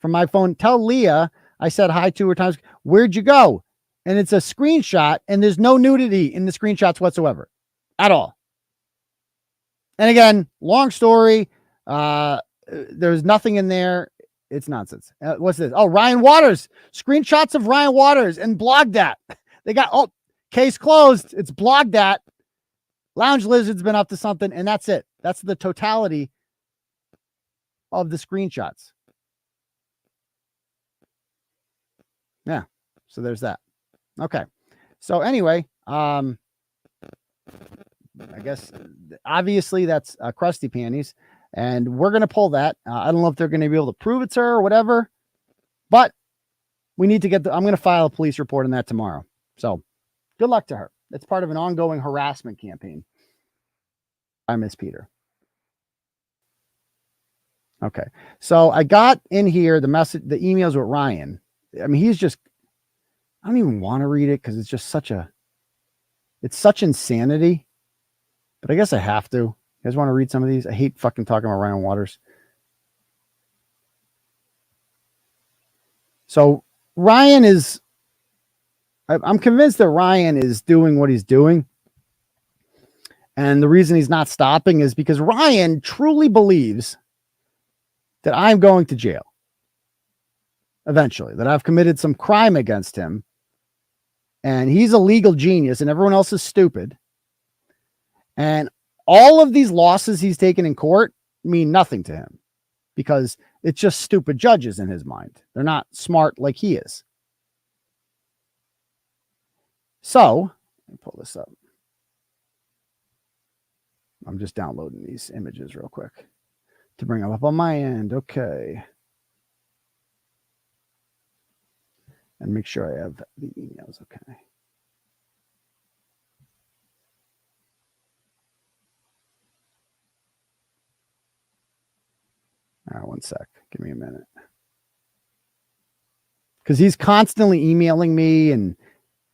From my phone, tell Leah I said hi 2 or times. Where'd you go? And it's a screenshot, and there's no nudity in the screenshots whatsoever at all. And again, long story. There's nothing in there. It's nonsense. What's this? Oh, Rian Waters. Screenshots of Rian Waters and blogged that. They got, case closed. It's blogged that. Lounge Lizard's been up to something, and that's it. That's the totality of the screenshots. Yeah. So there's that. Okay. So anyway, I guess obviously that's Krusty Panties, and we're going to pull that. I don't know if they're going to be able to prove it's her or whatever, but we need to get I'm going to file a police report on that tomorrow. So good luck to her. It's part of an ongoing harassment campaign by Miss Peter. Okay. So I got in here the emails with Ryan. I mean, I don't even want to read it because it's just it's such insanity, but I guess I have to. You guys want to read some of these? I hate fucking talking about Rian Waters. So Ryan I'm convinced that Ryan is doing what he's doing. And the reason he's not stopping is because Ryan truly believes that I'm going to jail eventually, that I've committed some crime against him. And he's a legal genius and everyone else is stupid. And all of these losses he's taken in court mean nothing to him. because it's just stupid judges in his mind. They're not smart like he is. So let me pull this up. I'm just downloading these images real quick to bring them up on my end. Okay. And make sure I have the emails. Okay. All right, one sec. Give me a minute. Because he's constantly emailing me and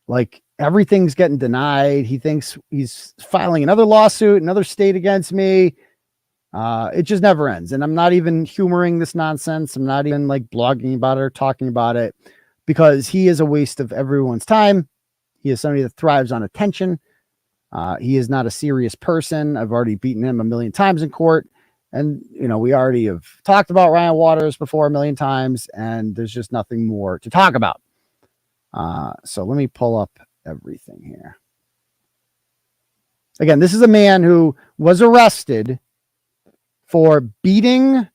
like everything's getting denied. He thinks he's filing another lawsuit, another state against me. It just never ends. And I'm not even humoring this nonsense. I'm not even like blogging about it or talking about it because he is a waste of everyone's time. He is somebody that thrives on attention. He is not a serious person. I've already beaten him a million times in court. And, you know, we already have talked about Rian Waters before a million times, and there's just nothing more to talk about. So let me pull up everything here. Again, this is a man who was arrested for beating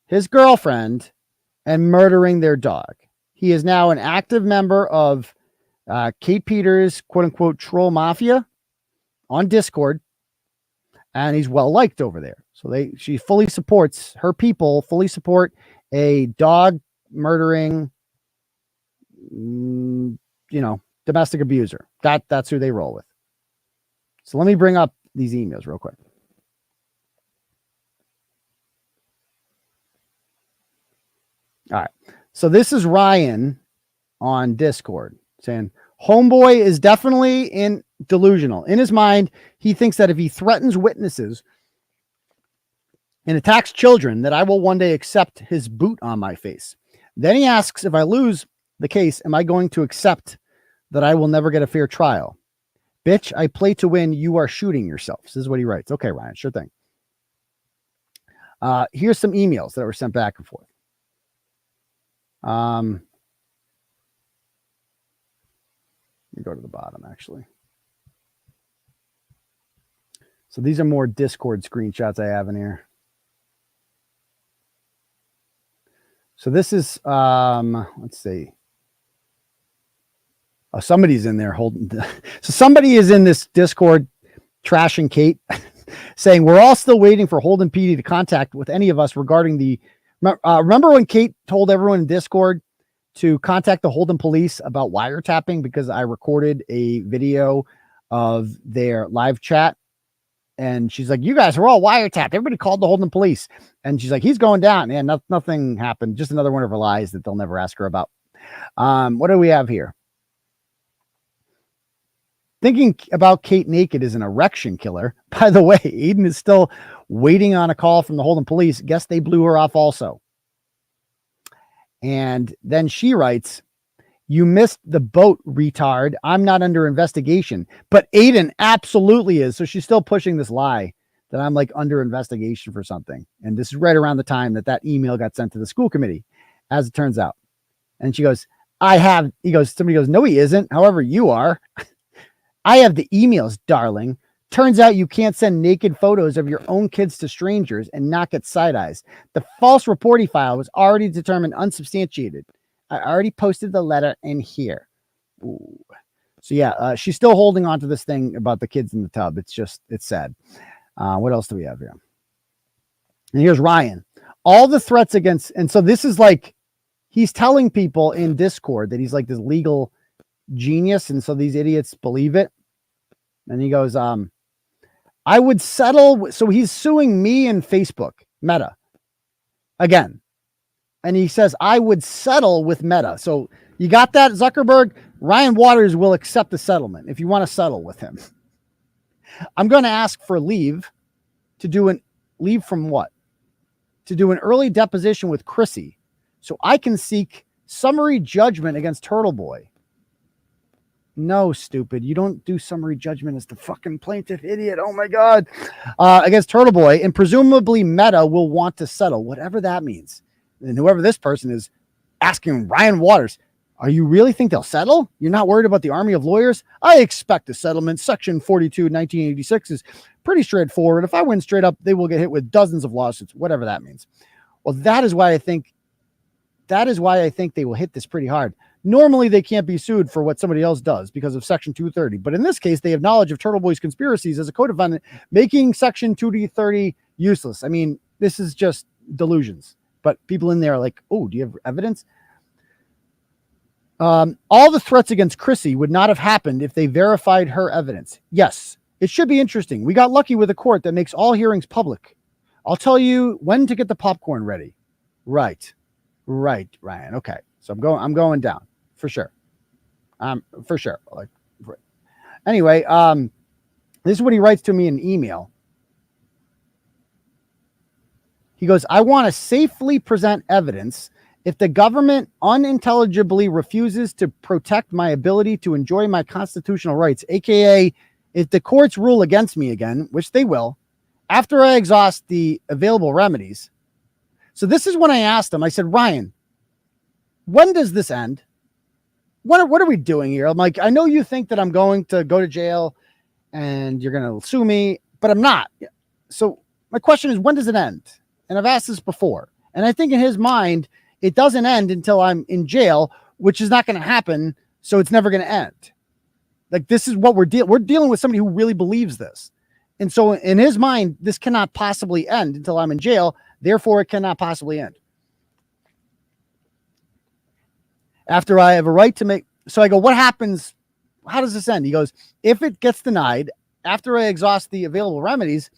his girlfriend and murdering their dog. He is now an active member of Kate Peters' quote unquote troll mafia on Discord. And he's well liked over there. So she fully supports her people, fully support a dog murdering, domestic abuser. That's who they roll with. So let me bring up these emails real quick. All right. So this is Ryan on Discord saying, homeboy is definitely delusional. In his mind, he thinks that if he threatens witnesses and attacks children, that I will one day accept his boot on my face. Then he asks, if I lose the case, am I going to accept that I will never get a fair trial? Bitch, I play to win. You are shooting yourself. This is what he writes. Okay, Ryan, sure thing. Here's some emails that were sent back and forth. Let me go to the bottom, actually. So these are more Discord screenshots I have in here. So this is, let's see. Oh, somebody's in there holding. So somebody is in this Discord trashing Kate, saying, we're all still waiting for Holden PD to contact with any of us regarding the, remember when Kate told everyone in Discord to contact the Holden police about wiretapping because I recorded a video of their live chat. And she's like, you guys are all wiretapped. Everybody called the Holden police. And she's like, he's going down. And nothing happened. Just another one of her lies that they'll never ask her about. What do we have here? Thinking about Kate naked is an erection killer. By the way, Aidan is still waiting on a call from the Holden police. Guess they blew her off also. And then she writes, you missed the boat, retard. I'm not under investigation. But Aidan absolutely is. So she's still pushing this lie that I'm like under investigation for something. And this is right around the time that email got sent to the school committee, as it turns out. And she goes, somebody goes, no, he isn't. However, you are. I have the emails, darling. Turns out you can't send naked photos of your own kids to strangers and not get side eyes. The false reporting file was already determined unsubstantiated. I already posted the letter in here. Ooh. So yeah, she's still holding on to this thing about the kids in the tub. It's sad. What else do we have here? And here's Ryan. All the threats against, and so this is like, he's telling people in Discord that he's like this legal genius. And so these idiots believe it. And he goes, I would settle. So he's suing me and Facebook, Meta, again. And he says, I would settle with Meta. So you got that, Zuckerberg? Rian Waters will accept the settlement if you want to settle with him. I'm going to ask for leave to do leave from what? To do an early deposition with Chrissy so I can seek summary judgment against Turtleboy. No, stupid. You don't do summary judgment as the fucking plaintiff, idiot. Oh my God. Against Turtleboy, and presumably Meta will want to settle, whatever that means. And whoever this person is asking Rian Waters, are you really think they'll settle? You're not worried about the army of lawyers? I expect a settlement. Section 42, 1986 is pretty straightforward. If I win straight up, they will get hit with dozens of lawsuits, whatever that means. Well, that is why I think they will hit this pretty hard. Normally, they can't be sued for what somebody else does because of Section 230. But in this case, they have knowledge of Turtleboy's conspiracies as a co-defendant, making Section 230 useless. I mean, this is just delusions. But people in there are like, oh, do you have evidence? All the threats against Chrissy would not have happened if they verified her evidence. Yes, it should be interesting. We got lucky with a court that makes all hearings public. I'll tell you when to get the popcorn ready. Right, Ryan. Okay, so I'm going down for sure. For sure. Like, anyway, this is what he writes to me in email. He goes, I want to safely present evidence. If the government unintelligibly refuses to protect my ability to enjoy my constitutional rights, aka if the courts rule against me again, which they will, after I exhaust the available remedies. So this is when I asked him, I said, Ryan, when does this end? What are we doing here? I'm like, I know you think that I'm going to go to jail and you're going to sue me, but I'm not. So my question is, when does it end? And I've asked this before. And I think in his mind, it doesn't end until I'm in jail, which is not going to happen. So it's never going to end. Like, this is what we're dealing with somebody who really believes this. And so in his mind, this cannot possibly end until I'm in jail. Therefore, it cannot possibly end. After I have a right to make, so I go, what happens? How does this end? He goes, if it gets denied, after I exhaust the available remedies,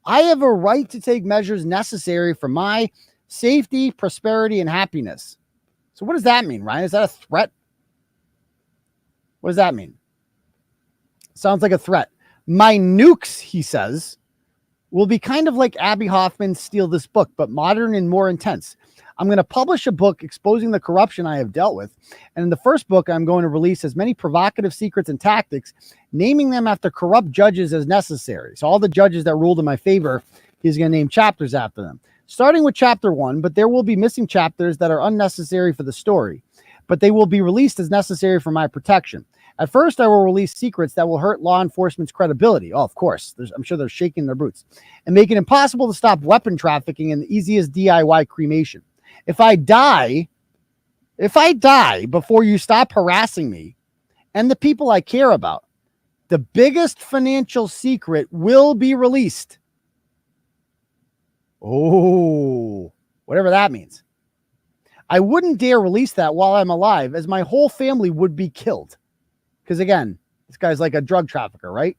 I have a right to take measures necessary for my safety, prosperity, and happiness. So what does that mean, Ryan? Is that a threat? What does that mean? Sounds like a threat. My nukes, he says, will be kind of like Abby Hoffman's Steal This Book, but modern and more intense. I'm going to publish a book exposing the corruption I have dealt with. And in the first book, I'm going to release as many provocative secrets and tactics, naming them after corrupt judges as necessary. So all the judges that ruled in my favor, he's going to name chapters after them. Starting with chapter 1, but there will be missing chapters that are unnecessary for the story, but they will be released as necessary for my protection. At first, I will release secrets that will hurt law enforcement's credibility. Oh, of course. I'm sure they're shaking their boots. And make it impossible to stop weapon trafficking and the easiest DIY cremation. If I die before you stop harassing me and the people I care about, the biggest financial secret will be released. Oh, whatever that means. I wouldn't dare release that while I'm alive, as my whole family would be killed. Because again, this guy's like a drug trafficker, right?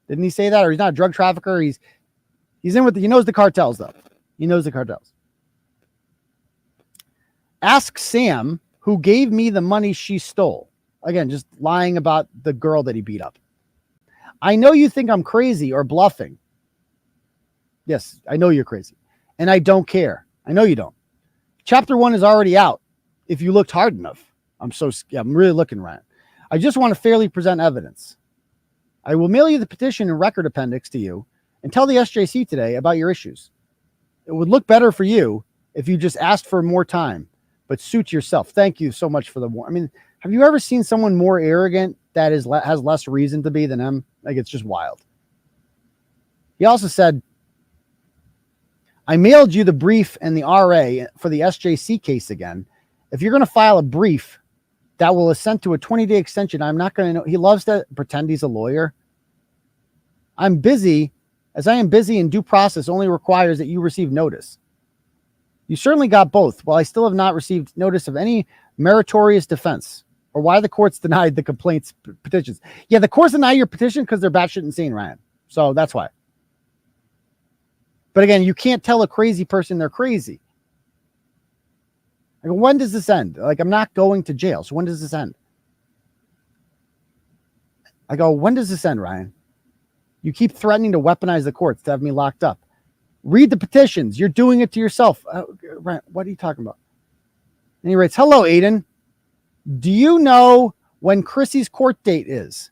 Didn't he say that? Or he's not a drug trafficker. He's in with he knows the cartels, though. He knows the cartels. Ask Sam, who gave me the money she stole. Again, just lying about the girl that he beat up. I know you think I'm crazy or bluffing. Yes, I know you're crazy. And I don't care. I know you don't. Chapter 1 is already out. If you looked hard enough. I'm really looking, Ryan. I just want to fairly present evidence. I will mail you the petition and record appendix to you and tell the SJC today about your issues. It would look better for you if you just asked for more time, but suit yourself. Thank you so much for the warning. I mean, have you ever seen someone more arrogant that has less reason to be than him? Like, it's just wild. He also said, I mailed you the brief and the RA for the SJC case again. If you're going to file a brief that will assent to a 20-day extension, I'm not going to know. He loves to pretend he's a lawyer. I'm busy, as I am busy, and due process only requires that you receive notice. You certainly got both, while I still have not received notice of any meritorious defense or why the courts denied the complaints petitions. Yeah, the courts deny your petition because they're batshit insane, Ryan. So that's why. But again, you can't tell a crazy person they're crazy. I go, when does this end? Like, I'm not going to jail. So when does this end? I go, when does this end, Ryan? You keep threatening to weaponize the courts to have me locked up. Read the petitions. You're doing it to yourself. Ryan, what are you talking about? And he writes, hello, Aidan. Do you know when Chrissy's court date is?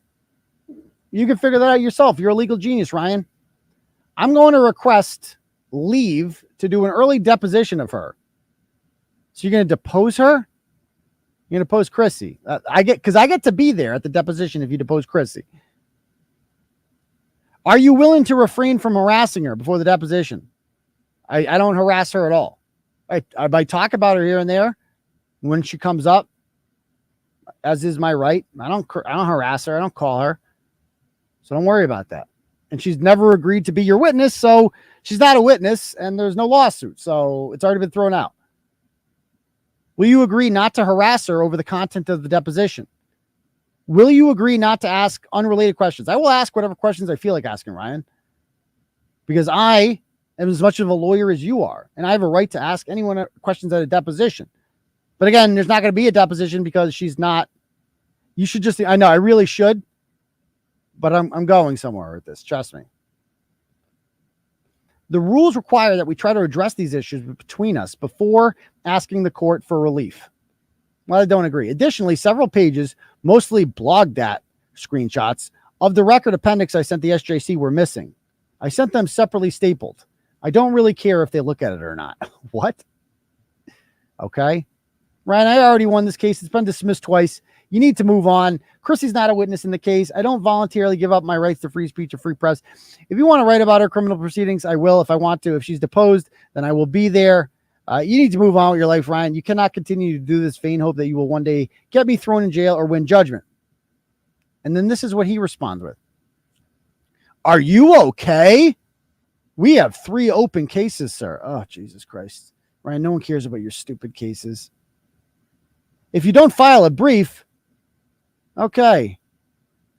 You can figure that out yourself. You're a legal genius, Ryan. I'm going to request leave to do an early deposition of her. So you're going to depose her? You're going to depose Chrissy. I get to be there at the deposition if you depose Chrissy. Are you willing to refrain from harassing her before the deposition? I don't harass her at all. I might talk about her here and there when she comes up, as is my right. I don't harass her. I don't call her. So don't worry about that. And she's never agreed to be your witness. So she's not a witness and there's no lawsuit. So it's already been thrown out. Will you agree not to harass her over the content of the deposition? Will you agree not to ask unrelated questions? I will ask whatever questions I feel like asking, Ryan, because I am as much of a lawyer as you are, and I have a right to ask anyone questions at a deposition. But again, there's not going to be a deposition because she's not. You should just. I know I really should, but I'm going somewhere with this. Trust me. The rules require that we try to address these issues between us before asking the court for relief. Well, I don't agree. Additionally, several pages, mostly blog.dat screenshots of the record appendix I sent the SJC were missing. I sent them separately stapled. I don't really care if they look at it or not. What? Okay. Ryan, I already won this case. It's been dismissed twice. You need to move on. Chrissy's not a witness in the case. I don't voluntarily give up my rights to free speech or free press. If you want to write about her criminal proceedings, I will. If I want to, if she's deposed, then I will be there. You need to move on with your life, Ryan. You cannot continue to do this vain hope that you will one day get me thrown in jail or win judgment. And then this is what he responds with. Are you okay? We have 3 open cases, sir. Oh, Jesus Christ. Ryan, no one cares about your stupid cases. If you don't file a brief, okay.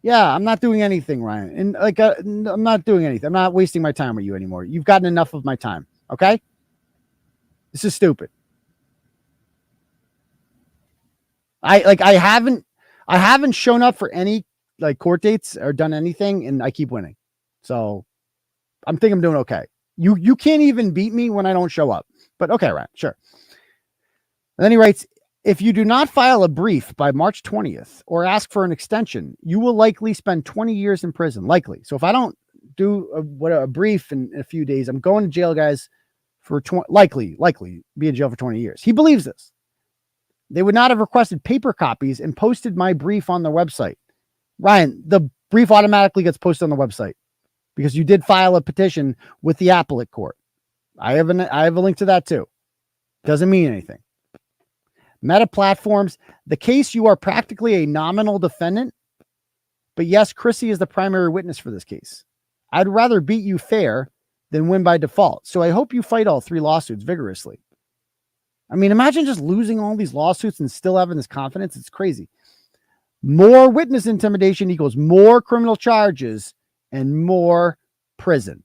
Yeah, I'm not doing anything, Ryan. And I'm not doing anything. I'm not wasting my time with you anymore. You've gotten enough of my time. Okay? This is stupid. I haven't shown up for any court dates or done anything, and I keep winning. So I'm doing okay. You can't even beat me when I don't show up. But okay, Ryan, sure. And then he writes, if you do not file a brief by March 20th or ask for an extension, you will likely spend 20 years in prison. Likely. So if I don't do a brief in a few days, I'm going to jail, guys, for likely be in jail for 20 years. He believes this. They would not have requested paper copies and posted my brief on the website. Ryan, the brief automatically gets posted on the website because you did file a petition with the appellate court. I have a link to that too. Doesn't mean anything. Meta platforms, the case, you are practically a nominal defendant, but yes, Chrissy is the primary witness for this case. I'd rather beat you fair than win by default. So I hope you fight all 3 lawsuits vigorously. I mean, imagine just losing all these lawsuits and still having this confidence. It's crazy. More witness intimidation equals more criminal charges and more prison.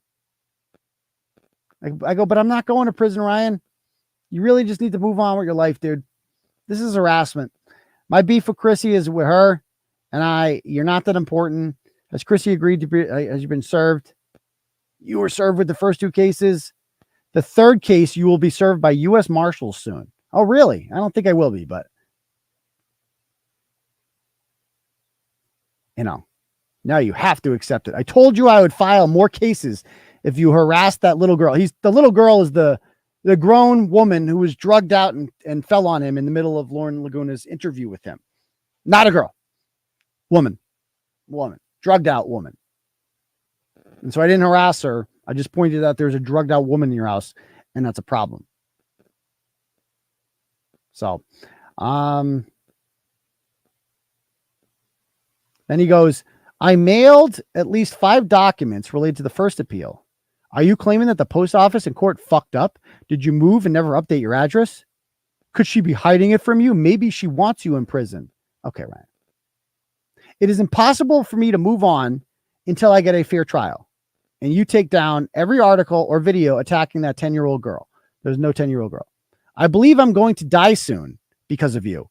I go, but I'm not going to prison, Ryan. You really just need to move on with your life, dude. This is harassment. My beef with Chrissy is with her and you're not that important. Has Chrissy agreed to be, has you been served? You were served with the first 2 cases. The 3rd case, you will be served by U.S. Marshals soon. Oh, really? I don't think I will be, but now you have to accept it. I told you I would file more cases if you harassed that little girl. The little girl is the grown woman who was drugged out and fell on him in the middle of Lauren Laguna's interview with him. Not a girl. Woman. Drugged out woman. And so I didn't harass her. I just pointed out there's a drugged out woman in your house, and that's a problem. So, then he goes, I mailed at least 5 documents related to the first appeal. Are you claiming that the post office and court fucked up? Did you move and never update your address? Could she be hiding it from you? Maybe she wants you in prison. Okay, Ryan. It is impossible for me to move on until I get a fair trial. And you take down every article or video attacking that 10-year-old girl. There's no 10-year-old girl. I believe I'm going to die soon because of you.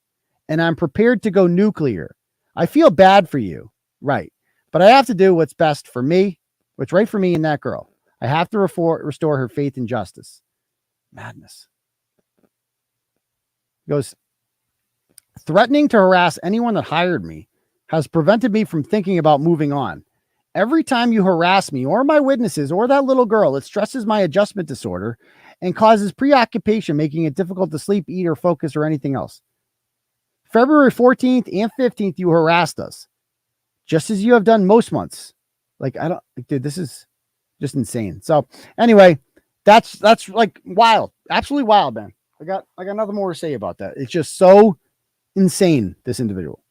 And I'm prepared to go nuclear. I feel bad for you. Right. But I have to do what's best for me, what's right for me and that girl. I have to restore her faith in justice. Madness. He goes, threatening to harass anyone that hired me has prevented me from thinking about moving on. Every time you harass me or my witnesses or that little girl, it stresses my adjustment disorder and causes preoccupation, making it difficult to sleep, eat, or focus or anything else. February 14th and 15th, you harassed us, just as you have done most months. Dude, this is just insane. So anyway, that's like wild, absolutely wild, man. I got nothing more to say about that. It's just so insane, this individual.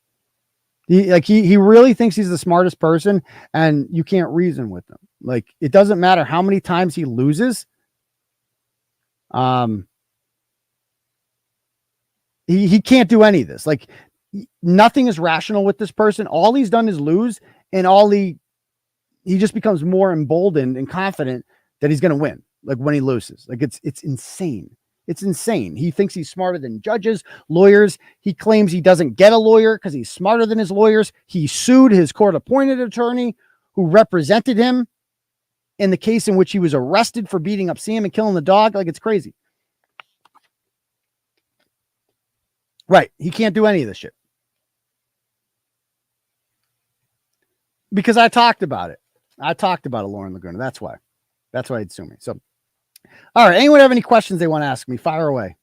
He really thinks he's the smartest person, and you can't reason with him. Like, it doesn't matter how many times he loses. He can't do any of this. Like, nothing is rational with this person. All he's done is lose, and he just becomes more emboldened and confident that he's going to win. Like, when he loses, like, it's insane. It's insane. He thinks he's smarter than judges, lawyers. He claims he doesn't get a lawyer because he's smarter than his lawyers. He sued his court-appointed attorney who represented him in the case in which he was arrested for beating up Sam and killing the dog. Like, it's crazy. Right. He can't do any of this shit. Because I talked about it. I talked about it, Lauren Laguna. That's why. That's why he'd sue me. So, all right. Anyone have any questions they want to ask me? Fire away.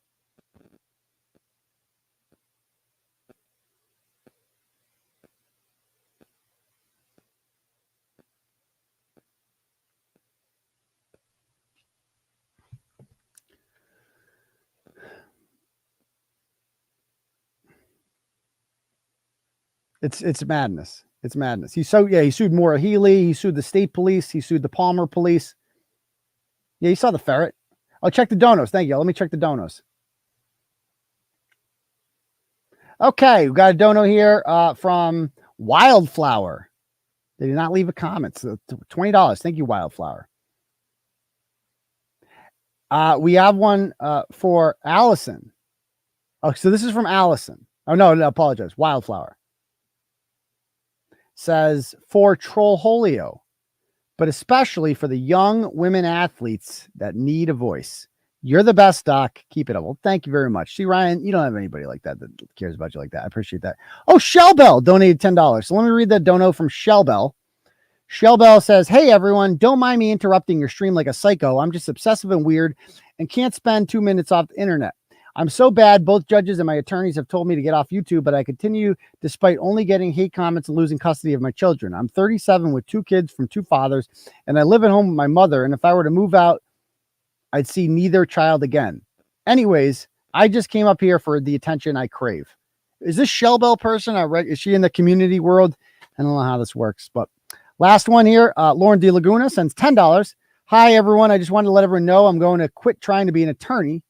It's madness. It's madness. He sued Maura Healy. He sued the state police. He sued the Palmer police. Yeah, you saw the ferret. Oh, check the donos. Thank you. Let me check the donos. Okay, we got a dono here from Wildflower. They did not leave a comment. So $20. Thank you, Wildflower. We have one for Allison. Oh, so this is from Allison. Oh, no, I apologize. Wildflower. Says, for Trollholio, but especially for the young women athletes that need a voice. You're the best, Doc. Keep it up. Well, thank you very much. See, Ryan, you don't have anybody like that cares about you like that. I appreciate that. Oh, Shellbell donated $10. So let me read that dono from Shellbell. Shellbell says, hey, everyone, don't mind me interrupting your stream like a psycho. I'm just obsessive and weird and can't spend 2 minutes off the internet. I'm so bad. Both judges and my attorneys have told me to get off YouTube, but I continue despite only getting hate comments and losing custody of my children. I'm 37 with 2 kids from 2 fathers, and I live at home with my mother. And if I were to move out, I'd see neither child again. Anyways, I just came up here for the attention I crave. Is this Shellbell person? Is she in the community world? I don't know how this works, but last one here. Lauren De Laguna sends $10. Hi, everyone. I just wanted to let everyone know I'm going to quit trying to be an attorney.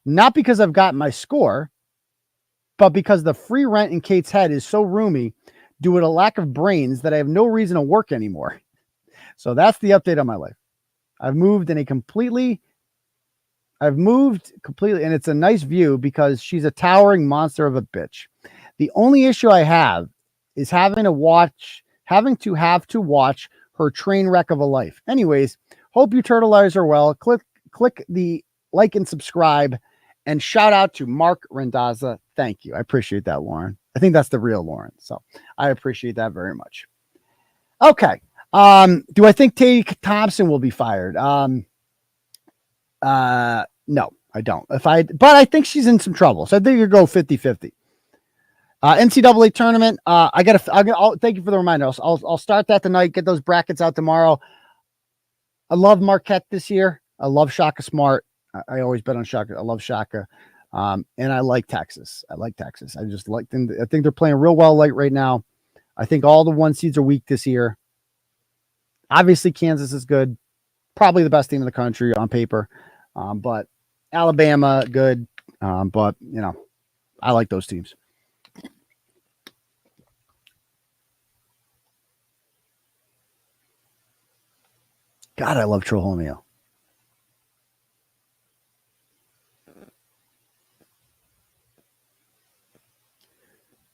Not because I've got my score, but because the free rent in Kate's head is so roomy due to a lack of brains that I have no reason to work anymore. So that's the update on my life. I've moved completely, and it's a nice view because she's a towering monster of a bitch. The only issue I have is having to watch her train wreck of a life. Anyways, hope you turtle eyes are well. Click the like and subscribe. And shout out to Mark Randazza. Thank you. I appreciate that, Lauren. I think that's the real Lauren. So I appreciate that very much. Okay. Do I think Tay Thompson will be fired? No, I don't. But I think she's in some trouble. So I think you go 50-50. NCAA tournament. I'll thank you for the reminder. I'll start that tonight. Get those brackets out tomorrow. I love Marquette this year. I love Shaka Smart. I always bet on Shaka. I love Shaka. And I like Texas. I just like them. I think they're playing real well right now. I think all the 1 seeds are weak this year. Obviously, Kansas is good. Probably the best team in the country on paper. But Alabama, good. But, I like those teams. God, I love Trollholio.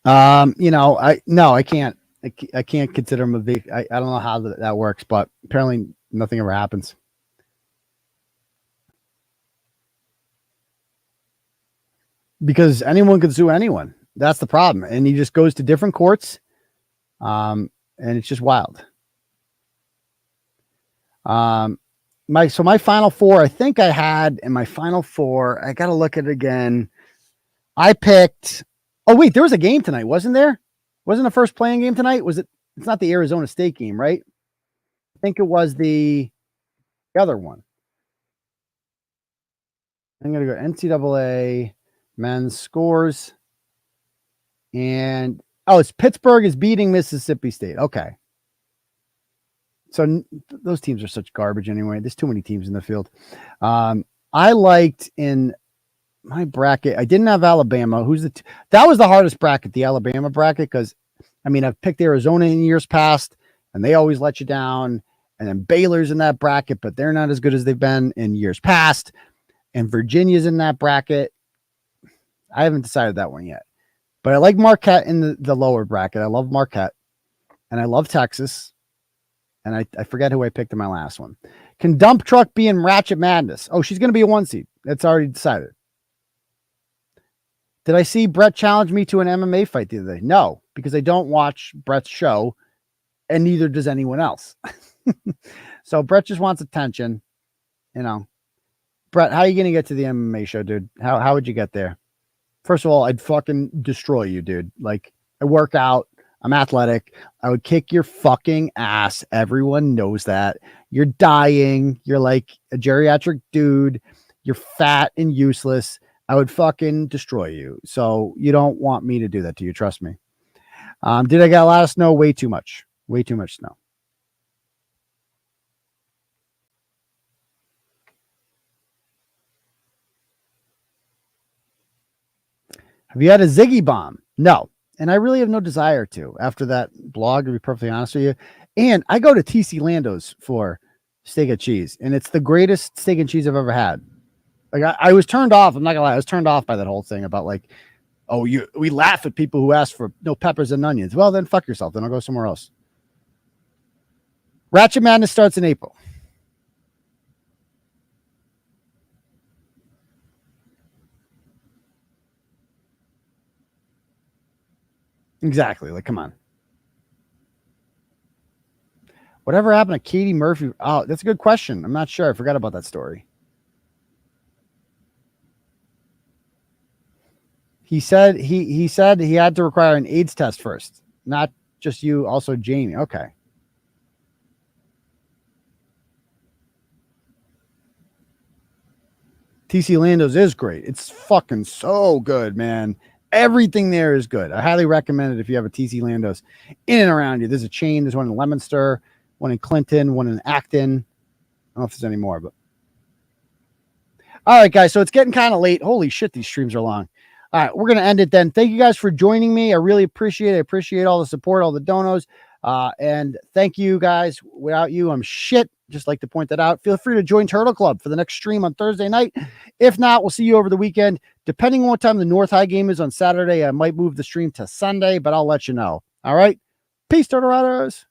I can't. I can't consider him a big. I don't know how that works, but apparently nothing ever happens. Because anyone could sue anyone. That's the problem, and he just goes to different courts, and it's just wild. My final 4. I think I had in my final 4. I got to look at it again. I picked. Oh, wait, there was a game tonight, wasn't there? Wasn't the first playing game tonight? Was it? It's not the Arizona State game, right? I think it was the other one. I'm going to go NCAA men's scores. And, it's Pittsburgh is beating Mississippi State. Okay. So those teams are such garbage anyway. There's too many teams in the field. I liked in my bracket, I didn't have Alabama. That was the hardest bracket, the Alabama bracket, because, I've picked Arizona in years past, and they always let you down. And then Baylor's in that bracket, but they're not as good as they've been in years past. And Virginia's in that bracket. I haven't decided that one yet. But I like Marquette in the lower bracket. I love Marquette. And I love Texas. And I forget who I picked in my last one. Can Dump Truck be in Ratchet Madness? Oh, she's going to be a 1 seed. That's already decided. Did I see Bret challenge me to an MMA fight the other day? No, because I don't watch Bret's show, and neither does anyone else. So Bret just wants attention. Bret, how are you going to get to the MMA show, dude? How would you get there? First of all, I'd fucking destroy you, dude. Like, I work out. I'm athletic. I would kick your fucking ass. Everyone knows that. You're dying. You're like a geriatric dude. You're fat and useless. I would fucking destroy you. So you don't want me to do that to you. Trust me. Did I get a lot of snow? Way too much. Way too much snow. Have you had a Ziggy bomb? No. And I really have no desire to after that blog, to be perfectly honest with you. And I go to TC Lando's for steak and cheese, and it's the greatest steak and cheese I've ever had. Like, I was turned off. I'm not gonna lie. I was turned off by that whole thing about like, we laugh at people who ask for no peppers and onions. Well, then fuck yourself. Then I'll go somewhere else. Ratchet Madness starts in April. Exactly. Like, come on. Whatever happened to Katie Murphy? Oh, that's a good question. I'm not sure. I forgot about that story. He said he said he had to require an AIDS test first. Not just you, also Jamie. Okay. TC Lando's is great. It's fucking so good, man. Everything there is good. I highly recommend it if you have a TC Lando's in and around you. There's a chain. There's one in Leominster, one in Clinton, one in Acton. I don't know if there's any more, but. All right, guys. So it's getting kind of late. Holy shit, these streams are long. All right, we're going to end it then. Thank you guys for joining me. I really appreciate it. I appreciate all the support, all the donos. And thank you guys. Without you, I'm shit. Just like to point that out. Feel free to join Turtle Club for the next stream on Thursday night. If not, we'll see you over the weekend. Depending on what time the North High game is on Saturday, I might move the stream to Sunday, but I'll let you know. All right. Peace, Turtle Riders.